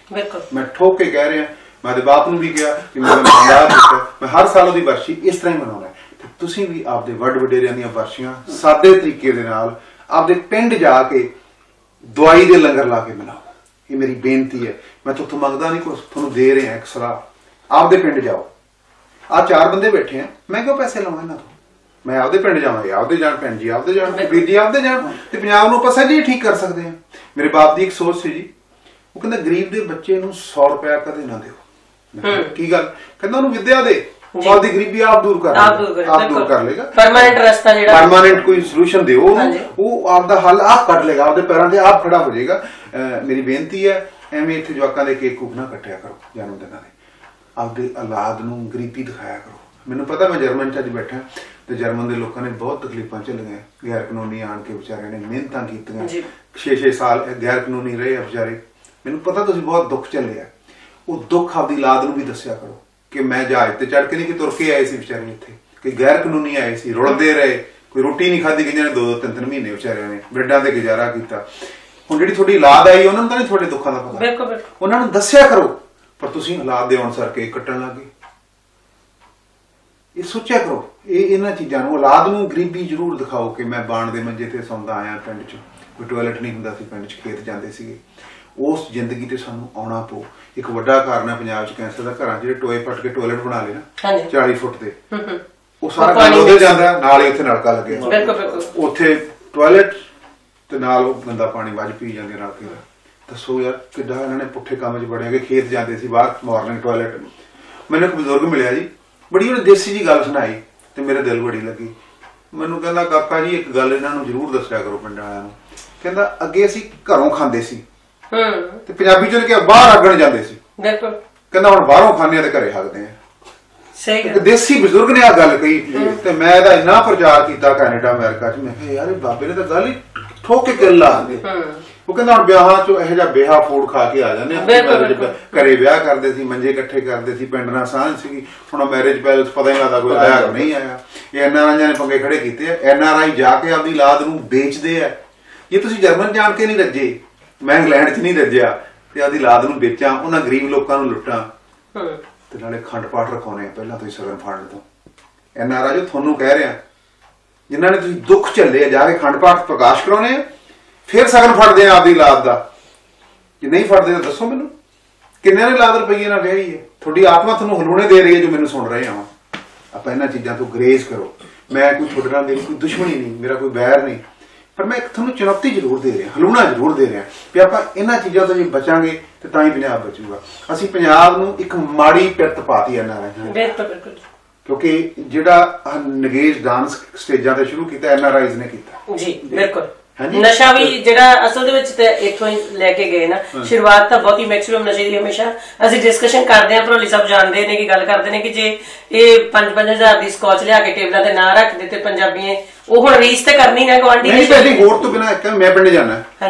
ਮੈਂ ਠੋਕ ਕੇ ਕਹਿ ਰਿਹਾ, ਮੈਂ ਦੇ ਬਾਪ ਨੂੰ ਵੀ ਕਿਹਾ ਕਿ ਮੈਂ ਹਰ ਸਾਲ ਉਹਦੀ ਬਰਸ਼ੀ ਇਸ ਤਰ੍ਹਾਂ ਹੀ ਮਨਾਉਣਾ। ਤੇ ਤੁਸੀਂ ਵੀ ਆਪਦੇ ਵੱਡ ਵਡੇਰਿਆਂ ਦੀਆਂ ਬਰਸ਼ੀਆਂ ਸਾਦੇ ਤਰੀਕੇ ਦੇ ਨਾਲ ਆਪਦੇ ਪਿੰਡ ਜਾ ਕੇ ਦਵਾਈ ਦੇ ਲੰਗਰ ਲਾ ਕੇ ਮਨਾਓ। ਇਹ ਮੇਰੀ ਬੇਨਤੀ ਹੈ, ਮੈਂ ਤੁਹਾਨੂੰ ਮੰਗਦਾ ਨਹੀਂ ਕੁਛ, ਤੁਹਾਨੂੰ ਦੇ ਰਿਹਾ ਇੱਕ ਸਲਾਹ। ਆਪਦੇ ਪਿੰਡ ਜਾਓ। ਆਹ 4 ਬੰਦੇ ਬੈਠੇ ਆ, ਮੈਂ ਕਿਉਂ ਪੈਸੇ ਲਵਾਂ ਇਹਨਾਂ ਤੋਂ? ਮੈਂ ਆਪਦੇ ਪਿੰਡ ਜਾਵਾਂਗੇ, ਆਪਦੇ ਜਾਣ, ਭੈਣ ਜੀ ਆਪਦੇ ਜਾਣ, ਵੀਰ ਜੀ ਆਪਦੇ ਜਾਣ, ਤੇ ਪੰਜਾਬ ਨੂੰ ਆਪਾਂ ਸਹਿਜੇ ਠੀਕ ਕਰ ਸਕਦੇ ਹਾਂ। ਮੇਰੇ ਬਾਪ ਦੀ ਇੱਕ ਸੋਚ ਸੀ ਜੀ, ਉਹ ਕਹਿੰਦਾ ਗਰੀਬ ਦੇ ਬੱਚੇ ਨੂੰ 100 ਰੁਪਇਆ ਕਦੇ ਨਾ ਦਿਓ। ਕੀ ਗੱਲ? ਕਹਿੰਦਾ ਉਹਨੂੰ ਵਿਦਿਆ ਦੇ, ਉਹ ਆਪਦੀ ਗਰੀਬੀ ਆਪ ਦੂਰ ਕਰ ਲੇਗਾ।
ਪਰਮਾਨੈਂਟ ਰਸਤਾ ਜਿਹੜਾ,
ਪਰਮਾਨੈਂਟ ਕੋਈ ਸੋਲੂਸ਼ਨ ਦਿਓ, ਉਹ ਆਪਦਾ ਹੱਲ ਆਪ ਕੱਢ ਲੇਗਾ, ਆਪਦੇ ਪੈਰਾਂ ਤੇ ਆਪ ਖੜਾ ਹੋ ਜਾਏਗਾ। ਮੇਰੀ ਬੇਨਤੀ ਹੈ, ਐਵੇਂ ਇੱਥੇ ਜਵਾਕਾਂ ਦੇ ਕੇਕ ਕੂਕ ਨਾ ਕੱਟਿਆ ਕਰੋ ਜਨਮ ਦਿਨਾਂ ਦੇ, ਆਪਦੇ ਔਲਾਦ ਨੂੰ ਗਰੀਬੀ ਦਿਖਾਇਆ ਕਰੋ। ਮੈਨੂੰ ਪਤਾ, ਮੈਂ ਜਰਮਨ 'ਚ ਅੱਜ ਬੈਠਾ ਤੇ ਜਰਮਨ ਦੇ ਲੋਕਾਂ ਨੇ ਬਹੁਤ ਤਕਲੀਫਾਂ ਝੱਲੀਆਂ, ਗੈਰ ਕਾਨੂੰਨੀ ਆਣ ਕੇ ਵਿਚਾਰਿਆਂ ਨੇ ਮਿਹਨਤਾਂ ਕੀਤੀਆਂ, 6-6 ਸਾਲ ਗੈਰ ਕਾਨੂੰਨੀ ਰਹੇ ਵਿਚਾਰੇ। ਮੈਨੂੰ ਪਤਾ ਤੁਸੀਂ ਬਹੁਤ ਦੁੱਖ ਝੱਲਿਆ। ਉਹ ਦੁੱਖ ਆਪਦੀ ਔਲਾਦ ਨੂੰ ਵੀ ਦੱਸਿਆ ਕਰੋ ਕਿ ਮੈਂ ਜਹਾਜ਼ ਤੇ ਚੜ੍ਹ ਕੇ ਨਹੀਂ, ਕਿ ਤੁਰ ਕੇ ਆਏ ਸੀ ਵਿਚਾਰੇ ਇੱਥੇ, ਕਿ ਗੈਰ ਕਾਨੂੰਨੀ ਆਏ ਸੀ, ਰੁਲਦੇ ਰਹੇ, ਕੋਈ ਰੋਟੀ ਨਹੀਂ ਖਾਧੀ, ਕਈਆਂ ਨੇ 2-3 ਮਹੀਨੇ ਵਿਚਾਰਿਆਂ ਨੇ ਬ੍ਰੈਡਾਂ ਤੇ ਗੁਜ਼ਾਰਾ ਕੀਤਾ। ਹੁਣ ਜਿਹੜੀ ਤੁਹਾਡੀ ਔਲਾਦ ਆਈ, ਉਹਨਾਂ ਨੂੰ ਤਾਂ ਨਹੀਂ ਤੁਹਾਡੇ ਦੁੱਖਾਂ ਦਾ ਪਤਾ, ਉਹਨਾਂ ਨੂੰ ਦੱਸਿਆ ਕਰੋ। ਪਰ ਤੁਸੀਂ ਔਲਾਦ ਦੇ ਅਨੁਸਾਰ ਕੇਕ ਕੱਟਣ ਲੱਗ ਗਏ। ਇਹ ਸੋਚਿਆ ਕਰੋ, ਇਹਨਾਂ ਚੀਜ਼ਾਂ ਨੂੰ, ਔਲਾਦ ਨੂੰ ਗਰੀਬੀ ਜ਼ਰੂਰ ਦਿਖਾਓ ਕਿ ਮੈਂ ਬਾਣ ਦੇ ਮੰਜੇ ਤੇ ਸੌਂਦਾ ਆਇਆ, ਪਿੰਡ 'ਚ ਕੋਈ ਟੋਇਲਟ ਨਹੀਂ ਹੁੰਦਾ ਸੀ, ਪਿੰਡ 'ਚ ਖੇਤ ਜਾਂਦੇ ਸੀਗੇ। ਉਸ ਜ਼ਿੰਦਗੀ ਤੇ ਸਾਨੂੰ ਆਉਣਾ ਪਊ। ਇੱਕ ਵੱਡਾ ਕਾਰਨ ਹੈ ਪੰਜਾਬ 'ਚ ਕੈਂਸਰ ਦਾ, ਘਰਾਂ 'ਚ ਜਿਹੜੇ ਟੋਏ ਪੱਟ ਕੇ ਟੋਇਲਟ ਬਣਾ ਲਏ ਨਾ 40 ਫੁੱਟ ਦੇ, ਉਹ ਸਾਰਾ ਪਾਣੀ ਉਹਦੇ ਜਾਂਦਾ, ਨਾਲ ਹੀ ਉੱਥੇ ਨਲਕਾ ਲੱਗਿਆ, ਉੱਥੇ ਟੋਇਲਟ ਤੇ ਨਾਲ ਉਹ ਗੰਦਾ ਪਾਣੀ ਵੱਜ ਪੀ ਜਾਂਦੇ ਨਲਕੇ ਦਾ। ਦੱਸੋ ਯਾਰ ਕਿੱਦਾਂ ਇਹਨਾਂ ਨੇ ਪੁੱਠੇ ਕੰਮ 'ਚ ਬੜੇ ਗਏ। ਖੇਤ ਜਾਂਦੇ ਸੀ ਬਾਹਰ, ਮਾਰਨਿੰਗ ਟੋਇਲਟ। ਮੈਨੂੰ ਇੱਕ ਬਜ਼ੁਰਗ ਮਿਲਿਆ ਜੀ, ਬੜੀ ਉਹਨੇ ਦੇਸੀ ਜੀ ਗੱਲ ਸੁਣਾਈ ਤੇ ਮੇਰੇ ਦਿਲ ਬੜੀ ਲੱਗੀ। ਮੈਨੂੰ ਕਹਿੰਦਾ, ਕਾਕਾ ਜੀ ਇੱਕ ਗੱਲ ਇਹਨਾਂ ਨੂੰ ਜ਼ਰੂਰ ਦੱਸਿਆ ਕਰੋ ਪਿੰਡ ਵਾਲਿਆਂ ਨੂੰ। ਕਹਿੰਦਾ, ਅੱਗੇ ਅਸੀਂ ਘਰੋਂ ਖਾਂਦੇ ਸੀ ਤੇ ਪੰਜਾਬੀ ਚ ਲਿਖਿਆ ਬਾਹਰ ਅੱਗਣ ਜਾਂਦੇ ਸੀ। ਕਹਿੰਦਾ ਹੁਣ ਬਾਹਰੋਂ ਖਾਂਦੇ ਆ ਤੇ ਘਰੇ ਹੱਕਦੇ ਆ। ਦੇਸੀ ਬਜ਼ੁਰਗ ਨੇ ਆ ਗੱਲ ਕਹੀ ਤੇ ਮੈਂ ਇਹਦਾ ਇੰਨਾ ਪ੍ਰਚਾਰ ਕੀਤਾ ਕੈਨੇਡਾ, ਅਮਰੀਕਾ 'ਚ। ਮੈਂ ਕਿਹਾ ਯਾਰ ਇਹ ਬਾਬੇ ਨੇ ਤਾਂ ਗੱਲ ਹੀ ਠੋਕ ਕੇ ਗੱਲ ਲਾ ਦਿੱਤੀ। ਉਹ ਕਹਿੰਦਾ ਹੁਣ ਵਿਆਹਾਂ 'ਚੋਂ ਇਹੋ ਜਿਹਾ ਬੇਹਾ ਫੂਡ ਖਾ ਕੇ ਆ ਜਾਂਦੇ ਆ। ਘਰੇ ਵਿਆਹ ਕਰਦੇ ਸੀ, ਮੰਜੇ ਇਕੱਠੇ ਕਰਦੇ ਸੀ, ਪਿੰਡ ਨਾਲ ਸਾਂਝ ਸੀਗੀ। ਹੁਣ ਮੈਰਿਜ ਪੈਲਸ ਪਤਾ ਹੀ ਲੱਗਦਾ ਕੋਈ ਆਇਆ ਨਹੀਂ ਆਇਆ। ਇਹ NRIਆਂ ਨੇ ਪੰਗੇ ਖੜੇ ਕੀਤੇ ਆ। NRI ਜਾ ਕੇ ਆਪਦੀ ਔਲਾਦ ਨੂੰ ਵੇਚਦੇ ਆ। ਜੇ ਤੁਸੀਂ ਜਰਮਨ ਜਾਣ ਕੇ ਨਹੀਂ ਰੱਜੇ, ਮੈਂ ਇੰਗਲੈਂਡ 'ਚ ਨਹੀਂ ਰੱਜਿਆ, ਤੇ ਆਪਦੀ ਔਲਾਦ ਨੂੰ ਵੇਚਾਂ, ਉਹਨਾਂ ਗਰੀਬ ਲੋਕਾਂ ਨੂੰ ਲੁੱਟਾਂ ਤੇ ਨਾਲੇ ਖੰਡ ਪਾਠ ਰਖਾਉਣੇ ਆ ਪਹਿਲਾਂ ਤੁਸੀਂ ਸਗਨ ਫੰਡ ਤੋਂ। NRI ਜੋ ਤੁਹਾਨੂੰ ਕਹਿ ਰਿਹਾ, ਜਿਨ੍ਹਾਂ ਨੇ ਤੁਸੀਂ ਦੁੱਖ ਝੱਲੇ ਆ, ਜਾ ਕੇ ਖੰਡ ਪਾਠ ਪ੍ਰਕਾਸ਼ ਕਰਾਉਣੇ ਆ, ਫਿਰ ਸਗਨ ਫੜਦੇ ਆ ਆਪਦੀ ਔਲਾਦ ਦਾ। ਜੇ ਨਹੀਂ ਫੜਦੇ ਤਾਂ ਦੱਸੋ ਮੈਨੂੰ, ਕਿੰਨੇ ਨੇ ਔਲਾਦ ਰੁਪਈਏ ਨਾਲ ਵਿਆਹੀ ਹੈ? ਤੁਹਾਡੀ ਆਤਮਾ ਤੁਹਾਨੂੰ ਹਲੂਣੇ ਦੇ ਰਹੀ ਹੈ ਜੋ ਮੈਨੂੰ ਸੁਣ ਰਹੇ ਹਾਂ। ਆਪਾਂ ਇਹਨਾਂ ਚੀਜ਼ਾਂ ਤੋਂ ਗਰੇਜ਼ ਕਰੋ। ਮੈਂ ਕੋਈ ਤੁਹਾਡੇ ਨਾਲ, ਮੇਰੀ ਕੋਈ ਦੁਸ਼ਮਣੀ ਨਹੀਂ, ਮੇਰਾ ਕੋਈ ਵੈਰ ਨਹੀਂ, ਪਰ ਮੈਂ ਇੱਕ ਤੁਹਾਨੂੰ ਚੁਣੌਤੀ ਜ਼ਰੂਰ ਦੇ ਰਿਹਾ, ਹਲੂਣਾ ਜ਼ਰੂਰ ਦੇ ਰਿਹਾ ਵੀ ਆਪਾਂ ਇਹਨਾਂ ਚੀਜ਼ਾਂ ਤੋਂ ਜੇ ਬਚਾਂਗੇ ਤੇ ਤਾਂ ਹੀ ਪੰਜਾਬ ਬਚੂਗਾ। ਅਸੀਂ ਪੰਜਾਬ ਨੂੰ ਇੱਕ ਮਾੜੀ ਪਿਰਤ ਪਾਤੀ NRI, ਕਿਉਂਕਿ ਜਿਹੜਾ ਨਗੇਸ਼ ਡਾਂਸ ਸਟੇਜਾਂ ਤੇ ਸ਼ੁਰੂ ਕੀਤਾ NRIs ਨੇ ਕੀਤਾ ਜੀ। ਬਿਲਕੁਲ
ਨਸ਼ਾ ਵੀ ਜਿਹੜਾ ਅਸਲ ਦੇ ਵਿੱਚ ਤੇ ਇੱਥੋਂ ਹੀ ਲੈ ਕੇ ਗਏ ਨਾ, ਸ਼ੁਰੂਆਤ ਤਾਂ ਬਹੁਤੀ ਮੈਕਸਿਮਮ ਨਸ਼ੇ ਦੀ ਹਮੇਸ਼ਾ ਅਸੀਂ ਡਿਸਕਸ਼ਨ ਕਰਦੇ ਹਾਂ, ਭਰੋਲੀ ਸਾਹਿਬ ਜਾਣਦੇ ਨੇ ਕਿ ਗੱਲ ਕਰਦੇ ਨੇ ਕਿ ਜੇ ਇਹ 5-5 ਹਜ਼ਾਰ ਦੀ ਸਕੌਚ ਲਿਆ ਕੇ ਟੇਬਲਾਂ ਤੇ ਨਾ ਰੱਖਦੇ ਤੇ ਪੰਜਾਬੀ ਉਹ ਹੁਣ ਰੀਸ ਤੇ ਕਰਨੀ ਨਾ ਗਵਾਂਢੀ
ਨੇ। ਪਹਿਲੀ ਹੋਰ ਤੋਂ ਬਿਨਾਂ ਇੱਕ ਮੈਂ ਪਿੰਡ ਜਾਣਾ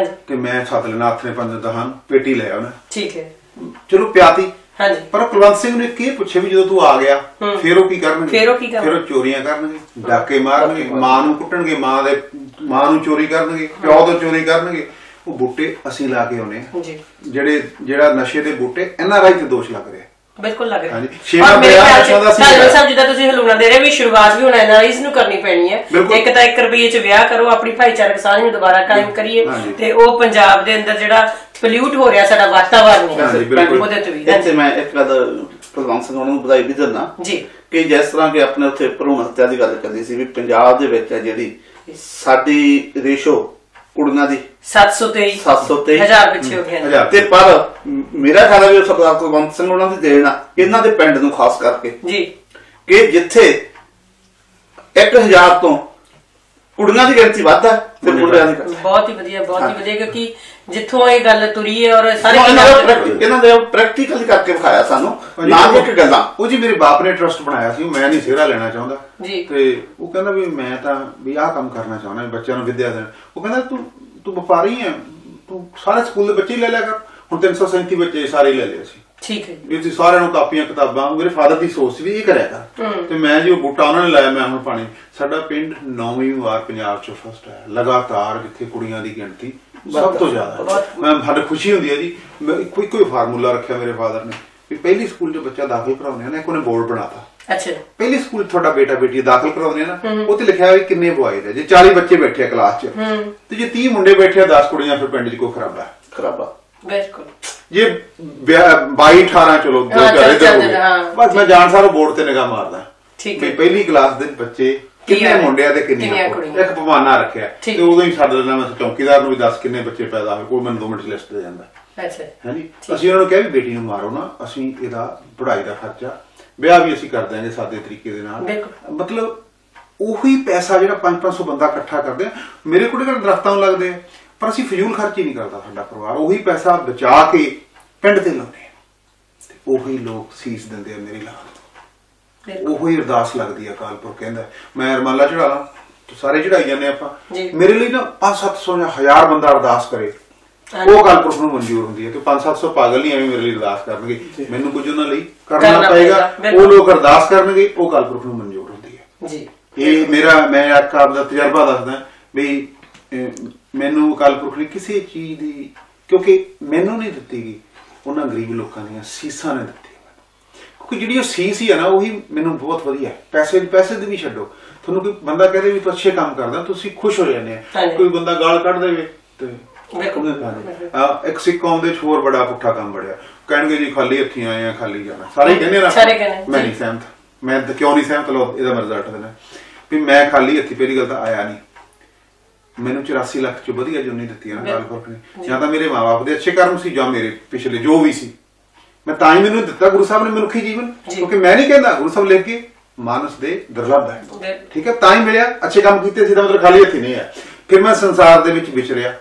ਤੇ ਮੈਂ ਸੱਤ ਲੈਣਾ ਹੱਥ ਨੇ 5 ਦਹਾਨ ਪੇਟੀ ਲੈ ਆਉਣਾ, ਠੀਕ ਹੈ, ਚਲੋ ਪਿਆਤੀ। ਹਾਂਜੀ, ਪਰ ਕੁਲਵੰਤ ਸਿੰਘ ਨੇ ਕੀ ਪੁੱਛੇ ਵੀ ਜਦੋਂ ਤੂੰ ਆ ਗਿਆ ਫਿਰ ਉਹ ਕੀ ਕਰਨਗੇ, ਫਿਰ ਉਹ ਚੋਰੀਆਂ ਕਰਨਗੇ, ਡਾਕੇ ਮਾਰਨਗੇ, ਮਾਂ ਨੂੰ ਕੁੱਟਣਗੇ, ਮਾਂ ਨੂੰ ਚੋਰੀ ਕਰਨਗੇ, ਪਿਓ ਤੋਂ ਚੋਰੀ ਕਰਨਗੇ। ਉਹ ਬੂਟੇ ਅਸੀਂ ਲਾ ਕੇ ਆਉਣੇ ਆ ਜਿਹੜਾ ਨਸ਼ੇ ਦੇ ਬੂਟੇ NRI ਤੇ ਦੋਸ਼ ਲੱਗ ਰਿਹਾ, ਬਿਲਕੁਲ ਲੱਗ ਰਿਹਾ। ਸਾਹਿਬ ਜਿੱਦਾਂ ਤੁਸੀਂ ਹਲੂਣਾ ਦੇ ਰਹੇ ਵੀ ਸ਼ੁਰੂਆਤ ਵੀ ਹੁਣ NRIs ਨੂੰ ਕਰਨੀ ਪੈਣੀ ਹੈ। ਇੱਕ ਤਾਂ 1 ਰੁਪਏ ਚ ਵਿਆਹ ਕਰੋ, ਆਪਣੀ ਭਾਈਚਾਰਕ ਸਾਂਝ ਨੂੰ ਦੁਬਾਰਾ ਕਾਇਮ ਕਰੀਏ ਤੇ ਉਹ ਪੰਜਾਬ ਦੇ ਅੰਦਰ ਜਿਹੜਾ ਪੋਲਿਊਟ ਹੋ ਰਿਹਾ ਸਾਡਾ ਵਾਤਾਵਰਨ ਉਹਦੇ ਤੇ ਵੀ।
ਇੱਥੇ ਮੈਂ ਇੱਕ ਗੱਲ ਕੁਲਵੰਤ ਸਿੰਘ ਨੂੰ ਵਧਾਈ ਵੀ ਦਿੰਦਾ ਜੀ ਕਿ ਜਿਸ ਤਰ੍ਹਾਂ ਕਿ ਆਪਣੇ ਉੱਥੇ ਭਰੂਣ ਹੱਤਿਆ ਦੀ ਗੱਲ ਕਰਦੀ ਸੀ ਵੀ ਪੰਜਾਬ ਦੇ ਵਿੱਚ ਜਿਹੜੀ ਸਾਡੀ ਰੇਸ਼ੋ ਕੁੜੀਆਂ ਦੀ 723 ਹਜ਼ਾਰ ਪਿੱਛੇ ਹੋ ਗਿਆ ਤੇ ਪਰ ਮੇਰਾ ਖਿਆਲ ਹੈ ਵੀ ਸਰਦਾਰ ਕੁਲਵੰਤ ਸਿੰਘ ਉਹਨਾਂ ਦੀ ਦੇਣ ਆ ਇਹਨਾਂ ਦੇ ਪਿੰਡ ਨੂੰ ਖਾਸ ਕਰਕੇ ਜੀ ਕਿ ਜਿੱਥੇ 1000 ਤੋਂ ਕੁੜੀਆਂ ਦੀ ਗਿਣਤੀ ਵੱਧ ਹੈ ਤੇ ਮੁੰਡਿਆਂ ਦੀ
ਬਹੁਤ ਹੀ ਵਧੀਆ ਕਿਉਂਕਿ ਜਿੱਥੋਂ ਇਹ ਗੱਲ ਤੁਰੀ ਹੈ ਔਰ ਸਾਰੇ
ਇਹਨਾਂ ਦੇ ਪ੍ਰੈਕਟੀਕਲ ਕਰਕੇ ਵਿਖਾਇਆ ਸਾਨੂੰ ਨਾ ਕਿ ਗੱਲਾਂ।
ਉਹ ਜੀ ਮੇਰੇ ਬਾਪ ਨੇ ਟਰਸਟ ਬਣਾਇਆ ਸੀ, ਮੈਂ ਨਹੀਂ ਸਿਹਰਾ ਲੈਣਾ ਚਾਹੁੰਦਾ ਤੇ ਉਹ ਕਹਿੰਦਾ ਵੀ ਮੈਂ ਤਾਂ ਵੀ ਆਹ ਕੰਮ ਕਰਨਾ ਚਾਹੁੰਦਾ ਬੱਚਿਆਂ ਨੂੰ ਵਿੱਦਿਆ ਦੇਣ। ਉਹ ਕਹਿੰਦਾ ਤੂੰ ਵਪਾਰੀ ਹੈ, ਤੂੰ ਸਾਰੇ ਸਕੂਲ ਦੇ ਬੱਚੇ ਲੈ ਲਿਆ ਕਰ। ਹੁਣ 337 ਬੱਚੇ ਸਾਰੇ ਲੈ ਲਏ ਸੀ, ਠੀਕ ਹੈ ਵੀ ਤੁਸੀਂ ਸਾਰਿਆਂ ਨੂੰ ਕਾਪੀਆਂ ਕਿਤਾਬਾਂ। ਮੇਰੇ ਫਾਦਰ ਦੀ ਸੋਚ ਸੀ ਵੀ ਇਹ ਕਰਿਆ ਕਰ ਤੇ ਮੈਂ ਜੀ ਉਹ ਬੂਟਾ ਉਹਨਾਂ ਨੇ ਲਾਇਆ। ਮੈਂ ਹੁਣ ਪਾਣੀ ਸਾਡਾ ਪਿੰਡ 9ਵੀਂ ਵਾਰ ਪੰਜਾਬ ਚ ਫਸਟ ਆਇਆ ਲਗਾਤਾਰ, ਜਿੱਥੇ ਕੁੜੀਆਂ ਦੀ ਗਿਣਤੀ ਸਭ ਤੋਂ ਜ਼ਿਆਦਾ। ਸਾਡੇ ਖੁਸ਼ੀ ਹੁੰਦੀ ਹੈ ਜੀ। ਕੋਈ ਫਾਰਮੂਲਾ ਰੱਖਿਆ ਮੇਰੇ ਫਾਦਰ ਨੇ ਵੀ ਪਹਿਲੀ ਸਕੂਲ ਚ ਬੱਚਾ ਦਾਖਲ ਕਰਾਉਂਦੇ ਆ ਨਾ, ਇੱਕ ਉਹਨੇ ਬੋਰਡ ਬਣਾਤਾ। ਅੱਛਾ, ਪਹਿਲੀ ਸਕੂਲ ਤੁਹਾਡਾ ਬੇਟਾ ਬੇਟੀ ਦਾਖਲ ਕਰਾਉਂਦੇ ਆ ਨਾ, ਉਹ ਤੇ ਲਿਖਿਆ ਹੋਇਆ ਕਿੰਨੇ ਬੁਆਏ ਜੇ 40 ਬੱਚੇ ਬੈਠੇ ਆ ਕਲਾਸ ਚ ਤੇ ਜੇ 30 ਮੁੰਡੇ ਬੈਠੇ ਆ 10 ਕੁੜੀਆਂ, ਫਿਰ ਪਿੰਡ ਚ ਕੋਈ ਖਰਾਬਾ ਬਿਲਕੁਲ। ਜੇ 22-18 ਚਲੋ ਬਸ ਮੈਂ ਜਾਣ ਸਾਰਾ ਬੋਰਡ ਤੇ ਨਿਗਾਹ ਮਾਰਦਾ ਵੀ ਪਹਿਲੀ ਕਲਾਸ ਦੇ ਬੱਚੇ ਕਿੰਨੇ ਮੁੰਡਿਆਂ ਤੇ ਕਿੰਨੀਆਂ ਕੁੜੀਆਂ। ਇੱਕ ਪਵਾਨਾ ਰੱਖਿਆ ਤੇ ਉਦੋਂ ਹੀ ਸਾਡੇ ਨਾਲ ਮੈਂ ਚੌਕੀਦਾਰ ਨੂੰ ਵੀ ਦੱਸ ਕਿੰਨੇ ਬੱਚੇ ਪੈਦਾ ਹੋਏ, ਕੋਈ ਮੈਨੂੰ 2 ਮਿੰਟ ਲਿਸਟ ਦੇ ਜਾਂਦਾ। ਹਾਂਜੀ, ਅਸੀਂ ਉਹਨਾਂ ਨੂੰ ਕਿਹਾ ਵੀ ਬੇਟੀ ਨੂੰ ਮਾਰੋ ਨਾ, ਅਸੀਂ ਇਹਦਾ ਪੜ੍ਹਾਈ ਦਾ ਖਰਚਾ ਵਿਆਹ ਵੀ ਅਸੀਂ ਕਰ ਦਿਆਂਗੇ ਸਾਦੇ ਤਰੀਕੇ ਦੇ ਨਾਲ। ਮਤਲਬ ਉਹੀ ਪੈਸਾ ਜਿਹੜਾ 500 ਬੰਦਾ ਇਕੱਠਾ ਕਰਦੇ ਆ, ਮੇਰੇ ਕੋਲ ਕਿਹੜਾ ਦਰਖਤਾਂ ਨੂੰ ਲੱਗਦੇ ਆ, ਪਰ ਅਸੀਂ ਫਜ਼ੂਲ ਖਰਚੀ ਨਹੀਂ ਕਰਦਾ ਸਾਡਾ ਪਰਿਵਾਰ। ਉਹੀ ਪੈਸਾ ਬਚਾ ਕੇ ਪਿੰਡ ਤੇ ਲਾਉਂਦੇ ਆ ਤੇ ਉਹੀ ਲੋਕ ਸੀਸ ਦਿੰਦੇ ਆ ਮੇਰੀ ਲਾਲ। ਉਹੀ ਅਰਦਾਸ ਲੱਗਦੀ ਆ। ਅਕਾਲ ਪੁਰਖ ਕਹਿੰਦਾ ਮੈਂ ਅਰਮਾਲਾ ਚੜਾ ਲਾਂ, ਸਾਰੇ ਚੜਾਈ ਜਾਂਦੇ ਆਪਾਂ। ਮੇਰੇ ਲਈ ਨਾ 500-700 ਜਾਂ 1000 ਬੰਦਾ ਅਰਦਾਸ ਕਰੇ, ਉਹ ਅਕਾਲ ਪੁਰਖ ਨੂੰ ਮਨਜ਼ੂਰ ਹੁੰਦੀ ਹੈ ਕਿ 500-700 ਪਾਗਲ ਨਹੀਂ ਐਵੇਂ ਮੇਰੇ ਲਈ ਅਰਦਾਸ ਕਰਨਗੇ। ਮੈਨੂੰ ਕੁਝ ਉਹਨਾਂ ਲਈ ਕਰਨਾ ਪਏਗਾ, ਉਹ ਲੋਕ ਅਰਦਾਸ ਕਰਨਗੇ, ਉਹ ਅਕਾਲ ਪੁਰਖ ਨੂੰ ਮਨਜ਼ੂਰ ਹੁੰਦੀ ਹੈ। ਇਹ ਮੈਂ ਆਪਦਾ ਤਜਰਬਾ ਦੱਸਦਾ ਵੀ ਮੈਨੂੰ ਅਕਾਲ ਪੁਰਖ ਨੇ ਕਿਸੇ ਚੀਜ਼ ਦੀ, ਕਿਉਂਕਿ ਮੈਨੂੰ ਨਹੀਂ ਦਿੱਤੀ ਗਈ, ਉਹਨਾਂ ਗਰੀਬ ਲੋਕਾਂ ਦੀਆਂ ਸੀਸਾਂ ਨੇ ਦਿੱਤੀ। ਕਿਉਂਕਿ ਜਿਹੜੀ ਉਹ ਸੀਸ ਹੀ ਹੈ ਨਾ, ਉਹੀ ਮੈਨੂੰ ਬਹੁਤ ਵਧੀਆ। ਪੈਸੇ ਦੀ ਵੀ ਛੱਡੋ, ਤੁਹਾਨੂੰ ਕੋਈ ਬੰਦਾ ਕਹਦੇ ਵੀ ਤੂੰ ਅੱਛੇ ਕੰਮ ਕਰਦਾ, ਤੁਸੀਂ ਖੁਸ਼ ਹੋ ਜਾਂਦੇ ਆ। ਕੋਈ ਬੰਦਾ ਗਾਲ ਕੱਢ ਦੇਵੇ ਤੇ ਇੱਕ ਸਿੱਖ ਕੌਮ ਦੇ ਹੋਰ ਬੜਾ ਪੁੱਠਾ ਕੰਮ ਬੜਿਆ, ਕਹਿਣਗੇ ਜੀ ਖਾਲੀ ਹੱਥੀ ਆਏ ਆ, ਖਾਲੀ ਜਾਣਾ। ਸਾਰੇ ਕਹਿੰਦੇ ਨਾ, ਮੈਂ ਨਹੀਂ ਸਹਿਮਤ। ਮੈਂ ਕਿਉਂ ਨਹੀਂ ਸਹਿਮਤ? ਲੋ ਇਹਦਾ ਮੈਂ ਰਿਜ਼ਲਟ ਦੇਣਾ ਵੀ ਮੈਂ ਖਾਲੀ ਹੱਥੀ ਪਹਿਲੀ ਗੱਲ ਤਾਂ ਆਇਆ ਨਹੀਂ। ਮੈਨੂੰ 84 ਲੱਖ ਚ ਵਧੀਆ ਜੁਨੀ ਦਿੱਤੀਆਂ ਅਕਾਲ ਪੁਰਖ ਨੇ। ਜਾਂ ਤਾਂ ਮੇਰੇ ਮਾਂ-ਬਾਪ ਦੇ ਅੱਛੇ ਕਰਮ ਸੀ ਜਾਂ ਮੇਰੇ ਪਿਛਲੇ ਜੋ ਵੀ ਸੀ, ਮੈਂ ਤਾਂ ਹੀ ਮੈਨੂੰ ਦਿੱਤਾ ਗੁਰੂ ਸਾਹਿਬ ਨੇ ਮਨੁੱਖੀ ਜੀਵਨ। ਕਿਉਂਕਿ ਮੈਂ ਨਹੀਂ ਕਹਿੰਦਾ, ਗੁਰੂ ਸਾਹਿਬ ਲਿਖ ਕੇ ਮਾਨਸ ਦੇ ਦੁਰਲੱਭ ਹੈ, ਠੀਕ ਹੈ, ਤਾਂ ਹੀ ਮਿਲਿਆ। ਅੱਛੇ ਕੰਮ ਕੀਤੇ ਸੀ ਤਾਂ ਮਤਲਬ ਖਾਲੀ ਹੱਥੀ ਨਹੀਂ ਹੈ। ਫਿਰ ਮੈਂ ਸੰਸਾਰ ਦੇ ਵਿੱਚ ਵਿਚਰਿਆ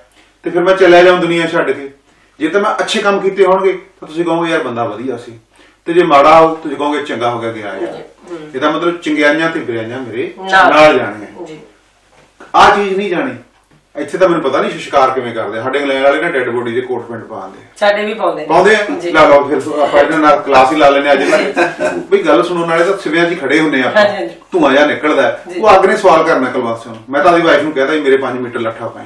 ਤੇ ਫਿਰ ਮੈਂ ਚਲਿਆ ਜਾਊਂ ਦੁਨੀਆ ਛੱਡ ਕੇ। ਜੇ ਤਾਂ ਮੈਂ ਅੱਛੇ ਕੰਮ ਕੀਤੇ ਹੋਣਗੇ ਤਾਂ ਤੁਸੀਂ ਕਹੋਗੇ ਯਾਰ ਬੰਦਾ ਵਧੀਆ ਸੀ, ਤੇ ਜੇ ਮਾੜਾ ਹੋ ਤੁਸੀਂ ਕਹੋਗੇ ਚੰਗਾ ਹੋ ਗਿਆ ਗਿਆ ਯਾਰ। ਇਹਦਾ ਮਤਲਬ ਚੰਗਿਆਈਆਂ ਤੇ ਬੁਰਾਈਆਂ ਮੇਰੇ ਨਾਲ ਜਾਣੀਆਂ। ਆਹ ਚੀਜ਼ ਨਹੀਂ ਜਾਣੀ। ਇੱਥੇ ਤਾਂ ਮੈਨੂੰ ਪਤਾ ਨਹੀਂ ਸ਼ਿਕਾਰ ਕਿਵੇਂ ਕਰਦੇ। ਸਾਡੇ ਇੰਗਲੈਂਡ ਵਾਲੇ ਨਾ ਡੈਡ ਬੋਡੀ ਦੇ ਕੋਟ ਪੈਂਟ ਪਾਉਂਦੇ, ਸਾਡੇ ਵੀ ਪਾਉਂਦੇ ਆ। ਲਾ ਲਓ ਫਿਰ ਆਪਾਂ ਇਹਨਾਂ ਨਾਲ ਕਲਾਸ ਹੀ ਲਾ ਲੈਣੇ ਅੱਜ। ਬਈ ਗੱਲ ਸੁਣਨ ਵਾਲੇ ਤਾਂ ਸਿਵਿਆਂ 'ਚ ਹੀ ਖੜੇ ਹੁੰਦੇ ਆ, ਧੂੰਆਂ ਜਿਹਾ ਨਿਕਲਦਾ, ਉਹ ਅੱਗ ਨੇ ਸਵਾਲ ਕਰਨਾ ਕੁਲਵੰਤ ਸਿੰਘ। ਮੈਂ ਤਾਂ ਆਪਣੀ ਵਾਈਫ ਨੂੰ ਕਹਿਦਾ ਮੇਰੇ 5 ਮੀਟਰ ਲੱਠਾ ਪਾਈ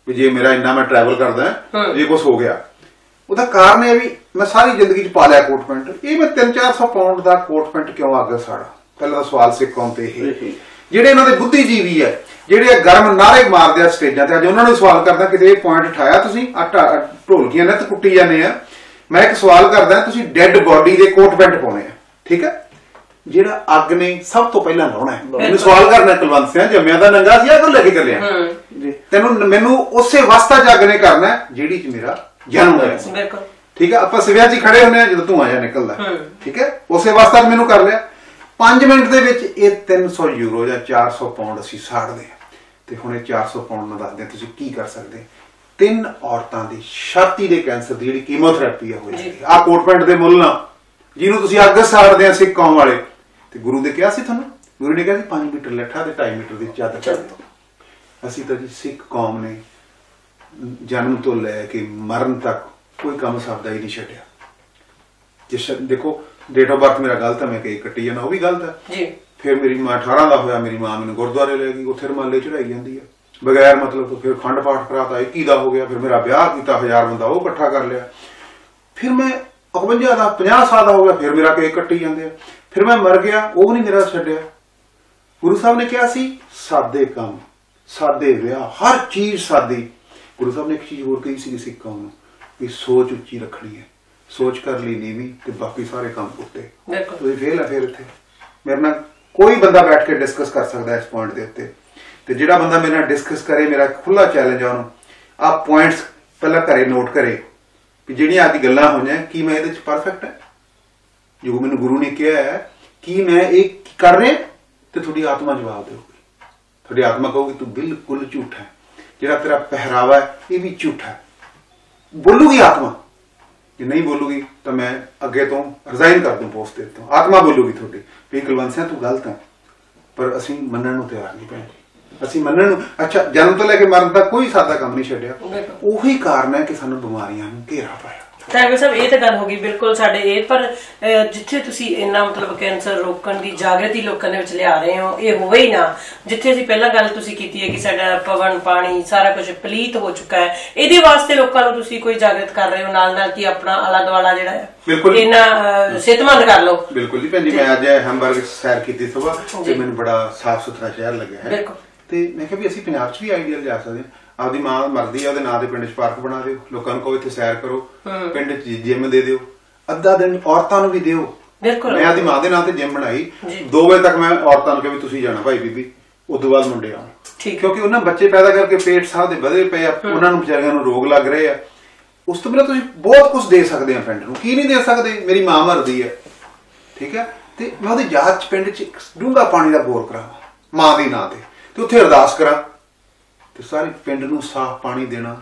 ਵੀ ਜੇ ਮੇਰਾ ਇੰਨਾ ਮੈਂ ਟਰੈਵਲ ਕਰਦਾ ਜੇ ਕੁਛ ਹੋ ਗਿਆ। ਉਹਦਾ ਕਾਰਨ ਇਹ ਵੀ ਮੈਂ ਸਾਰੀ ਜ਼ਿੰਦਗੀ 'ਚ ਪਾ ਲਿਆ ਕੋਟ ਪੈਂਟ। ਇਹ ਮੈਂ 300-400 ਪਾਉਂਡ ਦਾ ਕੋਟ ਪੈਂਟ ਕਿਉਂ ਅੱਗ ਸਾੜਾ? ਪਹਿਲਾਂ ਤਾਂ ਸਵਾਲ ਸਿੱਖ ਕੌਮ ਤੇ ਇਹ ਜਿਹੜੇ ਇਹਨਾਂ ਦੇ ਬੁੱਧੀਜੀਵੀ ਹੈ, ਜਿਹੜੇ ਗਰਮ ਨਾਰੇ ਮਾਰਦੇ ਆ ਸਟੇਜਾਂ ਤੇ, ਅੱਜ ਉਹਨਾਂ ਨੂੰ ਸਵਾਲ ਕਰਦਾ ਕਿਤੇ ਇਹ ਪੁਆਇੰਟ ਉਠਾਇਆ ਤੁਸੀਂ? ਢੋਲਕੀਆਂ ਨੇ ਤੇ ਕੁੱਟੀ ਜਾਂਦੇ ਆ। ਮੈਂ ਇੱਕ ਸਵਾਲ ਕਰਦਾ, ਤੁਸੀਂ ਡੈਡ ਬੋਡੀ ਦੇ ਕੋਟ ਪੈਂਟ ਪਾਉਣੇ ਆ, ਠੀਕ ਹੈ, ਜਿਹੜਾ ਅੱਗ ਨੇ ਸਭ ਤੋਂ ਪਹਿਲਾਂ ਲਾਉਣਾ ਹੈ। ਮੈਨੂੰ ਸਵਾਲ ਕਰਨਾ ਕੁਲਵੰਤ ਸਿੰਘ, ਜੰਮਿਆ ਦਾ ਨੰਗਾ ਸੀ ਆ ਲੈ ਕੇ ਚੱਲਿਆ ਤੈਨੂੰ, ਮੈਨੂੰ ਉਸੇ ਅਵਸਥਾ ਚ ਅੱਗ ਨੇ ਕਰਨਾ ਜਿਹੜੀ ਚ ਮੇਰਾ ਜਨਮ ਹੋਇਆ, ਠੀਕ ਹੈ। ਆਪਾਂ ਸਿਵਿਆਂ 'ਚ ਖੜੇ ਹੁੰਦੇ ਆ ਜਦੋਂ ਧੂੰਆਂ ਜਿਹਾ ਨਿਕਲਦਾ, ਠੀਕ ਹੈ, ਉਸੇ ਅਵਸਥਾ 'ਚ ਮੈਨੂੰ ਕਰ ਲਿਆ। 5 ਮਿੰਟ ਦੇ ਵਿੱਚ ਇਹ 300 ਯੂਰੋ ਜਾਂ 400 ਪਾਉਂਡ ਅਸੀਂ ਸਾੜਦੇ ਆ ਤੇ ਹੁਣ ਇਹ 400 ਪਾਉਂਡ ਨਾਲ ਦੱਸਦੇ ਤੁਸੀਂ ਕੀ ਕਰ ਸਕਦੇ। 3 ਔਰਤਾਂ ਦੀ ਛਾਤੀ ਦੇ ਕੈਂਸਰ ਦੀ ਜਿਹੜੀ ਕੀਮੋਥੈਰੇਪੀ ਹੋਈ ਆ ਕੋਟ ਪੈਂਟ ਦੇ ਮੁੱਲ ਨਾਲ, ਜਿਹਨੂੰ ਤੁਸੀਂ ਅੱਗ ਸਾੜਦੇ ਆ ਸਿੱਖ ਕੌਮ ਵਾਲੇ, ਤੇ ਗੁਰੂ ਦੇ ਕਿਹਾ ਸੀ ਤੁਹਾਨੂੰ, ਗੁਰੂ ਨੇ ਕਿਹਾ ਸੀ 5 ਮੀਟਰ ਲੱਠਾ ਤੇ 2.5 ਮੀਟਰ ਦੀ ਚਾਦਰ ਕਰ ਦਿਓ। ਅਸੀਂ ਤਾਂ ਜੀ ਸਿੱਖ ਕੌਮ ਨੇ ਜਨਮ ਤੋਂ ਲੈ ਕੇ ਮਰਨ ਤੱਕ ਕੋਈ ਕੰਮ ਸਾਦਾ ਹੀ ਨਹੀਂ ਛੱਡਿਆ। ਜਿਸ ਦੇਖੋ ਡੇਟ ਆਫ ਬਰਥ ਮੇਰਾ ਗਲਤ ਹੈ, ਮੈਂ ਕਈ ਕੱਟੀ ਜਾਣਾ, ਉਹ ਵੀ ਗਲਤ ਹੈ ਜੀ। ਫਿਰ ਮੇਰੀ ਮਾਂ 18 ਦਾ ਹੋਇਆ, ਮੇਰੀ ਮਾਂ ਮੈਨੂੰ ਗੁਰਦੁਆਰੇ ਲੈ ਗਈ, ਉੱਥੇ ਰਮਾਲੇ ਚੜਾਈ ਜਾਂਦੀ ਹੈ ਬਗੈਰ ਮਤਲਬ ਤੋਂ। ਫਿਰ ਖੰਡ ਪਾਠ ਕਰਾਤਾ 21 ਦਾ ਹੋ ਗਿਆ, ਫਿਰ ਮੇਰਾ ਵਿਆਹ ਕੀਤਾ, 1000 ਬੰਦਾ ਉਹ ਇਕੱਠਾ ਕਰ ਲਿਆ। ਫਿਰ ਮੈਂ 51 ਦਾ 50 ਸਾਲ ਦਾ ਹੋ ਗਿਆ, ਫਿਰ ਮੇਰਾ ਕੇਕ ਕੱਟੀ ਜਾਂਦੇ ਆ। ਫਿਰ ਮੈਂ ਮਰ ਗਿਆ, ਉਹ ਨਹੀਂ ਮੇਰਾ ਛੱਡਿਆ। ਗੁਰੂ ਸਾਹਿਬ ਨੇ ਕਿਹਾ ਸੀ ਸਾਦੇ ਕੰਮ, ਸਾਦੇ ਵਿਆਹ, ਹਰ ਚੀਜ਼ ਸਾਦੀ। ਗੁਰੂ ਸਾਹਿਬ ਨੇ ਇੱਕ ਚੀਜ਼ ਹੋਰ ਕਹੀ ਸੀ ਸਿੱਖਾਂ ਨੂੰ ਵੀ ਸੋਚ ਉੱਚੀ ਰੱਖਣੀ ਹੈ, ਸੋਚ ਕਰ ਲਈ ਨੀਵੀਂ ਤੇ ਬਾਕੀ ਸਾਰੇ ਕੰਮ ਉੱਤੇ। ਤੁਸੀਂ ਫੇਲ ਆ ਫਿਰ ਇੱਥੇ। ਮੇਰੇ ਨਾਲ ਕੋਈ ਬੰਦਾ ਬੈਠ ਕੇ ਡਿਸਕਸ ਕਰ ਸਕਦਾ ਇਸ ਪੁਆਇੰਟ ਦੇ ਉੱਤੇ, ਤੇ ਜਿਹੜਾ ਬੰਦਾ ਮੇਰੇ ਨਾਲ ਡਿਸਕਸ ਕਰੇ, ਮੇਰਾ ਖੁੱਲਾ ਚੈਲੰਜ ਆ ਉਹਨੂੰ, ਆਹ ਪੁਆਇੰਟਸ ਪਹਿਲਾਂ ਘਰੇ ਨੋਟ ਕਰੇ ਵੀ ਜਿਹੜੀਆਂ ਅੱਜ ਗੱਲਾਂ ਹੋਈਆਂ ਕੀ ਮੈਂ ਇਹਦੇ ਚ ਪਰਫੈਕਟ ਹੈ, ਜੋ ਮੈਨੂੰ ਗੁਰੂ ਨੇ ਕਿਹਾ ਹੈ ਕੀ ਮੈਂ ਇਹ ਕਰ ਰਿਹਾ, ਤੇ ਤੁਹਾਡੀ ਆਤਮਾ ਜਵਾਬ ਦੇਊਗੀ। ਤੁਹਾਡੀ ਆਤਮਾ ਕਹੂਗੀ ਤੂੰ ਬਿਲਕੁਲ ਝੂਠਾ ਹੈ, ਜਿਹੜਾ ਤੇਰਾ ਪਹਿਰਾਵਾ ਹੈ ਇਹ ਵੀ ਝੂਠਾ ਹੈ। ਬੋਲੂਗੀ ਆਤਮਾ, ਜੇ ਨਹੀਂ ਬੋਲੂਗੀ ਤਾਂ ਮੈਂ ਅੱਗੇ ਤੋਂ ਰਿਜ਼ਾਈਨ ਕਰ ਦੂੰ ਪੋਸਟ ਤੋਂ। ਆਤਮਾ ਬੋਲੂਗੀ ਤੁਹਾਡੀ ਵੀ ਕੁਲਵੰਤ ਸਿੰਘ ਤੂੰ ਗਲਤ ਹੈ, ਪਰ ਅਸੀਂ ਮੰਨਣ ਨੂੰ ਤਿਆਰ ਨਹੀਂ ਭੈਣ ਜੀ। ਅਸੀਂ ਮੰਨਣ ਨੂੰ, ਅੱਛਾ ਜਨਮ ਤੋਂ ਲੈ ਕੇ ਮਰਨ ਤੱਕ ਕੋਈ ਸਾਦਾ ਕੰਮ ਨਹੀਂ ਛੱਡਿਆ। ਉਹੀ ਕਾਰਨ ਹੈ ਕਿ ਸਾਨੂੰ ਬਿਮਾਰੀਆਂ ਨੂੰ ਘੇਰਾ ਪਾਇਆ।
ਡਾਕਟਰ ਸਾਹਿਬ ਇਹ ਤਾਂ ਗੱਲ ਹੋ ਗਈ ਬਿਲਕੁਲ ਸਾਡੇ ਇਹ, ਪਰ ਜਿੱਥੇ ਤੁਸੀਂ ਇੰਨਾ ਮਤਲਬ ਕੈਂਸਰ ਰੋਕਣ ਦੀ ਜਾਗਰਤੀ ਲੋਕਾਂ ਦੇ ਵਿੱਚ ਲਿਆ ਰਹੇ ਹੋ, ਇਹ ਹੋਵੇ ਹੀ ਨਾ। ਜਿੱਥੇ ਅਸੀਂ ਪਹਿਲਾਂ ਗੱਲ ਤੁਸੀਂ ਕੀਤੀ ਹੈ ਕਿ ਸਾਡਾ ਪਵਨ ਪਾਣੀ ਸਾਰਾ ਕੁਝ ਪਲੀਤ ਹੋ ਚੁੱਕਾ ਹੈ, ਇਹਦੇ ਵਾਸਤੇ ਲੋਕਾਂ ਨੂੰ ਤੁਸੀਂ ਕੋਈ ਜਾਗਰਤ ਕਰ ਰਹੇ ਹੋ ਨਾਲ ਨਾਲ ਕਿ ਆਪਣਾ ਆਲਾ ਦੁਆਲਾ ਜਿਹੜਾ ਹੈ ਇੰਨਾ ਸਿਹਤਮੰਦ ਕਰ ਲਓ।
ਬਿਲਕੁਲ ਜੀ ਭੈਣ ਜੀ, ਮੈਂ ਅੱਜ ਹੈਮਬਰਗ ਸੈਰ ਕੀਤੀ ਸੁਬਾਹ ਤੇ ਮੈਨੂੰ ਬੜਾ ਸਾਫ਼ ਸੁਥਰਾ ਸ਼ਹਿਰ ਲੱਗਿਆ ਹੈ, ਤੇ ਮੈਂ ਕਿਹਾ ਵੀ ਅਸੀਂ ਪੰਜਾਬ 'ਚ ਵੀ ਆਈਡੀਅਲ ਜਾ ਸਕਦੇ ਹਾਂ। ਆਪਦੀ ਮਾਂ ਮਰਦੀ ਆ, ਉਹਦੇ ਨਾਂ ਦੇ ਪਿੰਡ 'ਚ ਪਾਰਕ ਬਣਾ ਦਿਓ, ਲੋਕਾਂ ਨੂੰ ਕਹੋ ਇੱਥੇ ਸੈਰ ਕਰੋ, ਪਿੰਡ 'ਚ ਜਿਮ ਦੇ ਦਿਓ, ਅੱਧਾ ਦਿਨ ਔਰਤਾਂ ਨੂੰ ਵੀ ਦਿਓ। ਮੈਂ ਆਪਦੀ ਮਾਂ ਦੇ ਨਾਂ ਤੇ ਜਿਮ ਬਣਾਈ, 2 ਵਜੇ ਤੱਕ ਮੈਂ ਔਰਤਾਂ ਨੂੰ ਕਿਹਾ ਵੀ ਤੁਸੀਂ ਜਾਣਾ ਭਾਈ ਬੀਬੀ, ਉਦੋਂ ਬਾਅਦ ਮੁੰਡੇ ਆਉਣ, ਕਿਉਂਕਿ ਉਹਨਾਂ ਬੱਚੇ ਪੈਦਾ ਕਰਕੇ ਪੇਟ ਸਾਹ ਦੇ ਵਧੇ ਪਏ ਆ, ਉਹਨਾਂ ਨੂੰ ਵਿਚਾਰਿਆਂ ਨੂੰ ਰੋਗ ਲੱਗ ਰਹੇ ਆ। ਉਸ ਤੋਂ ਬਿਨਾਂ ਤੁਸੀਂ ਬਹੁਤ ਕੁਝ ਦੇ ਸਕਦੇ ਆ ਪਿੰਡ ਨੂੰ, ਕੀ ਨਹੀਂ ਦੇ ਸਕਦੇ। ਮੇਰੀ ਮਾਂ ਮਰਦੀ ਹੈ, ਠੀਕ ਹੈ, ਤੇ ਮੈਂ ਉਹਦੀ ਯਾਦ 'ਚ ਪਿੰਡ 'ਚ ਡੂੰਘਾ ਪਾਣੀ ਦਾ ਬੋਰ ਕਰਾਵਾਂ ਮਾਂ ਦੇ ਨਾਂ ਤੇ ਉੱਥੇ ਅਰਦਾਸ ਕਰਾਂ, ਤੇ ਸਾਰੇ ਪਿੰਡ ਨੂੰ ਸਾਫ਼ ਪਾਣੀ ਦੇਣਾ,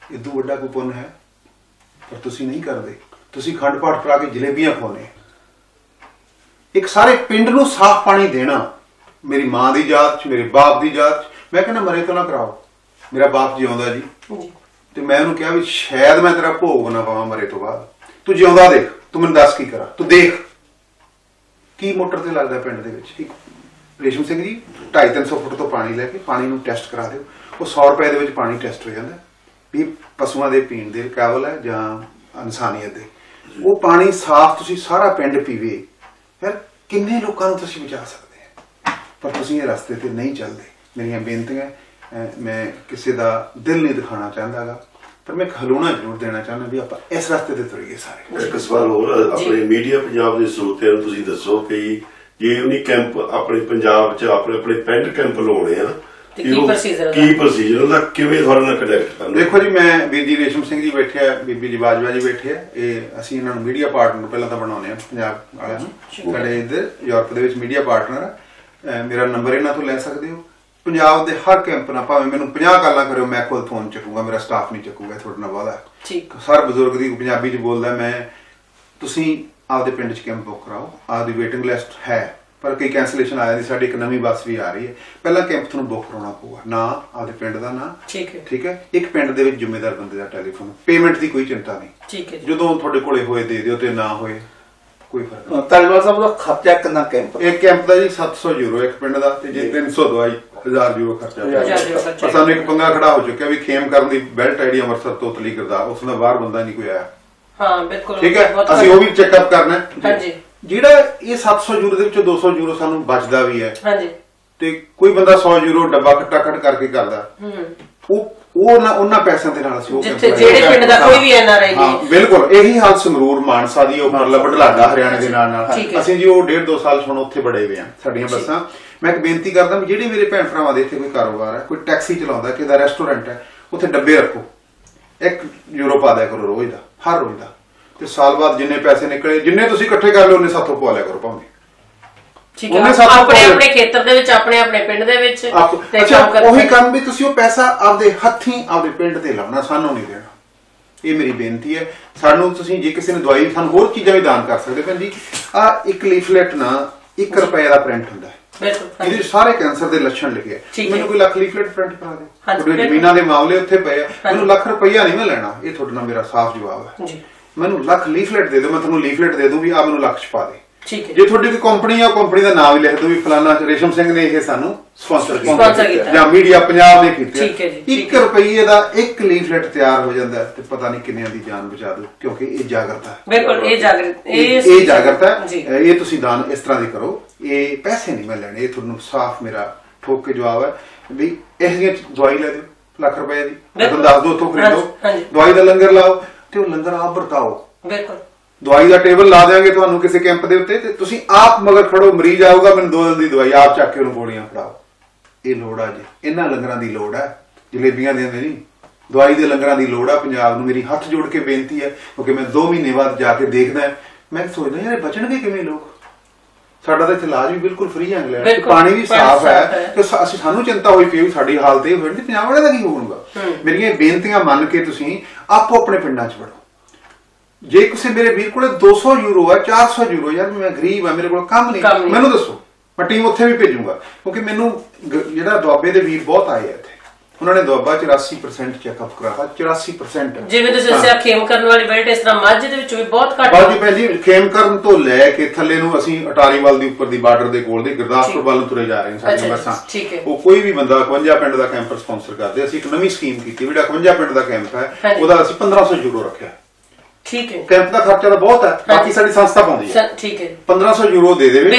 ਇਦੋਂ ਵੱਡਾ ਕੋਈ ਪੁੰਨ ਹੈ। ਪਰ ਤੁਸੀਂ ਨਹੀਂ ਕਰਦੇ, ਤੁਸੀਂ ਖੰਡ ਪਾਠ ਕਰਾ ਕੇ ਜਲੇਬੀਆਂ ਖਵਾਉਂਦੇ। ਇੱਕ ਸਾਰੇ ਪਿੰਡ ਨੂੰ ਸਾਫ਼ ਪਾਣੀ ਦੇਣਾ, ਮੇਰੀ ਮਾਂ ਦੀ ਯਾਦ 'ਚ, ਮੇਰੇ ਬਾਪ ਦੀ ਯਾਦ 'ਚ। ਮੈਂ ਕਹਿੰਦਾ ਮਰੇ ਤੋਂ ਨਾ ਕਰਾਓ, ਮੇਰਾ ਬਾਪ ਜਿਉਂਦਾ ਜੀ, ਤੇ ਮੈਂ ਉਹਨੂੰ ਕਿਹਾ ਵੀ ਸ਼ਾਇਦ ਮੈਂ ਤੇਰਾ ਭੋਗ ਨਾ ਪਾਵਾਂ ਮਰੇ ਤੋਂ ਬਾਅਦ, ਤੂੰ ਜਿਉਂਦਾ ਦੇਖ, ਤੂੰ ਮੈਨੂੰ ਦੱਸ ਕੀ ਕਰਾਂ, ਤੂੰ ਦੇਖ ਕੀ ਮੋਟਰ ਤੇ ਲੱਗਦਾ ਪਿੰਡ ਦੇ ਵਿੱਚ। ਰੇਸ਼ਮ ਸਿੰਘ ਜੀ 250-300 ਫੁੱਟ ਤੋਂ ਪਾਣੀ ਲੈ ਕੇ ਪਾਣੀ ਨੂੰ ਟੈਸਟ ਕਰਾ ਦਿਓ, ਉਹ 100 ਰੁਪਏ ਦੇ ਵਿੱਚ ਪਾਣੀ ਟੈਸਟ ਹੋ ਜਾਂਦਾ ਵੀ ਪਸ਼ੂਆਂ ਦੇ ਪੀਣ ਦੇ ਕਾਬਲ ਹੈ ਜਾਂ ਇਨਸਾਨੀਅਤ ਦੇ। ਉਹ ਪਾਣੀ ਸਾਫ਼ ਤੁਸੀਂ ਸਾਰਾ ਪਿੰਡ ਪੀਵੇ, ਫਿਰ ਕਿੰਨੇ ਲੋਕਾਂ ਨੂੰ ਤੁਸੀਂ ਬਚਾ ਸਕਦੇ ਆ। ਪਰ ਤੁਸੀਂ ਇਹ ਰਸਤੇ ਤੇ ਨਹੀਂ ਚੱਲਦੇ। ਮੇਰੀਆਂ ਬੇਨਤੀਆਂ, ਮੈਂ ਕਿਸੇ ਦਾ ਦਿਲ ਨਹੀਂ ਦਿਖਾਉਣਾ ਚਾਹੁੰਦਾਗਾ, ਪਰ ਮੈਂ ਖਲੋਣਾ ਜ਼ਰੂਰ ਦੇਣਾ ਚਾਹੁੰਦਾ ਵੀ ਆਪਾਂ ਇਸ ਰਸਤੇ ਤੇ ਤੁਰੀਏ ਸਾਰੇ।
ਇੱਕ ਸਵਾਲ ਹੋਰ, ਆਪਣੇ ਮੀਡੀਆ ਪੰਜਾਬ ਦੇ ਸਰੋਤਿਆਂ ਨੂੰ ਤੁਸੀਂ ਦੱਸੋ ਕਿ ਜੇ ਉਹਨੀ ਕੈਂਪ ਆਪਣੇ ਪੰਜਾਬ 'ਚ ਆਪਣੇ ਪਿੰਡ ਕੈਂਪ ਲਾਉਣੇ ਆ, ਕੀ ਪ੍ਰੋਸੀਜਰ ਉਹਦਾ, ਕਿਵੇਂ ਤੁਹਾਡੇ ਨਾਲ ਕਨੈਕਟ ਕਰਨਾ? ਦੇਖੋ ਜੀ, ਮੈਂ ਵੀਰ ਜੀ ਰੇਸ਼ਮ ਸਿੰਘ ਜੀ ਬੈਠੇ ਆ, ਬੀਬੀ ਜੀ ਬਾਜਵਾ ਜੀ ਬੈਠੇ ਆ, ਇਹ ਅਸੀਂ ਇਹਨਾਂ ਨੂੰ ਮੀਡੀਆ ਪਾਰਟਨਰ ਪਹਿਲਾਂ ਤਾਂ ਬਣਾਉਂਦੇ ਆ ਪੰਜਾਬ ਵਾਲਿਆਂ ਨੂੰ। ਸਾਡੇ ਇੱਧਰ ਯੂਰਪ ਦੇ ਵਿੱਚ ਮੀਡੀਆ ਪਾਰਟਨਰ ਆ, ਮੇਰਾ ਨੰਬਰ ਇਹਨਾਂ ਤੋਂ ਲੈ ਸਕਦੇ ਹੋ। ਪੰਜਾਬ ਦੇ ਹਰ ਕੈਂਪ ਨਾਲ ਭਾਵੇਂ ਮੈਨੂੰ 50 ਕਾਲਾਂ ਕਰਿਓ, ਮੈਂ ਖੁਦ ਫੋਨ ਚੱਕੂਗਾ, ਮੇਰਾ ਸਟਾਫ ਨਹੀਂ ਚੱਕੂਗਾ, ਤੁਹਾਡੇ ਨਾਲ ਵਾਅਦਾ ਹੈ। ਹਰ ਬਜ਼ੁਰਗ ਦੀ ਪੰਜਾਬੀ 'ਚ ਬੋਲਦਾ ਮੈਂ, ਤੁਸੀਂ ਆਪਦੇ ਪਿੰਡ 'ਚ ਕੈਂਪ ਬੁੱਕ ਕਰਾਓ, ਆਪਦੀ ਵੇਟਿੰਗ ਲਿਸਟ ਹੈ, ਪਰ ਕਈ ਕੈਂਸਲੇਸ਼ਨ ਆ ਜਾਂਦੀ, ਸਾਡੀ ਇੱਕ ਨਵੀਂ ਬੱਸ ਵੀ ਆ ਰਹੀ ਹੈ। ਪਹਿਲਾਂ ਕੈਂਪ ਤੁਹਾਨੂੰ ਬੁੱਕ ਕਰਾਉਣਾ ਪਊਗਾ, ਨਾ ਆਪਦੇ ਪਿੰਡ ਦਾ ਨਾਂ, ਠੀਕ ਹੈ, ਇੱਕ ਪਿੰਡ ਦੇ ਵਿੱਚ ਜ਼ਿੰਮੇਦਾਰ ਬੰਦੇ ਦਾ ਟੈਲੀਫੋਨ, ਪੇਮੈਂਟ ਦੀ ਕੋਈ ਚਿੰਤਾ ਨਹੀਂ, ਜਦੋਂ ਤੁਹਾਡੇ ਕੋਲੇ ਹੋਏ ਦੇ ਦਿਓ, ਤੇ ਨਾ ਹੋਏ ਕੋਈ ਫਰਕ ਨਹੀਂ।
ਧਾਲੀਵਾਲ ਸਾਹਿਬ ਦਾ ਖਰਚਾ ਕਿੰਨਾ ਕੈਂਪ?
ਇੱਕ ਕੈਂਪ ਦਾ ਜੀ 700 ਯੂਰੋ ਇੱਕ ਪਿੰਡ ਦਾ, ਤੇ ਜੇ 300 ਦਵਾਈ 1000 ਯੂਰੋ ਖਰਚਾ। ਪਰ ਸਾਨੂੰ ਇੱਕ ਪੰਗਾ ਖੜਾ ਹੋ ਚੁੱਕਿਆ ਵੀ ਖੇਮ ਕਰਨ ਦੀ ਬੈਲਟ ਆਈਡੀ ਅੰਮ੍ਰਿਤਸਰ ਤੋਂ ਉਤਲੀ ਕਰਦਾ, ਉਸ ਦਾ ਬਾਹਰ ਬੰਦਾ ਨਹੀਂ ਕੋਈ ਆਇਆ।
ਹਾਂ ਬਿਲਕੁਲ,
ਠੀਕ ਹੈ, ਅਸੀਂ ਉਹ ਵੀ ਚੈੱਕਅਪ ਕਰਨਾ। ਜਿਹੜਾ ਇਹ 700 ਯੂਰੋ ਦੇ ਵਿੱਚੋਂ 200 ਯੂਰੋ ਸਾਨੂੰ ਬਚਦਾ ਵੀ ਹੈ, ਤੇ ਕੋਈ ਬੰਦਾ 100 ਯੂਰੋ ਡੱਬਾ ਖੱਟਾ ਕਰਕੇ ਕਰਦਾ, ਉਹਨਾਂ ਪੈਸਿਆਂ ਦੇ ਨਾਲ ਅਸੀਂ
ਜਿਹੜੇ ਪਿੰਡ ਦਾ ਕੋਈ ਵੀ ਐਨਆਰਆਈ ਨਹੀਂ।
ਬਿਲਕੁਲ ਇਹੀ ਹਾਲ ਸੰਗਰੂਰ ਮਾਨਸਾ ਦੀ, ਉਹ ਮਤਲਬ ਬਢਲਾਡਾ ਹਰਿਆਣੇ ਦੇ ਨਾਲ ਅਸੀਂ ਜੀ ਉਹ 1.5-2 ਸਾਲ ਹੁਣ ਉੱਥੇ ਬੜੇ ਹੋਏ ਆ ਸਾਡੀਆਂ ਬੱਸਾਂ। ਮੈਂ ਇੱਕ ਬੇਨਤੀ ਕਰਦਾ ਵੀ ਜਿਹੜੇ ਮੇਰੇ ਭੈਣ ਭਰਾਵਾਂ ਦੇ ਇੱਥੇ ਕੋਈ ਕਾਰੋਬਾਰ ਹੈ, ਕੋਈ ਟੈਕਸੀ ਚਲਾਉਂਦਾ, ਕਿਸੇ ਦਾ ਰੈਸਟੋਰੈਂਟ ਹੈ, ਉੱਥੇ ਡੱਬੇ ਰੱਖੋ, 1 ਯੂਰੋ ਪਾ ਦਿਆ ਕਰੋ ਰੋਜ਼ ਦਾ, ਹਰ ਰੋਜ਼ ਦਾ, ਤੇ ਸਾਲ ਬਾਅਦ ਜਿੰਨੇ ਪੈਸੇ ਨਿਕਲੇ, ਜਿੰਨੇ ਤੁਸੀਂ ਇਕੱਠੇ ਕਰ ਲਓ, ਉਹਨੇ ਸਾਥੋਂ ਪਵਾ ਲਿਆ ਕਰੋ ਭਾਵੇਂ।
ਆਪਣੇ ਆਪਣੇ ਖੇਤਰ ਦੇ ਵਿੱਚ, ਆਪਣੇ ਆਪਣੇ ਪਿੰਡ ਦੇ ਵਿੱਚ
ਉਹੀ ਕੰਮ ਵੀ ਤੁਸੀਂ ਉਹ ਪੈਸਾ ਆਪਦੇ ਹੱਥੀਂ ਆਪਦੇ ਪਿੰਡ ਤੇ ਲਾਉਣਾ, ਸਾਨੂੰ ਨਹੀਂ ਦੇਣਾ। ਇਹ ਮੇਰੀ ਬੇਨਤੀ ਹੈ। ਸਾਨੂੰ ਤੁਸੀਂ ਜੇ ਕਿਸੇ ਨੇ ਦਵਾਈ, ਸਾਨੂੰ ਹੋਰ ਚੀਜ਼ਾਂ ਵੀ ਦਾਨ ਕਰ ਸਕਦੇ। ਭੈਣ ਜੀ ਆਹ ਇੱਕ ਲੀਫਲੇਟ ਨਾ 1 ਰੁਪਏ ਦਾ ਪ੍ਰਿੰਟ ਹੁੰਦਾ, ਇਹਦੇ ਸਾਰੇ ਕੈਂਸਰ ਦੇ ਲੱਛਣ ਲਿਖੇ ਆ। ਮੈਨੂੰ ਕੋਈ ਲੱਖ ਲੀਫਲੇਟ ਪ੍ਰਿੰਟ ਕਰਾ ਦੇ, ਤੁਹਾਡੇ ਜ਼ਮੀਨਾਂ ਦੇ ਮਾਮਲੇ ਉੱਥੇ ਪਏ ਆ, ਮੈਨੂੰ ਲੱਖ ਰੁਪਈਆ ਨਹੀਂ ਮੈਂ ਲੈਣਾ। ਇਹ ਤੁਹਾਡੇ ਨਾਲ ਮੇਰਾ ਸਾਫ਼ ਜਵਾਬ ਹੈ। ਮੈਨੂੰ ਲੱਖ ਲੀਫਲੇਟ ਦੇ ਦਿਓ, ਮੈਂ ਤੁਹਾਨੂੰ ਲੀਫਲੇਟ ਦੇ ਦੂੰ ਵੀ ਆ ਮੈਨੂੰ ਲੱਖ ਛਪਾ ਦੇ। ਜੇ ਤੁਹਾਡੀ ਕੋਈ ਕੰਪਨੀ ਆ, ਕੰਪਨੀ ਦਾ ਨਾਮ ਵੀ ਲਿਖ ਦੋ ਵੀ ਫਲਾਨਾ ਰੇਸ਼ਮ ਸਿੰਘ ਨੇ ਇਹ ਸਾਨੂੰ ਸਪਾਂਸਰ ਕੀਤਾ ਜਾਂ ਮੀਡੀਆ ਪੰਜਾਬ ਨੇ ਕੀਤਾ। 1 ਰੁਪਈਏ ਦਾ ਇੱਕ ਲੀਫਲੇਟ ਤਿਆਰ ਹੋ ਜਾਂਦਾ ਤੇ ਪਤਾ ਨਹੀਂ ਕਿੰਨਿਆਂ ਦੀ ਜਾਨ ਬਚਾ ਦੂ, ਕਿਉਂਕਿ ਇਹ ਜਾਗਰਤਾ।
ਬਿਲਕੁਲ ਇਹ
ਜਾਗਰਤਾ। ਇਹ ਤੁਸੀਂ ਦਾਨ ਇਸ ਤਰ੍ਹਾਂ ਦੀ ਕਰੋ। ਇਹ ਪੈਸੇ ਨਹੀਂ ਮੈਂ ਲੈਣੇ, ਇਹ ਤੁਹਾਨੂੰ ਸਾਫ਼ ਮੇਰਾ ਠੋਕ ਕੇ ਜਵਾਬ ਹੈ ਵੀ ਇਹ ਜਿਹੀ ਦਵਾਈ ਲੈ ਦਿਓ ਲੱਖ ਰੁਪਏ ਦੀ, ਤੁਹਾਨੂੰ ਦੱਸ ਦਿਓ ਉੱਥੋਂ ਖਰੀਦੋ, ਦਵਾਈ ਦਾ ਲੰਗਰ ਲਾਓ ਤੇ ਉਹ ਲੰਗਰ ਆਪ ਵਰਤਾਓ। ਬਿਲਕੁਲ ਦਵਾਈ ਦਾ ਟੇਬਲ ਲਾ ਦੇਵਾਂਗੇ ਤੁਹਾਨੂੰ ਕਿਸੇ ਕੈਂਪ ਦੇ ਉੱਤੇ ਤੇ ਤੁਸੀਂ ਆਪ ਮਗਰ ਖੜੋ, ਮਰੀਜ਼ ਆਊਗਾ ਮੈਨੂੰ 2 ਦਿਨ ਦੀ ਦਵਾਈ ਆਪ ਚੱਕ ਕੇ ਉਹਨੂੰ ਗੋਲੀਆਂ ਫੜਾਓ। ਇਹ ਲੋੜ ਆ ਜੀ, ਇਹਨਾਂ ਲੰਗਰਾਂ ਦੀ ਲੋੜ ਹੈ, ਜਲੇਬੀਆਂ ਦੇ ਨਹੀਂ, ਦਵਾਈ ਦੇ ਲੰਗਰਾਂ ਦੀ ਲੋੜ ਆ ਪੰਜਾਬ ਨੂੰ। ਮੇਰੀ ਹੱਥ ਜੋੜ ਕੇ ਬੇਨਤੀ ਹੈ, ਕਿਉਂਕਿ ਮੈਂ 2 ਮਹੀਨੇ ਬਾਅਦ ਜਾ ਕੇ ਦੇਖਦਾ, ਮੈਂ ਸੋਚਦਾ ਯਾਰ ਬਚਣਗੇ ਕਿਵੇਂ ਲੋਕ। ਸਾਡਾ ਤਾਂ ਇਲਾਜ ਵੀ ਬਿਲਕੁਲ ਫ੍ਰੀ ਹੈ, ਇੰਗਲੈਂਡ ਪਾਣੀ ਵੀ ਸਾਫ਼ ਹੈ, ਤੇ ਸਾਨੂੰ ਚਿੰਤਾ ਹੋਈ ਪਈ ਸਾਡੀ ਹਾਲਤ ਇਹ ਹੋਣੀ, ਪੰਜਾਬ ਵਾਲੇ ਦਾ ਕੀ ਹੋਊਗਾ। ਮੇਰੀਆਂ ਬੇਨਤੀਆਂ ਮੰਨ ਕੇ ਤੁਸੀਂ ਆਪੋ ਆਪਣੇ ਪਿੰਡਾਂ 'ਚ ਵੜੋ। ਜੇ ਕਿਸੇ ਮੇਰੇ ਵੀਰ ਕੋਲ 200 ਯੂਰੋ ਆ, 400 ਯੂਰੋ, ਯਾਰ ਮੈਂ ਗਰੀਬ ਆ, ਮੇਰੇ ਕੋਲ ਕੰਮ ਨਹੀਂ, ਮੈਨੂੰ ਦੱਸੋ, ਮੈਂ ਟੀਮ ਉੱਥੇ ਵੀ ਭੇਜੂਗਾ। ਕਿਉਂਕਿ ਮੈਨੂੰ ਜਿਹੜਾ ਦੁਆਬੇ ਦੇ ਵੀਰ ਬਹੁਤ ਆਏ ਆ ਇੱਥੇ, ਉਹਨਾਂ ਨੇ ਦੁਆਬਾ 84% ਚੈੱਕਅਪ ਕਰਾਤਾ। 84%
ਜਿਵੇਂ ਤੁਸੀਂ ਦੱਸਿਆ ਖੇਮ ਕਰਨ ਵਾਲੀ ਬੈਲਟ, ਇਸ ਤਰ੍ਹਾਂ ਮਾਝੇ ਦੇ ਵਿੱਚ ਵੀ ਬਹੁਤ ਘੱਟ।
ਬਾਜੀ ਭੈਣ ਜੀ ਖੇਮ ਕਰਨ ਤੋਂ ਲੈ ਕੇ ਥੱਲੇ ਨੂੰ ਅਸੀਂ ਅਟਾਰੀਵਾਲ ਦੀ ਉੱਪਰ ਦੀ ਬਾਰਡਰ ਦੇ ਕੋਲ ਦੀ ਗੁਰਦਾਸਪੁਰ ਵੱਲ ਨੂੰ ਤੁਰੇ ਜਾ ਰਹੇ ਹਾਂ। ਸਾਡੀਆਂ ਬੱਸਾਂ ਉਹ ਕੋਈ ਵੀ ਬੰਦਾ 51 ਪਿੰਡ ਦਾ ਕੈਂਪ ਸਪਾਂਸਰ ਕਰਦੇ। ਅਸੀਂ ਇੱਕ ਨਵੀਂ ਸਕੀਮ ਕੀਤੀ, ਜਿਹੜਾ 51 ਪਿੰਡ ਦਾ ਕੈਂਪ ਹੈ ਉਹਦਾ ਅਸੀਂ 1500 ਯੂਰੋ ਰੱਖਿਆ।
ਠੀਕ ਹੈ,
ਕੈਂਪ ਦਾ ਖਰਚਾ ਤਾਂ ਬਹੁਤ ਹੈ, ਬਾਕੀ ਸਾਡੀ ਸੰਸਥਾ ਪਾਉਂਦੀ ਹੈ।
ਠੀਕ ਹੈ,
1500 ਯੂਰੋ ਦੇ ਦੇਵੇ।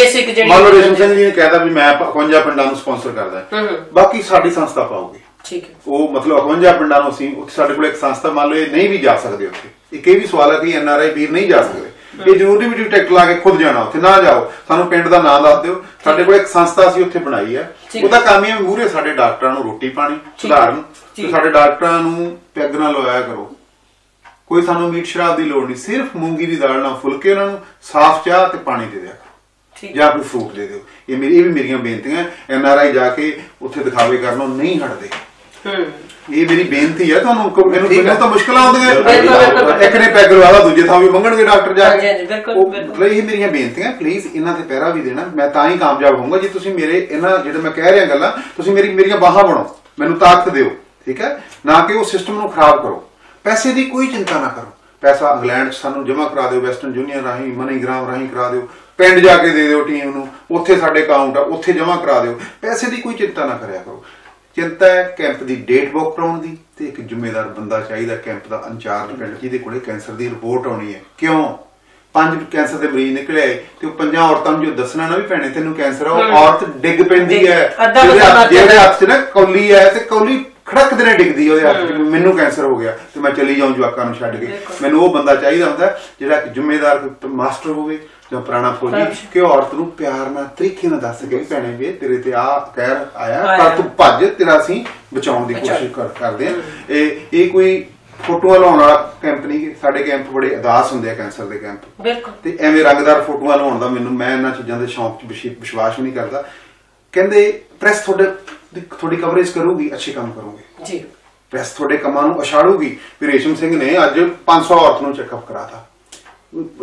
ਮੰਨ ਲਓ ਰੇਸ਼ਮ ਸਿੰਘ ਜੀ ਨੇ ਕਹਿਦਾ ਵੀ ਮੈਂ 51 ਪਿੰਡਾਂ ਨੂੰ ਸਪਾਂਸਰ ਕਰਦਾ, ਬਾਕੀ ਸਾਡੀ ਸੰਸਥਾ ਪਾਉਗੀ।
ਠੀਕ ਹੈ,
ਉਹ ਮਤਲਬ 51 ਪਿੰਡਾਂ ਨੂੰ ਅਸੀਂ, ਸਾਡੇ ਕੋਲ ਇੱਕ ਸੰਸਥਾ, ਮੰਨ ਲਓ ਇਹ ਨਹੀਂ ਵੀ ਜਾ ਸਕਦੇ ਉੱਥੇ। ਇੱਕ ਇਹ ਵੀ ਸਵਾਲ ਹੈ ਕਿ NRI ਵੀਰ ਨਹੀਂ ਜਾ ਸਕਦੇ, ਇਹ ਜ਼ਰੂਰੀ ਵੀ ਟਿਕਟ ਲਾ ਕੇ ਖੁਦ ਜਾਣਾ, ਉੱਥੇ ਨਾ ਜਾਓ, ਸਾਨੂੰ ਪਿੰਡ ਦਾ ਨਾਂ ਦੱਸ ਦਿਓ। ਸਾਡੇ ਕੋਲ ਇੱਕ ਸੰਸਥਾ ਅਸੀਂ ਉੱਥੇ ਬਣਾਈ ਹੈ, ਉਹਦਾ ਕੰਮ ਹੀ ਮੂਹਰੇ ਸਾਡੇ ਡਾਕਟਰਾਂ ਨੂੰ ਰੋਟੀ ਪਾਣੀ ਸੁਧਾਰਨ, ਸਾਡੇ ਡਾਕਟਰਾਂ ਨੂੰ ਪੈਗ ਨਾ ਲਵਾਇਆ ਕਰੋ। ਕੋਈ ਸਾਨੂੰ ਮੀਟ ਸ਼ਰਾਬ ਦੀ ਲੋੜ ਨਹੀਂ, ਸਿਰਫ ਮੂੰਗੀ ਦੀ ਦਾਲ ਨਾਲ ਫੁਲਕੇ ਉਹਨਾਂ ਨੂੰ, ਸਾਫ਼ ਚਾਹ ਤੇ ਪਾਣੀ ਦੇ ਦਿਆ ਕਰੋ, ਜਾਂ ਕੋਈ ਫਰੂਟ ਦੇ ਦਿਓ। ਇਹ ਵੀ ਮੇਰੀਆਂ ਬੇਨਤੀਆਂ। NRI ਜਾ ਕੇ ਉੱਥੇ ਦਿਖਾਵੇ ਕਰਨੋਂ ਨਹੀਂ ਹਟਦੇ। ਇਹ ਮੇਰੀ ਬੇਨਤੀ ਹੈ ਤੁਹਾਨੂੰ। ਮੈਨੂੰ ਤਾਂ ਮੁਸ਼ਕਲਾਂ ਆਉਂਦੀਆਂ, ਇੱਕ ਨੇ ਪੈਗ ਲਵਾ ਲਾ, ਦੂਜੇ ਥਾਂ ਵੀ ਮੰਗਣਗੇ ਡਾਕਟਰ ਜਾ ਕੇ। ਮਤਲਬ ਇਹ ਮੇਰੀਆਂ ਬੇਨਤੀਆਂ, ਪਲੀਜ਼ ਇਹਨਾਂ ਤੇ ਪਹਿਰਾ ਵੀ ਦੇਣਾ। ਮੈਂ ਤਾਂ ਹੀ ਕਾਮਯਾਬ ਹੋਊਂਗਾ ਜੇ ਤੁਸੀਂ ਮੇਰੇ ਇਹਨਾਂ ਜਿਹੜੇ ਮੈਂ ਕਹਿ ਰਿਹਾ ਗੱਲਾਂ, ਤੁਸੀਂ ਮੇਰੀਆਂ ਬਾਹਾਂ ਬਣੋ, ਮੈਨੂੰ ਤਾਕਤ ਦਿਓ, ਠੀਕ ਹੈ ਨਾ ਕਿ ਉਹ ਸਿਸਟਮ ਨੂੰ ਖਰਾਬ ਕਰੋ। ਪੈਸੇ ਦੀ ਕੋਈ ਚਿੰਤਾ ਨਾ ਕਰੋ, ਪੈਸਾ ਇੰਗਲੈਂਡ 'ਚ ਸਾਨੂੰ ਜਮ੍ਹਾਂ ਕਰਾ ਦਿਓ, ਵੈਸਟਰਨ ਯੂਨੀਅਨ ਰਾਹੀਂ, ਮਨੀਗ੍ਰਾਮ ਰਾਹੀਂ ਕਰਾ ਦਿਓ, ਪਿੰਡ ਜਾ ਕੇ ਦੇ ਦਿਓ ਟੀਮ ਨੂੰ, ਉੱਥੇ ਸਾਡੇ ਅਕਾਊਂਟ ਆ, ਉੱਥੇ ਜਮ੍ਹਾਂ ਕਰਾ ਦਿਓ। ਪੈਸੇ ਦੀ ਕੋਈ ਚਿੰਤਾ ਨਾ ਕਰਿਆ ਕਰੋ। ਚਿੰਤਾ ਹੈ ਕੈਂਪ ਦੀ ਡੇਟ ਬੁੱਕ ਕਰਾਉਣ ਦੀ, ਤੇ ਇੱਕ ਜ਼ਿੰਮੇਦਾਰ ਬੰਦਾ ਚਾਹੀਦਾ ਕੈਂਪ ਦਾ ਇੰਚਾਰਜ ਪਿੰਡ, ਜਿਹਦੇ ਕੋਲੇ ਕੈਂਸਰ ਦੀ ਰਿਪੋਰਟ ਆਉਣੀ ਹੈ। ਕਿਉਂ 5 ਕੈਂਸਰ ਦੇ ਮਰੀਜ਼ ਨਿਕਲੇ ਤੇ ਉਹ 5 ਔਰਤਾਂ ਨੂੰ ਜੋ ਦੱਸਣਾ ਨਾ ਵੀ ਭੈਣੇ ਤੈਨੂੰ ਕੈਂਸਰ ਆ, ਉਹ ਔਰਤ ਡਿੱਗ ਪੈਂਦੀ ਹੈ, ਜਿਹਦੇ ਹੱਥ 'ਚ ਨਾ ਕੌਲੀ ਹੈ ਤੇ ਕੌਲੀ ਖੜਕ ਦੇ ਨੇ ਡਿੱਗਦੀ ਉਹਦੇ ਹੱਥ 'ਚ, ਮੈਨੂੰ ਕੈਂਸਰ ਹੋ ਗਿਆ ਤੇ ਮੈਂ ਚਲੀ ਜਾਊਂ ਜਵਾਕਾਂ ਨੂੰ ਛੱਡ ਕੇ। ਮੈਨੂੰ ਉਹ ਬੰਦਾ ਚਾਹੀਦਾ ਹੁੰਦਾ ਜਿਹੜਾ ਜ਼ਿੰਮੇਦਾਰ ਮਾਸਟਰ ਹੋਵੇ ਜਾਂ ਪੁਰਾਣਾ ਫੌਜੀ, ਕਿ ਔਰਤ ਨੂੰ ਪਿਆਰ ਨਾਲ ਤਰੀਕੇ ਨਾਲ ਦੱਸ ਕੇ ਭੈਣੇ ਵੇ ਤੇਰੇ ਤੇ ਆ ਕਹਿਰ ਆਇਆ, ਪਰ ਤੂੰ ਭੱਜ, ਤੇਰਾ ਅਸੀਂ ਬਚਾਉਣ ਦੀ ਕੋਸ਼ਿਸ਼ ਕਰਦੇ ਹਾਂ। ਇਹ ਕੋਈ ਫੋਟੋਆਂ ਲਾਉਣ ਵਾਲਾ ਕੈਂਪ ਨਹੀਂ। ਸਾਡੇ ਕੈਂਪ ਬੜੇ ਅਦਾਸ ਹੁੰਦੇ ਆ ਕੈਂਸਰ ਦੇ ਕੈਂਪ, ਤੇ ਐਵੇਂ ਰੰਗਦਾਰ ਫੋਟੋਆਂ ਲਾਉਣ ਦਾ ਮੈਂ ਇਹਨਾਂ ਚੀਜ਼ਾਂ ਦੇ ਸ਼ੌਂਕ 'ਚ ਵਿਸ਼ਵਾਸ ਨਹੀਂ ਕਰਦਾ। ਕਹਿੰਦੇ ਪ੍ਰੈਸ ਤੁਹਾਡੀ ਕਵਰੇਜ ਕਰੂਗੀ, ਅੱਛੇ ਕੰਮ ਕਰੋਗੇ ਜੀ, ਪ੍ਰੈਸ ਤੁਹਾਡੇ ਕੰਮਾਂ ਨੂੰ ਅਛਾੜੂਗੀ। ਵੀ ਰੇਸ਼ਮ ਸਿੰਘ ਨੇ ਅੱਜ 500 ਔਰਤ ਨੂੰ ਚੈੱਕਅਪ ਕਰਾਤਾ,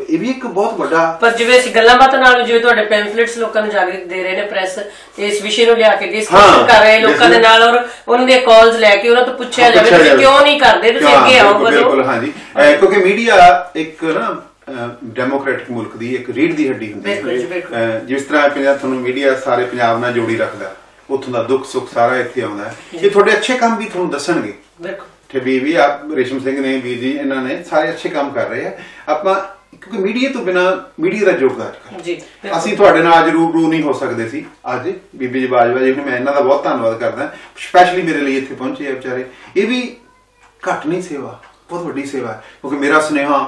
ਇਹ ਵੀ ਇੱਕ ਬਹੁਤ ਵੱਡਾ।
ਪਰ ਜਿਵੇਂ ਅਸੀਂ ਗੱਲਾਂ ਬਾਤਾਂ ਨਾਲ, ਜਿਵੇਂ ਤੁਹਾਡੇ ਪੈਂਫਲੇਟਸ ਲੋਕਾਂ ਨੂੰ ਜਾਗਰਿਤ ਦੇ ਰਹੇ ਨੇ, ਪ੍ਰੈਸ ਇਸ ਵਿਸ਼ੇ ਨੂੰ ਲਿਆ ਕੇ ਡਿਸਕਸ਼ਨ ਕਰ ਰਹੇ ਲੋਕਾਂ ਦੇ ਨਾਲ, ਔਰ ਉਹਨਾਂ ਦੇ ਕਾਲਸ ਲੈ ਕੇ ਉਹਨਾਂ ਤੋਂ ਪੁੱਛਿਆ ਜਾਵੇ ਤੁਸੀਂ ਕਿਉਂ ਨਹੀਂ ਕਰਦੇ, ਤੁਸੀਂ ਅੱਗੇ ਆਓ।
ਬਿਲਕੁਲ ਹਾਂਜੀ, ਕਿਉਂਕਿ ਮੀਡੀਆ ਇੱਕ ਨਾ ਡੈਮੋਕ੍ਰੈਟਿਕ ਮੁਲਕ ਦੀ ਇੱਕ ਰੀੜ੍ਹ ਦੀ ਹੱਡੀ ਹੁੰਦੀ ਹੈ। ਜਿਸ ਤਰ੍ਹਾਂ ਤੁਹਾਨੂੰ ਮੀਡੀਆ ਸਾਰੇ ਪੰਜਾਬ ਨਾਲ ਜੋੜੀ ਰੱਖਦਾ, ਉੱਥੋਂ ਦਾ ਦੁੱਖ ਸੁੱਖ ਸਾਰਾ ਇੱਥੇ ਆਉਂਦਾ। ਇਹ ਤੁਹਾਡੇ ਅੱਛੇ ਕੰਮ ਵੀ ਤੁਹਾਨੂੰ ਦੱਸਣਗੇ। ਤੇ ਵੀ ਆਪ ਰੇਸ਼ਮ ਸਿੰਘ ਨੇ, ਵੀਰ ਜੀ, ਇਹਨਾਂ ਨੇ ਸਾਰੇ ਅੱਛੇ ਕੰਮ ਕਰ ਰਹੇ ਆ। ਆਪਾਂ ਕਿਉਂਕਿ ਮੀਡੀਆ ਤੋਂ ਬਿਨਾਂ, ਮੀਡੀਆ ਦਾ ਯੋਗਦਾਨ ਅਸੀਂ ਤੁਹਾਡੇ ਨਾਲ ਅੱਜ ਰੂਬਰੂ ਨਹੀਂ ਹੋ ਸਕਦੇ ਸੀ। ਅੱਜ ਬੀਬੀ ਜੀ ਬਾਜਵਾ ਜੀ, ਮੈਂ ਇਹਨਾਂ ਦਾ ਬਹੁਤ ਧੰਨਵਾਦ ਕਰਦਾ, ਸਪੈਸ਼ਲੀ ਮੇਰੇ ਲਈ ਇੱਥੇ ਪਹੁੰਚੇ ਆ ਵਿਚਾਰੇ। ਇਹ ਵੀ ਘੱਟ ਨਹੀਂ ਸੇਵਾ, ਬਹੁਤ ਵੱਡੀ ਸੇਵਾ ਹੈ, ਕਿਉਂਕਿ ਮੇਰਾ ਸੁਨੇਹਾ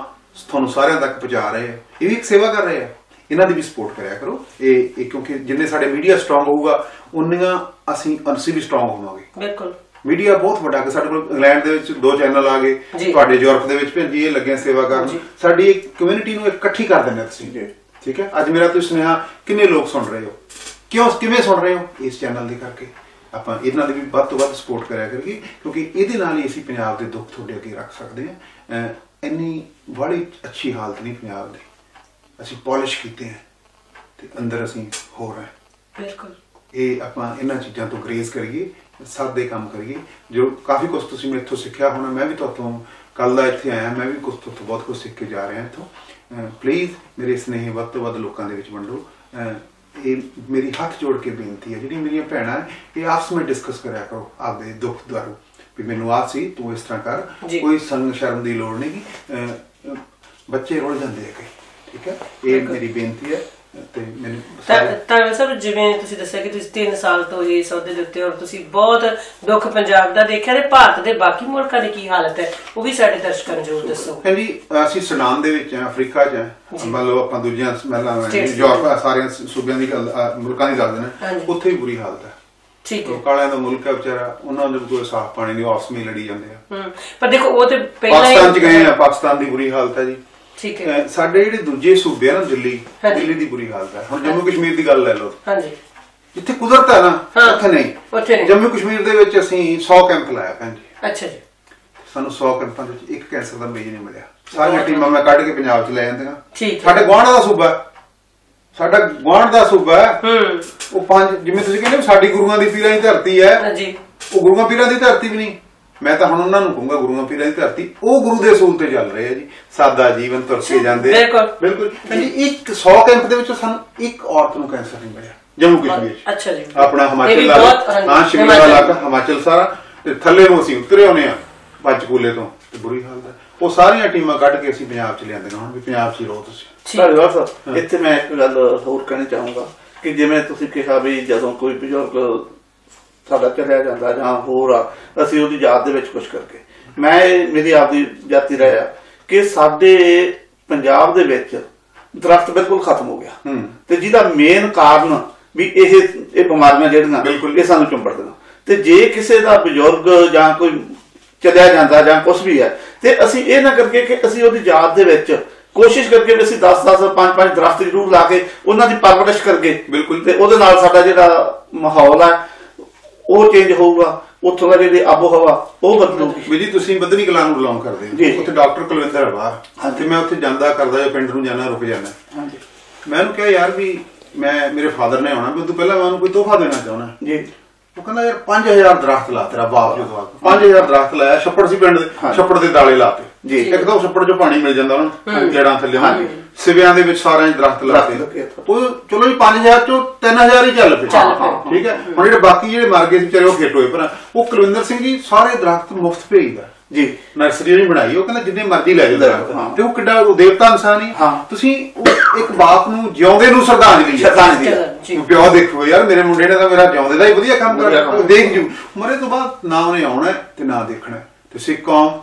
ਤੁਹਾਨੂੰ ਸਾਰਿਆਂ ਤੱਕ ਪਹੁੰਚਾ ਰਹੇ ਆ। ਇਹ ਵੀ ਇੱਕ ਸੇਵਾ ਕਰ ਰਹੇ ਆ, ਇਹਨਾਂ ਦੀ ਵੀ ਸਪੋਰਟ ਕਰਿਆ ਕਰੋ। ਇਹ ਕਿਉਂਕਿ ਜਿੰਨੇ ਸਾਡੇ ਮੀਡੀਆ ਸਟਰੋਂਗ ਹੋਊਗਾ, ਉਨੀਆਂ ਅਸੀਂ ਵੀ ਸਟਰੋਂਗ ਹੋਵਾਂਗੇ। ਬਿਲਕੁਲ, ਮੀਡੀਆ ਬਹੁਤ ਵੱਡਾ। ਸਾਡੇ ਕੋਲ ਇੰਗਲੈਂਡ ਦੇ ਵਿੱਚ 2 ਚੈਨਲ ਆ ਗਏ, ਤੁਹਾਡੇ ਯੂਰਪ ਦੇ ਵਿੱਚ ਭੈਣ ਜੀ ਇਹ ਲੱਗੇ ਸੇਵਾ ਕਰਨ। ਸਾਡੀ ਇੱਕ ਕਮਿਊਨਿਟੀ ਨੂੰ ਇਕੱਠੀ ਕਰ ਦਿੰਦੇ ਤੁਸੀਂ। ठीक है। अज मेरा तुसीं सुनेहा किन्ने लोग सुन रहे हो, क्यों किवें सुन रहे हो, इस चैनल के करके ਆਪਾਂ ਇਹਨਾਂ ਦੀ ਵੀ ਵੱਧ ਤੋਂ ਵੱਧ ਸਪੋਰਟ ਕਰਿਆ ਕਰੀਏ, ਕਿਉਂਕਿ ਇਹਦੇ ਨਾਲ ਹੀ ਅਸੀਂ ਪੰਜਾਬ ਦੇ ਦੁੱਖ ਤੁਹਾਡੇ ਅੱਗੇ ਰੱਖ ਸਕਦੇ ਹਾਂ। ਇੰਨੀ ਬੜੀ ਅੱਛੀ ਹਾਲਤ ਨਹੀਂ ਪੰਜਾਬ ਦੀ, ਅਸੀਂ ਪਾਲਿਸ਼ ਕੀਤੇ ਹੈ ਤੇ ਅੰਦਰ ਅਸੀਂ ਹੋ ਰਹੇ
ਬਿਲਕੁਲ।
ਇਹ ਆਪਾਂ ਇਹਨਾਂ ਚੀਜ਼ਾਂ ਤੋਂ ਗਰੇਜ਼ ਕਰੀਏ, ਸਾਦੇ ਕੰਮ ਕਰੀਏ। ਜੋ ਕਾਫੀ ਕੁਝ ਤੁਸੀਂ ਮੇਰੇ ਤੋਂ ਸਿੱਖਿਆ ਹੋਣਾ, ਮੈਂ ਵੀ ਤੁਹਾਤੋਂ ਕੱਲ ਦਾ ਇੱਥੇ ਆਇਆ, ਮੈਂ ਵੀ ਕੁਝ ਤੋਂ ਬਹੁਤ ਕੁਝ ਸਿੱਖ ਕੇ ਜਾ ਰਿਹਾ ਇੱਥੋਂ। ਪਲੀਜ਼ ਮੇਰੇ ਸਨੇਹ ਵੱਧ ਤੋਂ ਵੱਧ ਲੋਕਾਂ ਦੇ ਵਿੱਚ ਵੰਡੋ। ਇਹ ਮੇਰੀ ਹੱਥ ਜੋੜ ਕੇ ਬੇਨਤੀ ਹੈ, ਜਿਹੜੀ ਮੇਰੀਆਂ ਭੈਣਾਂ ਇਹ ਆਪਸ ਵਿੱਚ ਡਿਸਕਸ ਕਰਿਆ ਕਰੋ ਆਪਦੇ ਦੁੱਖ ਦਾਰੂ, ਵੀ ਮੈਨੂੰ ਆਹ ਸੀ ਤੂੰ ਇਸ ਤਰ੍ਹਾਂ ਕਰ, ਕੋਈ ਸੰਗ ਸ਼ਰਮ ਦੀ ਲੋੜ ਨਹੀਂ ਕਿ ਬੱਚੇ ਰੁੱਝ ਜਾਂਦੇ ਹੈ ਕਈ, ਠੀਕ ਹੈ। ਇਹ ਮੇਰੀ ਬੇਨਤੀ ਹੈ। ਤੇ ਮੈਨੂੰ
ਤਾਂ ਸਰ ਜਿਵੇਂ ਤੁਸੀਂ ਦੱਸਿਆ ਕਿ ਤੁਸੀਂ 3 ਸਾਲ ਤੋਂ ਇਸ ਅਹੁਦੇ ਦੇ ਉੱਤੇ, ਔਰ ਤੁਸੀਂ ਬਹੁਤ ਦੁੱਖ ਪੰਜਾਬ ਦਾ ਦੇਖਿਆ, ਤੇ ਭਾਰਤ ਦੇ ਬਾਕੀ ਮੁਲਕਾਂ ਦੀ ਕੀ ਹਾਲਤ ਹੈ ਉਹ ਵੀ ਸਾਡੇ ਦਰਸ਼ਕਾਂ ਨੂੰ ਜ਼ਰੂਰ ਦੱਸੋ।
ਹਾਂਜੀ, ਅਸੀਂ ਸੁਡਾਨ ਦੇ ਵਿੱਚ ਹਾਂ, ਅਫਰੀਕਾ 'ਚ ਹਾਂ, ਮੰਨ ਲਓ ਆਪਾਂ ਦੂਜੀਆਂ ਯੂਰਪ ਸਾਰੀਆਂ ਸੂਬਿਆਂ ਦੀ ਗੱਲ, ਮੁਲਕਾਂ ਦੀ ਗੱਲ ਨੇ, ਉੱਥੇ ਵੀ ਬੁਰੀ ਹਾਲਤ ਹੈ।
ਠੀਕ ਹੈ,
ਕਾਲਿਆਂ ਦਾ ਮੁਲਕ ਹੈ ਵਿਚਾਰਾ, ਉਹਨਾਂ ਨੂੰ ਕੋਈ ਸਾਫ਼ ਪਾਣੀ ਨਹੀਂ, ਆਪਸ ਵਿੱਚ ਲੜੀ ਜਾਂਦੇ ਆ।
ਪਰ ਦੇਖੋ ਉਹ ਤੇ
ਪਾਕਿਸਤਾਨ 'ਚ ਗਏ ਆ, ਪਾਕਿਸਤਾਨ ਦੀ ਬੁਰੀ ਹਾਲਤ ਹੈ ਜੀ।
ਠੀਕ ਹੈ,
ਸਾਡੇ ਜਿਹੜੇ ਦੂਜੇ ਸੂਬੇ ਆ ਨਾ, ਦਿੱਲੀ ਦੀ ਬੁਰੀ ਹਾਲਤ ਹੈ। ਹੁਣ ਜੰਮੂ ਕਸ਼ਮੀਰ ਦੀ ਗੱਲ ਲੈ ਲਓ, ਜਿੱਥੇ ਕੁਦਰਤ ਹੈ ਨਾ, ਉੱਥੇ ਨਹੀਂ। ਜੰਮੂ ਕਸ਼ਮੀਰ ਦੇ ਵਿੱਚ ਅਸੀਂ 100 ਕੈਂਪ ਲਾਇਆ ਭੈਣ ਜੀ।
ਅੱਛਾ ਜੀ।
ਸਾਨੂੰ 100 ਕੈਂਪਾਂ ਦੇ ਵਿੱਚ ਇੱਕ ਕੈਂਸਰ ਦਾ ਮਰੀਜ਼ ਨਹੀਂ ਮਿਲਿਆ। ਸਾਰੀਆਂ ਟੀਮਾਂ ਮੈਂ ਕੱਢ ਕੇ ਪੰਜਾਬ 'ਚ ਲੈ ਜਾਂਦੀਆਂ। ਸਾਡੇ ਗੁਆਂਢ ਦਾ ਸੂਬਾ, ਸਾਡਾ ਗੁਆਂਢ ਦਾ ਸੂਬਾ ਉਹ 5, ਜਿਵੇਂ ਤੁਸੀਂ ਕਹਿੰਦੇ ਸਾਡੀ ਗੁਰੂਆਂ ਦੀ ਪੀਰਾਂ ਦੀ ਧਰਤੀ ਹੈ, ਉਹ ਗੁਰੂਆਂ ਪੀਰਾਂ ਦੀ ਧਰਤੀ ਵੀ ਨਹੀਂ। ਮੈਂ ਤਾਂ ਹੁਣ ਉਹਨਾਂ ਨੂੰ ਕਹੂੰਗਾ ਗੁਰੂਆਂ ਪੀਰਾਂ ਦੀ ਧਰਤੀ, ਉਹ ਗੁਰੂ ਦੇ ਅਸੂਲ ਤੇ ਚੱਲ ਰਹੇ ਆ ਜੀ, ਸਾਦਾ ਜੀਵਨ ਤੁਰ ਕੇ ਜਾਂਦੇ। ਬਿਲਕੁਲ ਜੀ। ਇੱਕ 100 ਕੈਂਪ ਦੇ ਵਿੱਚ ਸਾਨੂੰ ਇੱਕ ਔਰਤ ਨੂੰ ਕੈਂਸਰ ਨਹੀਂ ਮਿਲਿਆ ਜੰਮੂ ਕਸ਼ਮੀਰ।
ਅੱਛਾ ਜੀ।
ਆਪਣਾ ਹਿਮਾਚਲ ਹਾਂ, ਸ਼ਿਮਲਾ ਦਾ ਇਲਾਕਾ, ਹਿਮਾਚਲ ਸਾਰਾ, ਤੇ ਥੱਲੇ ਨੂੰ ਅਸੀਂ ਉਤਰੇ ਆਉਨੇ ਆ ਪੰਚਕੂਲੇ ਤੋਂ, ਤੇ ਬੁਰੀ ਹਾਲਤ ਹੈ। ਉਹ ਸਾਰੀਆਂ ਟੀਮਾਂ ਕੱਢ ਕੇ ਅਸੀਂ ਪੰਜਾਬ 'ਚ ਲਿਆਂਦੇ, ਹੁਣ ਵੀ ਪੰਜਾਬ 'ਚ ਹੀ ਰਹੋ ਤੁਸੀਂ।
ਧੰਨਵਾਦ। ਇੱਥੇ ਮੈਂ ਇੱਕ ਗੱਲ ਹੋਰ ਕਹਿਣੀ ਚਾਹੂੰਗਾ ਕਿ ਜਿਵੇਂ ਤੁਸੀਂ ਕਿਹਾ ਵੀ ਜਦੋਂ ਕੋਈ ਬਜ਼ੁਰਗ ਸਾਡਾ ਚਲਿਆ ਜਾਂਦਾ ਜਾਂ ਹੋਰ ਆ, ਅਸੀਂ ਉਹਦੀ ਯਾਦ ਦੇ ਵਿੱਚ ਕੁਝ ਕਰਕੇ, ਮੇਰੀ ਆਪਦੀ ਜਾਤੀ ਰਿਹਾ ਕਿ ਸਾਡੇ ਪੰਜਾਬ ਦੇ ਵਿੱਚ ਦਰਖਤ ਬਿਲਕੁਲ ਖਤਮ ਹੋ ਗਿਆ, ਤੇ ਜਿਹਦਾ ਮੇਨ ਕਾਰਨ ਵੀ ਇਹ ਬਿਮਾਰੀਆਂ ਜਿਹੜੀਆਂ ਇਹ ਸਾਨੂੰ ਚੁੰਬੜਦੀਆਂ। ਤੇ ਜੇ ਕਿਸੇ ਦਾ ਬਜ਼ੁਰਗ ਜਾਂ ਕੋਈ ਚਲਿਆ ਜਾਂਦਾ ਜਾਂ ਕੁਛ ਵੀ ਹੈ, ਤੇ ਅਸੀਂ ਇਹ ਨਾ ਕਰਕੇ ਕਿ ਅਸੀਂ ਉਹਦੀ ਯਾਦ ਦੇ ਵਿੱਚ ਕੋਸ਼ਿਸ਼ ਕਰਕੇ ਵੀ ਅਸੀਂ 10-10 5-5 ਦਰਖਤ ਜ਼ਰੂਰ ਲਾ ਕੇ ਉਹਨਾਂ ਦੀ ਪਰਵਰਿਸ਼ ਕਰਕੇ, ਬਿਲਕੁਲ, ਤੇ ਉਹਦੇ ਨਾਲ ਸਾਡਾ ਜਿਹੜਾ ਮਾਹੌਲ ਹੈ ਉਹ ਚੇਂਜ ਹੋਊਗਾ, ਉੱਥੋਂ ਦਾ ਜਿਹੜੀ ਆਬੋ ਹਵਾ ਉਹ ਬਦਲੂਗੀ।
ਵੀ ਜੀ ਤੁਸੀਂ ਬੱਧਨੀ ਕਲਾਂ ਨੂੰ ਬਿਲੋਂਗ ਕਰਦੇ ਹੋ, ਉੱਥੇ ਡਾਕਟਰ ਕੁਲਵਿੰਦਰ ਹੈ ਬਾਹਰ, ਤੇ ਮੈਂ ਉੱਥੇ ਜਾਂਦਾ ਕਰਦਾ, ਪਿੰਡ ਨੂੰ ਜਾਣਾ, ਰੁਕ ਜਾਣਾ। ਮੈਂ ਉਹਨੂੰ ਕਿਹਾ ਯਾਰ ਵੀ ਮੇਰੇ ਫਾਦਰ ਨੇ ਆਉਣਾ, ਵੀ ਉਦੋਂ ਪਹਿਲਾਂ ਮੈਂ ਉਹਨੂੰ ਕੋਈ ਤੋਹਫਾ ਦੇਣਾ ਚਾਹੁੰਦਾ ਜੀ। ਉਹ ਕਹਿੰਦਾ ਯਾਰ 5000 ਦਰਖਤ ਲਾ, ਤੇਰਾ ਬਾਪ ਜਦੋਂ ਆ 5000 ਦਰਖਤ ਲਾਇਆ। ਛੱਪੜ ਸੀ ਪਿੰਡ ਦੇ, ਛੱਪੜ ਦੇ ਦਾਲੇ ਲਾਤੇ ਜੀ। ਇੱਕ ਤਾਂ ਛੱਪੜ ਚੋਂ ਪਾਣੀ ਮਿਲ ਜਾਂਦਾ ਉਹਨੂੰ, ਜੜਾਂ ਥੱਲੇ ਸਿਵਿਆਂ ਦੇ ਵਿੱਚ ਸਾਰਿਆਂ ਦਰਖਤ ਲਾਤੇ। ਉਹ ਚਲੋ ਜੀ 5000 ਚੋਂ 3000 ਹੀ ਚੱਲ ਪਏ, ਠੀਕ ਹੈ। ਹੁਣ ਜਿਹੜੇ ਬਾਕੀ ਜਿਹੜੇ ਮਰ ਗਏ ਸੀ ਵਿਚਾਰੇ ਉਹ ਖੇਟ ਹੋਏ, ਪਰ ਉਹ ਕੁਲਵਿੰਦਰ ਸਿੰਘ ਜੀ ਸਾਰੇ ਦਰਖਤ ਮੁਫਤ ਭੇਜਦਾ ਜੀ, ਨਰਸਰੀ ਨਹੀਂ ਬਣਾਈ। ਉਹ ਕਹਿੰਦਾ ਜਿੰਨੇ ਮਰਜ਼ੀ ਲੈ ਜਾਓ ਦਰਖਤ, ਤੇ ਉਹ ਕਿੱਡਾ ਉਹ ਦੇਵਤਾ ਇਨਸਾਨ ਹੀ। ਤੁਸੀਂ ਇੱਕ ਬਾਪ ਨੂੰ ਜਿਉਂਦੇ ਨੂੰ ਸ਼ਰਧਾਂਜਲੀ ਹੈ। ਪਿਓ ਦੇਖੋ ਯਾਰ ਮੇਰੇ ਮੁੰਡੇ ਨੇ ਤਾਂ ਮੇਰਾ ਜਿਉਂਦੇ ਦਾ ਹੀ ਵਧੀਆ ਕੰਮ ਕਰ ਦੇਖ ਜੂ, ਮਰੇ ਤੋਂ ਬਾਅਦ ਨਾ ਉਹਨੇ ਆਉਣਾ ਤੇ ਨਾ ਦੇਖਣਾ। ਤੇ ਸਿੱਖ ਕੌਮ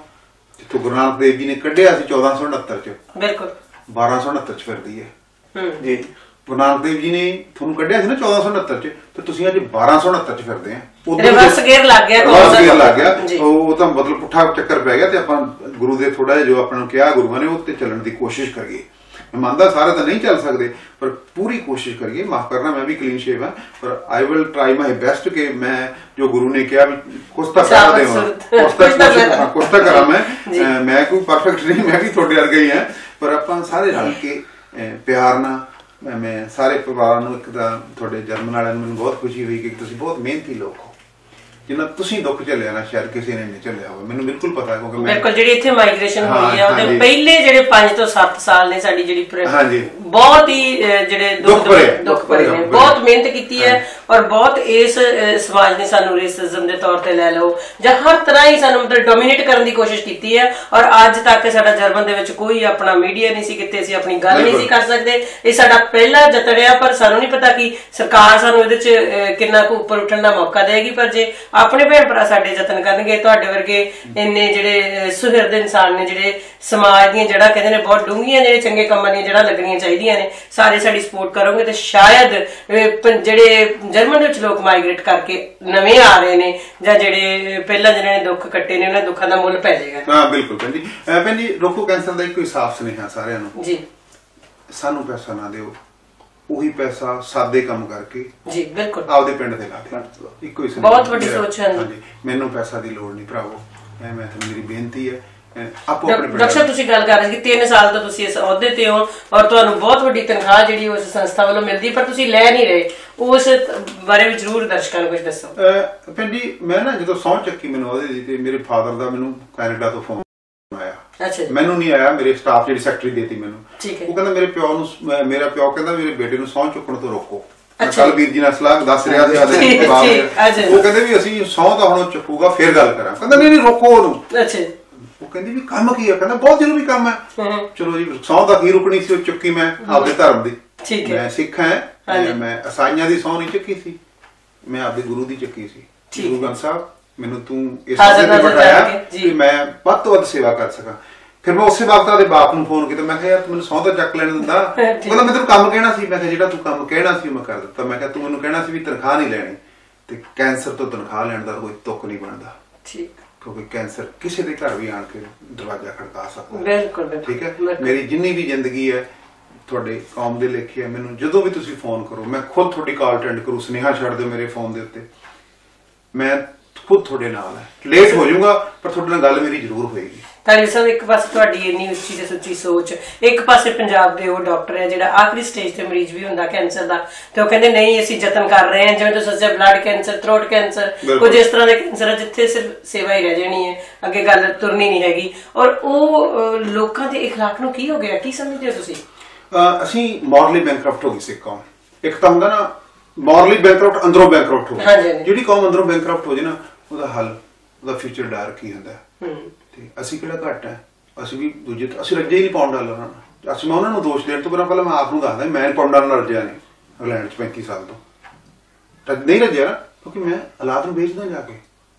ਜਿੱਥੋਂ ਗੁਰੂ ਨਾਨਕ ਦੇਵ ਜੀ ਨੇ ਕੱਢਿਆ ਸੀ 1469 ਚ, ਬਿਲਕੁਲ 1269 ਚ ਫਿਰਦੀ ਹੈ ਜੀ। ਗੁਰੂ ਨਾਨਕ ਦੇਵ ਜੀ ਨੇ ਤੁਹਾਨੂੰ ਕੱਢਿਆ ਸੀ ਨਾ 1469 ਚ, ਤੇ ਤੁਸੀਂ ਅੱਜ 1269 ਚ ਫਿਰਦੇ ਆ।
ਰਿਵਰਸ ਗੇਅਰ ਲੱਗ ਗਿਆ,
ਉਹ ਤਾਂ ਮਤਲਬ ਪੁੱਠਾ ਚੱਕਰ ਪੈ ਗਿਆ। ਤੇ ਆਪਾਂ ਗੁਰੂ ਦੇ ਥੋੜਾ ਜਿਹਾ ਜੋ ਆਪਾਂ ਨੂੰ ਕਿਹਾ ਗੁਰੂਆਂ ਨੇ, ਉਹ ਤੇ ਚੱਲਣ ਦੀ ਕੋਸ਼ਿਸ਼ ਕਰੀਏ। ਮੈਂ ਮੰਨਦਾ ਸਾਰੇ ਤਾਂ ਨਹੀਂ ਚੱਲ ਸਕਦੇ, ਪਰ ਪੂਰੀ ਕੋਸ਼ਿਸ਼ ਕਰੀਏ। ਮਾਫ ਕਰਨਾ, ਮੈਂ ਵੀ ਕਲੀਨ ਸ਼ੇਵ ਹਾਂ, ਪਰ I will try my best ਕਿ ਮੈਂ ਜੋ ਗੁਰੂ ਨੇ ਕਿਹਾ ਵੀ ਕੁਛ ਤਾਂ ਕਰਾ ਦੇਵਾਂ, ਕੁਛ ਤਾਂ ਕਰਾਂ। ਮੈਂ ਕੋਈ ਪਰਫੈਕਟ ਨਹੀਂ, ਮੈਂ ਵੀ ਤੁਹਾਡੇ ਵਰਗਾ ਹੀ ਹਾਂ, ਪਰ ਆਪਾਂ ਸਾਰੇ ਰਲ ਕੇ ਪਿਆਰ ਨਾਲ, ਮੈਂ ਸਾਰੇ ਪਰਿਵਾਰ ਨੂੰ, ਇੱਕ ਤਾਂ ਤੁਹਾਡੇ ਜਰਮਨ ਵਾਲਿਆਂ ਨੂੰ ਮੈਨੂੰ ਬਹੁਤ ਖੁਸ਼ੀ ਹੋਈ ਕਿ ਤੁਸੀਂ ਬਹੁਤ ਮਿਹਨਤੀ ਲੋਕ ਹੋ, ਜਿੰਨਾ ਤੁਸੀਂ ਦੁੱਖ ਝੱਲਿਆ ਨਾ ਸ਼ਾਇਦ ਕਿਸੇ ਨੇ ਨਹੀਂ ਝੱਲਿਆ ਹੋਵੇ, ਮੈਨੂੰ ਬਿਲਕੁਲ ਪਤਾ ਹੈ। ਕਿਉਂਕਿ
ਬਿਲਕੁਲ ਜਿਹੜੀ ਇੱਥੇ ਮਾਈਗ੍ਰੇਸ਼ਨ ਹੋਈ ਹੈ, ਉਹਦੇ ਪਹਿਲੇ ਜਿਹੜੇ 5 ਤੋਂ 7 ਸਾਲ ਨੇ ਸਾਡੀ ਜਿਹੜੀ ਬਹੁਤ ਹੀ ਜਿਹੜੇ ਦੁੱਖ ਭਰੇ ਨੇ, ਬਹੁਤ ਮਿਹਨਤ ਕੀਤੀ ਹੈ, ਔਰ ਬਹੁਤ ਇਸ ਸਮਾਜ ਨੇ ਸਾਨੂੰ ਰੇਸਿਜ਼ਮ ਦੇ ਤੌਰ ਤੇ ਲੈ ਲਓ ਜਾਂ ਹਰ ਤਰ੍ਹਾਂ ਹੀ ਸਾਨੂੰ ਮਤਲਬ ਡੋਮੀਨੇਟ ਕਰਨ ਦੀ ਕੋਸ਼ਿਸ਼ ਕੀਤੀ ਹੈ। ਔਰ ਅੱਜ ਤੱਕ ਸਾਡਾ ਜਰਮਨ ਦੇ ਵਿੱਚ ਕੋਈ ਆਪਣਾ ਮੀਡੀਆ ਨਹੀਂ ਸੀ, ਕਿਤੇ ਅਸੀਂ ਆਪਣੀ ਗੱਲ ਨਹੀਂ ਸੀ ਕਰ ਸਕਦੇ। ਇਹ ਸਾਡਾ ਪਹਿਲਾ ਯਤਨ ਆ, ਪਰ ਸਾਨੂੰ ਨਹੀਂ ਪਤਾ ਕਿ ਸਰਕਾਰ ਸਾਨੂੰ ਇਹਦੇ ਚ ਕਿੰਨਾ ਕੁ ਉੱਪਰ ਉੱਠਣ ਦਾ ਮੌਕਾ ਦੇਗੀ। ਪਰ ਜੇ ਆਪਣੇ ਭੈਣ ਭਰਾ ਸਾਡੇ ਯਤਨ ਕਰਨਗੇ, ਤੁਹਾਡੇ ਵਰਗੇ ਇੰਨੇ ਜਿਹੜੇ ਸੁਹਿਰਦ ਇਨਸਾਨ ਨੇ, ਜਿਹੜੇ ਸਮਾਜ ਦੀਆਂ ਜੜ੍ਹਾਂ ਕਹਿੰਦੇ ਨੇ ਬਹੁਤ ਡੂੰਘੀਆਂ, ਜਿਹੜੇ ਚੰਗੇ ਕੰਮਾਂ ਦੀਆਂ ਜੜ੍ਹਾਂ ਲੱਗਣੀਆਂ ਚਾਹੀਦੀਆਂ ਨੇ, ਸਾਰੇ ਸਾਡੀ ਸਪੋਰਟ ਕਰੋਗੇ, ਤੇ ਸ਼ਾਇਦ ਜਿਹੜੇ ਜਰਮਨ ਦੇ ਵਿੱਚ ਲੋਕ ਮਾਈਗ੍ਰੇਟ ਕਰਕੇ ਨਵੇਂ ਆ ਰਹੇ ਨੇ, ਜਾਂ ਜਿਹੜੇ ਪਹਿਲਾਂ ਜਿਹਨਾਂ ਨੇ ਦੁੱਖ ਕੱਟੇ ਨੇ, ਉਹਨਾਂ ਦੁੱਖਾਂ ਦਾ ਮੁੱਲ ਪੈ ਜਾਏਗਾ।
ਹਾਂ ਬਿਲਕੁਲ ਭੈਣ ਜੀ। ਭੈਣ ਜੀ, ਰੋਕੋ ਕੈਂਸਰ ਦਾ ਇੱਕੋ ਹੀ ਸਾਫ਼ ਸੁਨੇਹਾ ਸਾਰਿਆਂ ਨੂੰ ਜੀ, ਸਾਨੂੰ ਪੈਸਾ ਨਾ ਦਿਓ, ਉਹੀ ਪੈਸਾ ਸਾਦੇ ਕੰਮ ਕਰਕੇ
ਜੀ ਬਿਲਕੁਲ
ਆਪਦੇ ਪਿੰਡ ਦੇ ਲਾ ਦਿਓ। ਇੱਕੋ ਹੀ
ਬਹੁਤ ਵੱਡੀ ਸੋਚ ਹੈ।
ਹਾਂਜੀ, ਮੈਨੂੰ ਪੈਸਾ ਦੀ ਲੋੜ ਨਹੀਂ ਭਰਾਵੋ, ਮੈਂ ਤੁਹਾਨੂੰ ਮੇਰੀ ਬੇਨਤੀ ਹੈ
ਡਾਕਟਰ ਸਾਹਿਬ ਤੁਸੀਂ ਗੱਲ ਕਰ ਰਹੇ ਸੀ ਕਿ 3 ਸਾਲ ਤੋਂ ਤੁਸੀਂ ਇਸ ਅਹੁਦੇ ਤੇ ਹੋ ਔਰ ਤੁਹਾਨੂੰ ਬਹੁਤ ਵੱਡੀ ਤਨਖਾਹ ਜਿਹੜੀ ਉਸ ਸੰਸਥਾ ਵੱਲੋਂ ਮਿਲਦੀ, ਪਰ ਤੁਸੀਂ ਲੈ ਨਹੀਂ ਰਹੇ, ਉਸ ਬਾਰੇ ਵਿੱਚ ਜ਼ਰੂਰ ਦਰਸ਼ਕਾਂ ਨੂੰ ਕੁਝ ਦੱਸੋ।
ਭੈਣ ਜੀ, ਮੈਂ ਨਾ ਜਦੋਂ ਸਹੁੰ ਚੱਕੀ ਮੈਨੂੰ ਅਹੁਦੇ ਦੀ ਤੇ ਮੇਰੇ ਫਾਦਰ ਦਾ ਮੈਨੂੰ ਕੈਨੇਡਾ ਤੋਂ ਫੋਨ ਆਇਆ।
ਅੱਛਾ,
ਮੈਨੂੰ ਨਹੀਂ ਆਇਆ, ਮੇਰੇ ਸਟਾਫ ਜਿਹੜੀ ਸੈਕਟਰੀ ਦੇਤੀ ਮੈਨੂੰ। ਉਹ ਕਹਿੰਦਾ ਮੇਰੇ ਪਿਓ ਨੂੰ, ਮੇਰਾ ਪਿਓ ਕਹਿੰਦਾ ਮੇਰੇ ਬੇਟੇ ਨੂੰ ਸਹੁੰ ਚੁੱਕਣ ਤੋਂ ਰੋਕੋ। ਕੱਲ ਵੀਰ ਜੀ ਨਾਲ ਸਲਾਹ ਦੱਸ ਰਿਹਾ ਸੀ, ਉਹ ਕਹਿੰਦੇ ਵੀ ਅਸੀਂ ਸਹੁੰ ਤਾਂ ਹੁਣ ਚੁੱਕੂਗਾ ਫਿਰ ਗੱਲ ਕਰਾਂ। ਕਹਿੰਦਾ ਨਹੀਂ ਰੋਕੋ ਉਹਨੂੰ। ਉਹ ਕਹਿੰਦੀ ਵੀ ਕੰਮ ਕੀ ਆ? ਕਹਿੰਦਾ ਬਹੁਤ ਜ਼ਰੂਰੀ ਕੰਮ ਹੈ। ਚਲੋ ਜੀ, ਸਹੁੰ ਤਾਂ ਕੀ ਰੁਕਣੀ ਸੀ, ਉਹ ਚੁੱਕੀ ਮੈਂ ਆਪਦੇ ਧਰਮ ਦੀ। ਮੈਂ ਸਿੱਖ ਹਾਂ, ਮੈਂ ਈਸਾਈਆਂ ਦੀ ਸਹੁੰ ਨਹੀਂ ਚੱਕੀ ਸੀ, ਮੈਂ ਆਪਦੇ ਗੁਰੂ ਦੀ ਚੱਕੀ ਸੀ। ਗੁਰੂ ਗ੍ਰੰਥ ਸਾਹਿਬ, ਮੈਨੂੰ ਤੂੰ ਇਸ ਤੇ ਬਿਠਾਇਆ ਕਿ ਮੈਂ ਵੱਧ ਤੋਂ ਵੱਧ ਸੇਵਾ ਕਰ ਸਕਾਂ। ਫਿਰ ਮੈਂ ਉਸੇ ਵਕਤ ਆਦੇ ਬਾਪ ਨੂੰ ਫੋਨ ਕੀਤਾ, ਮੈਂ ਕਿਹਾ ਯਾਰ ਤੂੰ ਮੈਨੂੰ ਸਹੁੰ ਤਾਂ ਚੱਕ ਲੈਣ ਦਿੰਦਾ। ਕਹਿੰਦਾ ਮੈਂ ਤੈਨੂੰ ਕੰਮ ਕਹਿਣਾ ਸੀ। ਮੈਂ ਕਿਹਾ ਜਿਹੜਾ ਤੂੰ ਕੰਮ ਕਹਿਣਾ ਸੀ ਮੈਂ ਕਰ ਦਿੱਤਾ। ਮੈਂ ਕਿਹਾ ਤੂੰ ਮੈਨੂੰ ਕਹਿਣਾ ਸੀ ਵੀ ਤਨਖਾਹ ਨਹੀਂ ਲੈਣੀ, ਤੇ ਕੈਂਸਰ ਤੋਂ ਤਨਖਾਹ ਲੈਣ ਦਾ ਕੋਈ ਤੁੱਕ ਨਹੀਂ ਬਣਦਾ, ਕਿਉਂਕਿ ਕੈਂਸਰ ਕਿਸੇ ਦੇ ਘਰ ਵੀ ਆਣ ਕੇ ਦਰਵਾਜ਼ਾ ਖੜਕਾ ਸਕਦਾ। ਬਿਲਕੁਲ ਠੀਕ ਹੈ। ਮੇਰੀ ਜਿੰਨੀ ਵੀ ਜ਼ਿੰਦਗੀ ਹੈ ਤੁਹਾਡੇ ਕੌਮ ਦੇ ਲੇਖੇ ਹੈ। ਮੈਨੂੰ ਜਦੋਂ ਵੀ ਤੁਸੀਂ ਫੋਨ ਕਰੋ, ਮੈਂ ਖੁਦ ਤੁਹਾਡੀ ਕਾਲ ਅਟੈਂਡ ਕਰੂ, ਸੁਨੇਹਾ ਛੱਡ ਦਿਓ ਮੇਰੇ ਫੋਨ ਦੇ ਉੱਤੇ, ਮੈਂ ਖੁਦ ਤੁਹਾਡੇ ਨਾਲ ਹੈ। ਲੇਟ ਹੋ ਜਾਊਗਾ ਪਰ ਤੁਹਾਡੇ ਨਾਲ ਗੱਲ ਮੇਰੀ ਜ਼ਰੂਰ ਹੋਏਗੀ। ਤਾਲੀ ਸਾਹਿਬ,
ਇੱਕ ਪਾਸੇ ਤੁਹਾਡੀ ਇੰਨੀ ਉੱਚੀ ਤੇ ਸੁੱਚੀ ਸੋਚ, ਇੱਕ ਪਾਸੇ ਪੰਜਾਬ ਦੇ ਉਹ ਡਾਕਟਰ ਹੈ ਜਿਹੜਾ ਆਖਰੀ ਸਟੇਜ ਤੇ ਮਰੀਜ਼ ਵੀ ਹੁੰਦਾ ਕੈਂਸਰ ਦਾ, ਤੇ ਉਹ ਕਹਿੰਦੇ ਨਹੀਂ ਅਸੀਂ ਯਤਨ ਕਰ ਰਹੇ ਹਾਂ, ਜਿਵੇਂ ਤੁਸੀਂ ਦੱਸਿਆ ਬਲੱਡ ਕੈਂਸਰ, ਥਰੋਟ ਕੈਂਸਰ, ਕੁਝ ਇਸ ਤਰ੍ਹਾਂ ਦੇ ਕੈਂਸਰ ਹੈ ਜਿੱਥੇ ਸਿਰਫ ਸੇਵਾ ਹੀ ਰਹਿ ਜਾਣੀ ਹੈ, ਅੱਗੇ ਗੱਲ ਤੁਰਨੀ ਨਹੀਂ ਹੈਗੀ। ਔਰ ਉਹ ਲੋਕਾਂ ਦੇ ਇਖਲਾਕ ਨੂੰ ਕੀ ਹੋ ਗਿਆ, ਕੀ ਸਮਝਦੇ ਹੋ ਤੁਸੀਂ?
ਅਸੀਂ ਮੋਰਲੀ ਬੈਂਕਰਪਟ ਹੋ ਗਈ ਸਿੱਖ ਕੌਮ। ਇੱਕ ਤਾਂ ਹੁੰਦਾ ਨਾ ਮੋਰਲੀ ਬੈਂਕਰਪਟ, ਅੰਦਰੋਂ ਬੈਂਕਰਪਟ ਹੋ ਗਈ। ਜਿਹੜੀ ਕੌਮ ਅੰਦਰੋਂ ਬੈਂਕਰਪਟ ਹੋ ਜੇ ਨਾ, ਉਹਦਾ ਹੱਲ, ਉਹਦਾ ਫਿਊਚਰ ਡਾਰਕ ਹੀ ਹੁੰਦਾ। ਤੇ ਅਸੀਂ ਕਿਹੜਾ ਘੱਟ ਹੈ, ਅਸੀਂ ਵੀ ਦੂਜੇ, ਅਸੀਂ ਰੱਜੇ ਹੀ ਨਹੀਂ ਪਾਉਂਡ ਡਾਲਰ ਨਾਲ। ਅਸੀਂ, ਮੈਂ ਉਹਨਾਂ ਨੂੰ ਦੋਸ਼ ਦੇਣ ਤੋਂ ਪਹਿਲਾਂ ਮੈਂ ਆਪ ਨੂੰ ਦੱਸਦਾ, ਮੈਂ ਪਾਉਂਡ ਡਾਲਰ ਨਾਲ ਰੱਜਿਆ ਨਹੀਂ ਇੰਗਲੈਂਡ 'ਚ 35 ਸਾਲ ਤੋਂ ਨਹੀਂ ਰੱਜਿਆ ਨਾ, ਕਿਉਂਕਿ ਮੈਂ ਹਾਲਾਤ ਨੂੰ ਵੇਚਦਾ ਜਾ ਕੇ।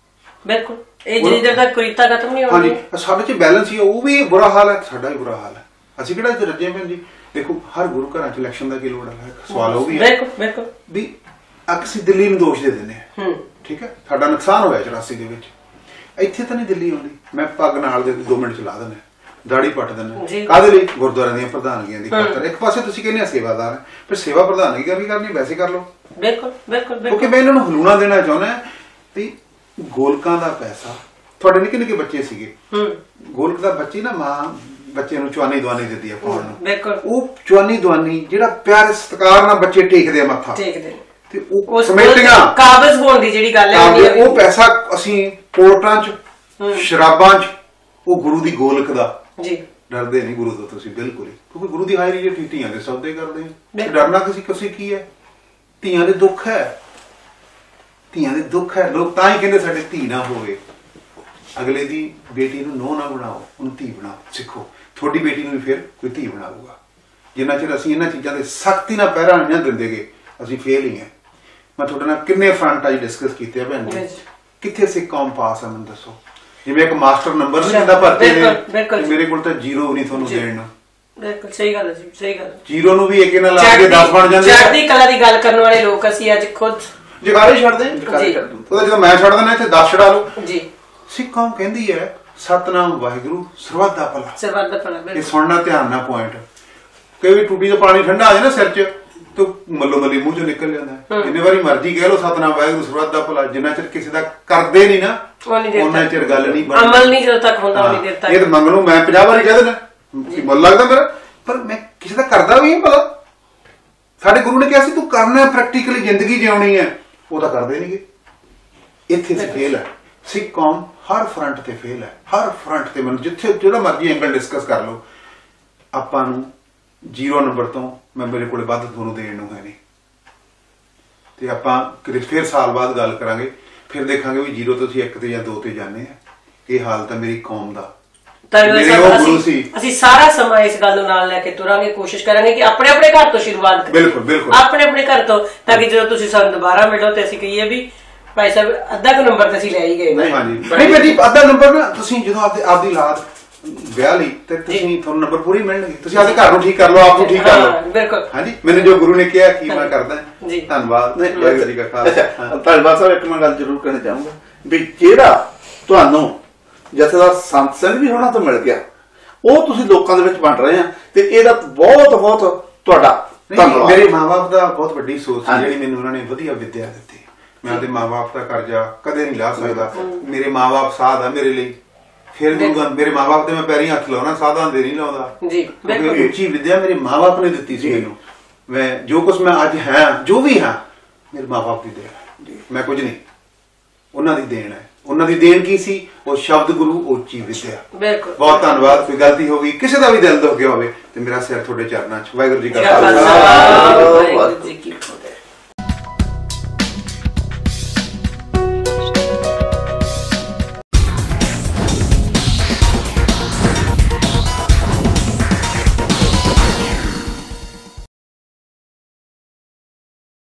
ਬਿਲਕੁਲ, ਇਹ ਜਿਹੜੀ ਦੇਰ ਤੱਕ ਕੁਰੀਤਾ ਖਤਮ ਨਹੀਂ ਹੋਣੀ।
ਹਾਂਜੀ, ਸਾਡੇ 'ਚ ਬੈਲੈਂਸ ਹੀ, ਉਹ ਵੀ ਬੁਰਾ ਹਾਲ ਹੈ, ਸਾਡਾ ਵੀ ਬੁਰਾ ਹਾਲ ਹੈ। ਅਸੀਂ ਕਿਹੜਾ ਇੱਥੇ ਰੱਜੇ ਭੈਣ ਜੀ। ਦੇਖੋ ਹਰ ਗੁਰੂ ਘਰਾਂ 'ਚ ਇਲੈਕਸ਼ਨ ਦਾ ਕੀ ਲੋੜ ਹੈ, ਸਵਾਲ ਉਹ ਵੀ ਹੈ ਵੀ ਅਸੀਂ ਦਿੱਲੀ ਨੂੰ ਦੋਸ਼ ਦੇ ਦਿੰਦੇ ਹਾਂ। ਠੀਕ ਹੈ, ਸਾਡਾ ਨੁਕਸਾਨ ਹੋਇਆ 84 ਦੇ ਵਿੱਚ। ਇੱਥੇ ਤਾਂ ਨਹੀਂ ਦਿੱਲੀ ਆਉਂਦੀ, ਮੈਂ ਪੱਗ ਨਾਲ ਦੇ 2 ਮਿੰਟ ਚਲਾ ਦਿੰਦਾ, ਦਾੜੀ ਪੱਟ ਦਿੰਦਾ। ਕਾਹਦੇ ਲਈ? ਗੁਰਦੁਆਰਿਆਂ ਦੀਆਂ ਪ੍ਰਧਾਨਗੀਆਂ ਦੀ ਖਾਤਰ। ਇੱਕ ਪਾਸੇ ਤੁਸੀਂ ਕਹਿੰਦੇ ਆ ਸੇਵਾਦਾਰ ਹੈ, ਫਿਰ ਸੇਵਾ ਪ੍ਰਧਾਨਗੀ ਕਰਨੀ ਵੈਸੇ ਕਰ ਲਓ। ਬਿਲਕੁਲ ਬਿਲਕੁਲ, ਕਿਉਂਕਿ ਮੈਂ ਇਹਨਾਂ ਨੂੰ ਹਲੂਣਾ ਦੇਣਾ ਚਾਹੁੰਦਾ ਵੀ ਗੋਲਕਾਂ ਦਾ ਪੈਸਾ, ਤੁਹਾਡੇ ਨਿੱਕੇ ਨਿੱਕੇ ਬੱਚੇ ਸੀਗੇ, ਗੋਲਕ ਦਾ ਬੱਚੀ ਨਾ ਮਾਂ ਬੱਚੇ ਨੂੰ ਚਵਾਨੀ ਦਵਾਨੀ ਦਿੰਦੀ ਆ ਪਾਉਣ ਨੂੰ, ਉਹ ਚਵਾਨੀ ਦਵਾਨੀ ਜਿਹੜਾ ਪਿਆਰ ਸਤਿਕਾਰ ਨਾਲ ਬੱਚੇ ਟੇਕਦੇ ਆ ਮੱਥਾ, ਤੇ ਉਹ ਕਮੇਟੀਆਂ ਕਾਬਜ਼ ਹੋਣ ਦੀ ਜਿਹੜੀ ਗੱਲ ਹੈ, ਉਹ ਪੈਸਾ ਅਸੀਂ ਕੋਰਟਾਂ 'ਚ, ਸ਼ਰਾਬਾਂ 'ਚ, ਉਹ ਗੁਰੂ ਦੀ ਗੋਲਕ ਦਾ ਡਰਦੇ ਨਹੀਂ ਗੁਰੂ ਤੋਂ ਤੁਸੀਂ ਬਿਲਕੁਲ ਹੀ, ਕਿਉਂਕਿ ਗੁਰੂ ਦੀ ਹਾਜ਼ਰੀ ਜੇ ਧੀਆਂ ਦੇ ਸੌਦੇ ਕਰਦੇ ਆ। ਡਰਨਾ ਕਿਸੇ ਕੀ ਹੈ? ਧੀਆਂ ਦੇ ਦੁੱਖ ਹੈ, ਧੀਆਂ ਦੇ ਦੁੱਖ ਹੈ। ਲੋਕ ਤਾਂ ਹੀ ਕਹਿੰਦੇ ਸਾਡੇ ਧੀ ਨਾ ਹੋਵੇ। ਅਗਲੇ ਦੀ ਬੇਟੀ ਨੂੰ ਨੂੰਹ ਨਾ ਬਣਾਓ, ਉਹਨੂੰ ਧੀ ਬਣਾਓ, ਸਿੱਖੋ। ਤੁਹਾਡੀ ਬੇਟੀ ਨੂੰ ਵੀ ਫਿਰ ਕੋਈ ਧੀ ਬਣਾਊਗਾ। ਜਿੰਨਾ ਚਿਰ ਅਸੀਂ ਇਹਨਾਂ ਚੀਜ਼ਾਂ ਦੇ ਸਖਤੀ ਨਾਲ ਪਹਿਰਾ ਨਹੀਂ ਦਿੰਦੇਗੇ, ਅਸੀਂ ਫੇਲ ਹੀ ਹਾਂ। ਮੈਂ ਤੁਹਾਡੇ ਨਾਲ ਕਿੰਨੇ ਫਰੰਟ ਅੱਜ ਡਿਸਕਸ ਕੀਤੇ ਆ ਭੈਣ ਜੀ, ਕਿੱਥੇ ਸਿੱਖ ਕੌਮ ਪਾਸ ਆ ਮੈਨੂੰ ਦੱਸੋ। ਜਿਵੇਂ ਇੱਕ ਮਾਸਟਰ ਨੰਬਰ ਨਹੀਂ ਦਿੰਦਾ ਭਰਤੀ ਦੇ, ਮੇਰੇ ਕੋਲ ਤਾਂ 0 ਨਹੀਂ ਤੁਹਾਨੂੰ ਦੇਣ ਨੂੰ। ਬਿਲਕੁਲ ਸਹੀ ਗੱਲ ਹੈ ਜੀ, ਸਹੀ ਗੱਲ। 0 ਨੂੰ ਵੀ ਇੱਕ ਨਾਲ ਲਾ ਕੇ 10 ਬਣ ਜਾਂਦੇ। ਚੜ੍ਹਦੀ ਕਲਾ ਦੀ ਗੱਲ ਕਰਨ ਵਾਲੇ ਲੋਕ ਅਸੀਂ ਅੱਜ ਖੁਦ ਜਗਾਰੇ ਛੱਡਦੇ। ਉਹਦਾ ਜਦੋਂ ਮੈਂ ਛੱਡ ਦਿੰਦਾ ਇੱਥੇ 10 ਛੜਾ ਲਓ ਜੀ। ਸਿੱਖ ਕੌਮ ਕਹਿੰਦੀ ਹੈ ਸਤਨਾਮ ਵਾਹਿਗੁਰੂ ਸਰਬੱਤ ਦਾ ਭਲਾ, ਸਰਬੱਤ ਦਾ ਭਲਾ। ਇਹ ਸੁਣਨਾ ਧਿਆਨ ਨਾਲ ਪੁਆਇੰਟ। ਕਈ ਵੀ ਟੂਟੀ ਦਾ ਪਾਣੀ ਠੰਡਾ ਆ ਜਾਏ ਨਾ ਸਿਰ 'ਚ, ਤੇ ਮੱਲੋ ਮੱਲੀ ਮੂੰਹ 'ਚੋਂ ਨਿਕਲ ਜਾਂਦਾ। ਜਿੰਨੇ ਵਾਰੀ ਮਰਜ਼ੀ ਕਹਿ ਲਓ ਸਤਨਾਮ ਵਾਹਿਗੁਰੂ ਸਰਬੱਤ ਦਾ ਭਲਾ, ਜਿੰਨਾ ਚਿਰ ਕਿਸੇ ਦਾ ਕਰਦੇ ਨਹੀਂ ਨਾ ਉਹਨਾਂ ਚਿਰ ਗੱਲ ਨਹੀਂ ਬਣਦੀ, ਅਮਲ ਨਹੀਂ ਜਦੋਂ ਤੱਕ ਹੁੰਦਾ ਉਨੀ ਦੇਰ ਤੱਕ। ਇਹ ਤਾਂ ਮੰਗ ਲਓ ਮੈਂ 50 ਵਾਰੀ ਕਹਿ ਦੇਣਾ ਮਨ ਲੱਗਦਾ ਮੇਰਾ, ਪਰ ਮੈਂ ਕਿਸੇ ਦਾ ਕਰਦਾ ਵੀ ਭਲਾ। ਸਾਡੇ ਗੁਰੂ ਨੇ ਕਿਹਾ ਸੀ ਤੂੰ ਕਰਨਾ ਪ੍ਰੈਕਟੀਕਲੀ ਜ਼ਿੰਦਗੀ ਜਿਉਣੀ ਹੈ, ਉਹ ਤਾਂ ਕਰਦੇ ਨਹੀਂਗੇ। ਇੱਥੇ ਸੇ ਫੇਲ ਹੈ ਸਿੱਖ ਕੌਮ, ਹਰ ਫਰੰਟ ਤੇ ਫੇਲ ਹੈ, ਹਰ ਫਰੰਟ ਤੇ। ਮੈਨੂੰ ਜਿੱਥੇ ਜਿਹੜਾ ਮਰਜ਼ੀ ਐਂਗਲ ਡਿਸਕਸ ਕਰ ਲਓ, ਆਪਾਂ ਨੂੰ 0 ਨੰਬਰ ਤੋਂ ਮੈਂ ਮੇਰੇ ਕੋਲੇ ਵੱਧ ਤੁਹਾਨੂੰ ਦੇਣ ਨੂੰ ਹੈ ਨਹੀਂ। ਤੇ ਆਪਾਂ ਕਿਤੇ ਫਿਰ ਸਾਲ ਬਾਅਦ ਗੱਲ ਕਰਾਂਗੇ, ਫਿਰ ਦੇਖਾਂਗੇ ਵੀ 0 ਤੋਂ ਅਸੀਂ 1 ਤੇ ਜਾਂ 2 ਤੇ ਜਾਂਦੇ ਆ। ਇਹ ਹਾਲ ਤਾਂ ਮੇਰੀ ਕੌਮ ਦਾ। ਅਸੀਂ ਸਾਰਾ ਸਮਾਂ ਇਸ ਗੱਲ ਨੂੰ ਨਾਲ ਲੈ ਕੇ ਤੁਰਾਂਗੇ, ਕੋਸ਼ਿਸ਼ ਕਰਾਂਗੇ ਕਿ ਆਪਣੇ ਆਪਣੇ ਘਰ ਤੋਂ ਸ਼ੁਰੂਆਤ ਕਰੀਏ। ਬਿਲਕੁਲ ਬਿਲਕੁਲ, ਆਪਣੇ ਆਪਣੇ ਘਰ ਤੋਂ, ਤਾਂ ਕਿ ਜਦੋਂ ਤੁਸੀਂ ਸਾਨੂੰ ਦੁਬਾਰਾ ਮਿਲੋ ਤੇ ਅਸੀਂ ਕਹੀਏ ਵੀ ਭਾਈ ਸਾਹਿਬ ਅੱਧਾ ਕੁ ਨੰਬਰ ਤੇ ਅਸੀਂ ਲੈ ਹੀ ਗਏ। ਨਹੀਂ ਜੀ, ਅੱਧਾ ਨੰਬਰ ਨਾ ਤੁਸੀਂ ਜਦੋਂ ਆਪਦੀ ਔਲਾਦ ਵਿਆਹ ਲਈ ਤੇ ਤੁਸੀਂ ਤੁਹਾਨੂੰ ਨੰਬਰ ਪੂਰੀ ਮਿਲਣਗੇ। ਤੁਸੀਂ ਆਪਦੇ ਘਰ ਨੂੰ ਠੀਕ ਕਰ ਲਓ, ਆਪ ਨੂੰ ਠੀਕ ਕਰ ਲਓ। ਬਿਲਕੁਲ ਹਾਂਜੀ, ਮੈਨੂੰ ਜੋ ਗੁਰੂ ਨੇ ਕਿਹਾ ਕੀ ਮੈਂ ਕਰਦਾ ਜੀ। ਧੰਨਵਾਦ।
ਧੰਨਵਾਦ ਸਾਹਿਬ। ਇੱਕ ਮੈਂ ਗੱਲ ਜ਼ਰੂਰ ਕਹਿਣਾ ਚਾਹੂੰਗਾ ਵੀ ਜਿਹੜਾ ਤੁਹਾਨੂੰ ਜਥੇਦਾਰ ਸੰਤ ਸਿੰਘ ਜੀ ਹੋਣਾ ਤੋਂ ਮਿਲ ਗਿਆ, ਉਹ ਤੁਸੀਂ ਲੋਕਾਂ ਦੇ ਵਿੱਚ ਵੰਡ ਰਹੇ ਆ ਤੇ ਇਹਦਾ ਬਹੁਤ ਬਹੁਤ ਤੁਹਾਡਾ ਧੰਨਵਾਦ।
ਮੇਰੇ ਮਾਂ-ਬਾਪ ਦਾ ਬਹੁਤ ਵੱਡੀ ਸੋਚ ਸੀ ਜਿਹੜੀ ਮੈਨੂੰ ਉਹਨਾਂ ਨੇ ਵਧੀਆ ਵਿੱਦਿਆ ਦਿੱਤੀ। ਮੈਂ ਉਹਦੇ ਮਾਂ-ਬਾਪ ਦਾ ਕਰਜ਼ਾ ਕਦੇ ਨਹੀਂ ਲਾ ਸਕਦਾ। ਮੇਰੇ ਮਾਂ-ਬਾਪ ਸਾਧ ਆ ਮੇਰੇ ਲਈ, ਫਿਰ ਮੇਰੇ ਮਾਂ-ਬਾਪ ਦੇ ਮੈਂ ਪੈਰੀਂ ਹੱਥ ਲਾਉਣਾ, ਸਾਧਾਂ ਦੇ ਨਹੀਂ ਲਾਉਂਦਾ ਜੀ। ਉੱਚੀ ਵਿੱਦਿਆ ਮੇਰੇ ਮਾਂ-ਬਾਪ ਨੇ ਦਿੱਤੀ ਸੀ ਮੈਨੂੰ। ਮੈਂ ਜੋ ਕੁਝ ਮੈਂ ਅੱਜ ਹੈ, ਜੋ ਵੀ ਹਾਂ, ਮੇਰੇ ਮਾਂ-ਬਾਪ ਦੀ ਦੇਣ। ਮੈਂ ਕੁਝ ਨਹੀਂ, ਉਹਨਾਂ ਦੀ ਦੇਣ ਹੈ। ਉਹਨਾਂ ਦੀ ਦੇਣ ਕੀ ਸੀ? ਉਹ ਸ਼ਬਦ ਗੁਰੂ, ਉੱਚੀ ਵਿੱਦਿਆ। ਬਹੁਤ ਧੰਨਵਾਦ। ਕੋਈ ਗਲਤੀ ਹੋ ਗਈ, ਕਿਸੇ ਦਾ ਵੀ ਦਿਲ ਦੁੱਖ ਗਿਆ ਹੋਵੇ ਤੇ ਮੇਰਾ ਸਿਰ ਤੁਹਾਡੇ ਚਰਨਾਂ 'ਚ। ਵਾਹਿਗੁਰੂ ਜੀ ਕਾ ਖਾਲਸਾ, ਵਾਹਿਗੁਰੂ ਜੀ ਕੀ ਫਤਿਹ।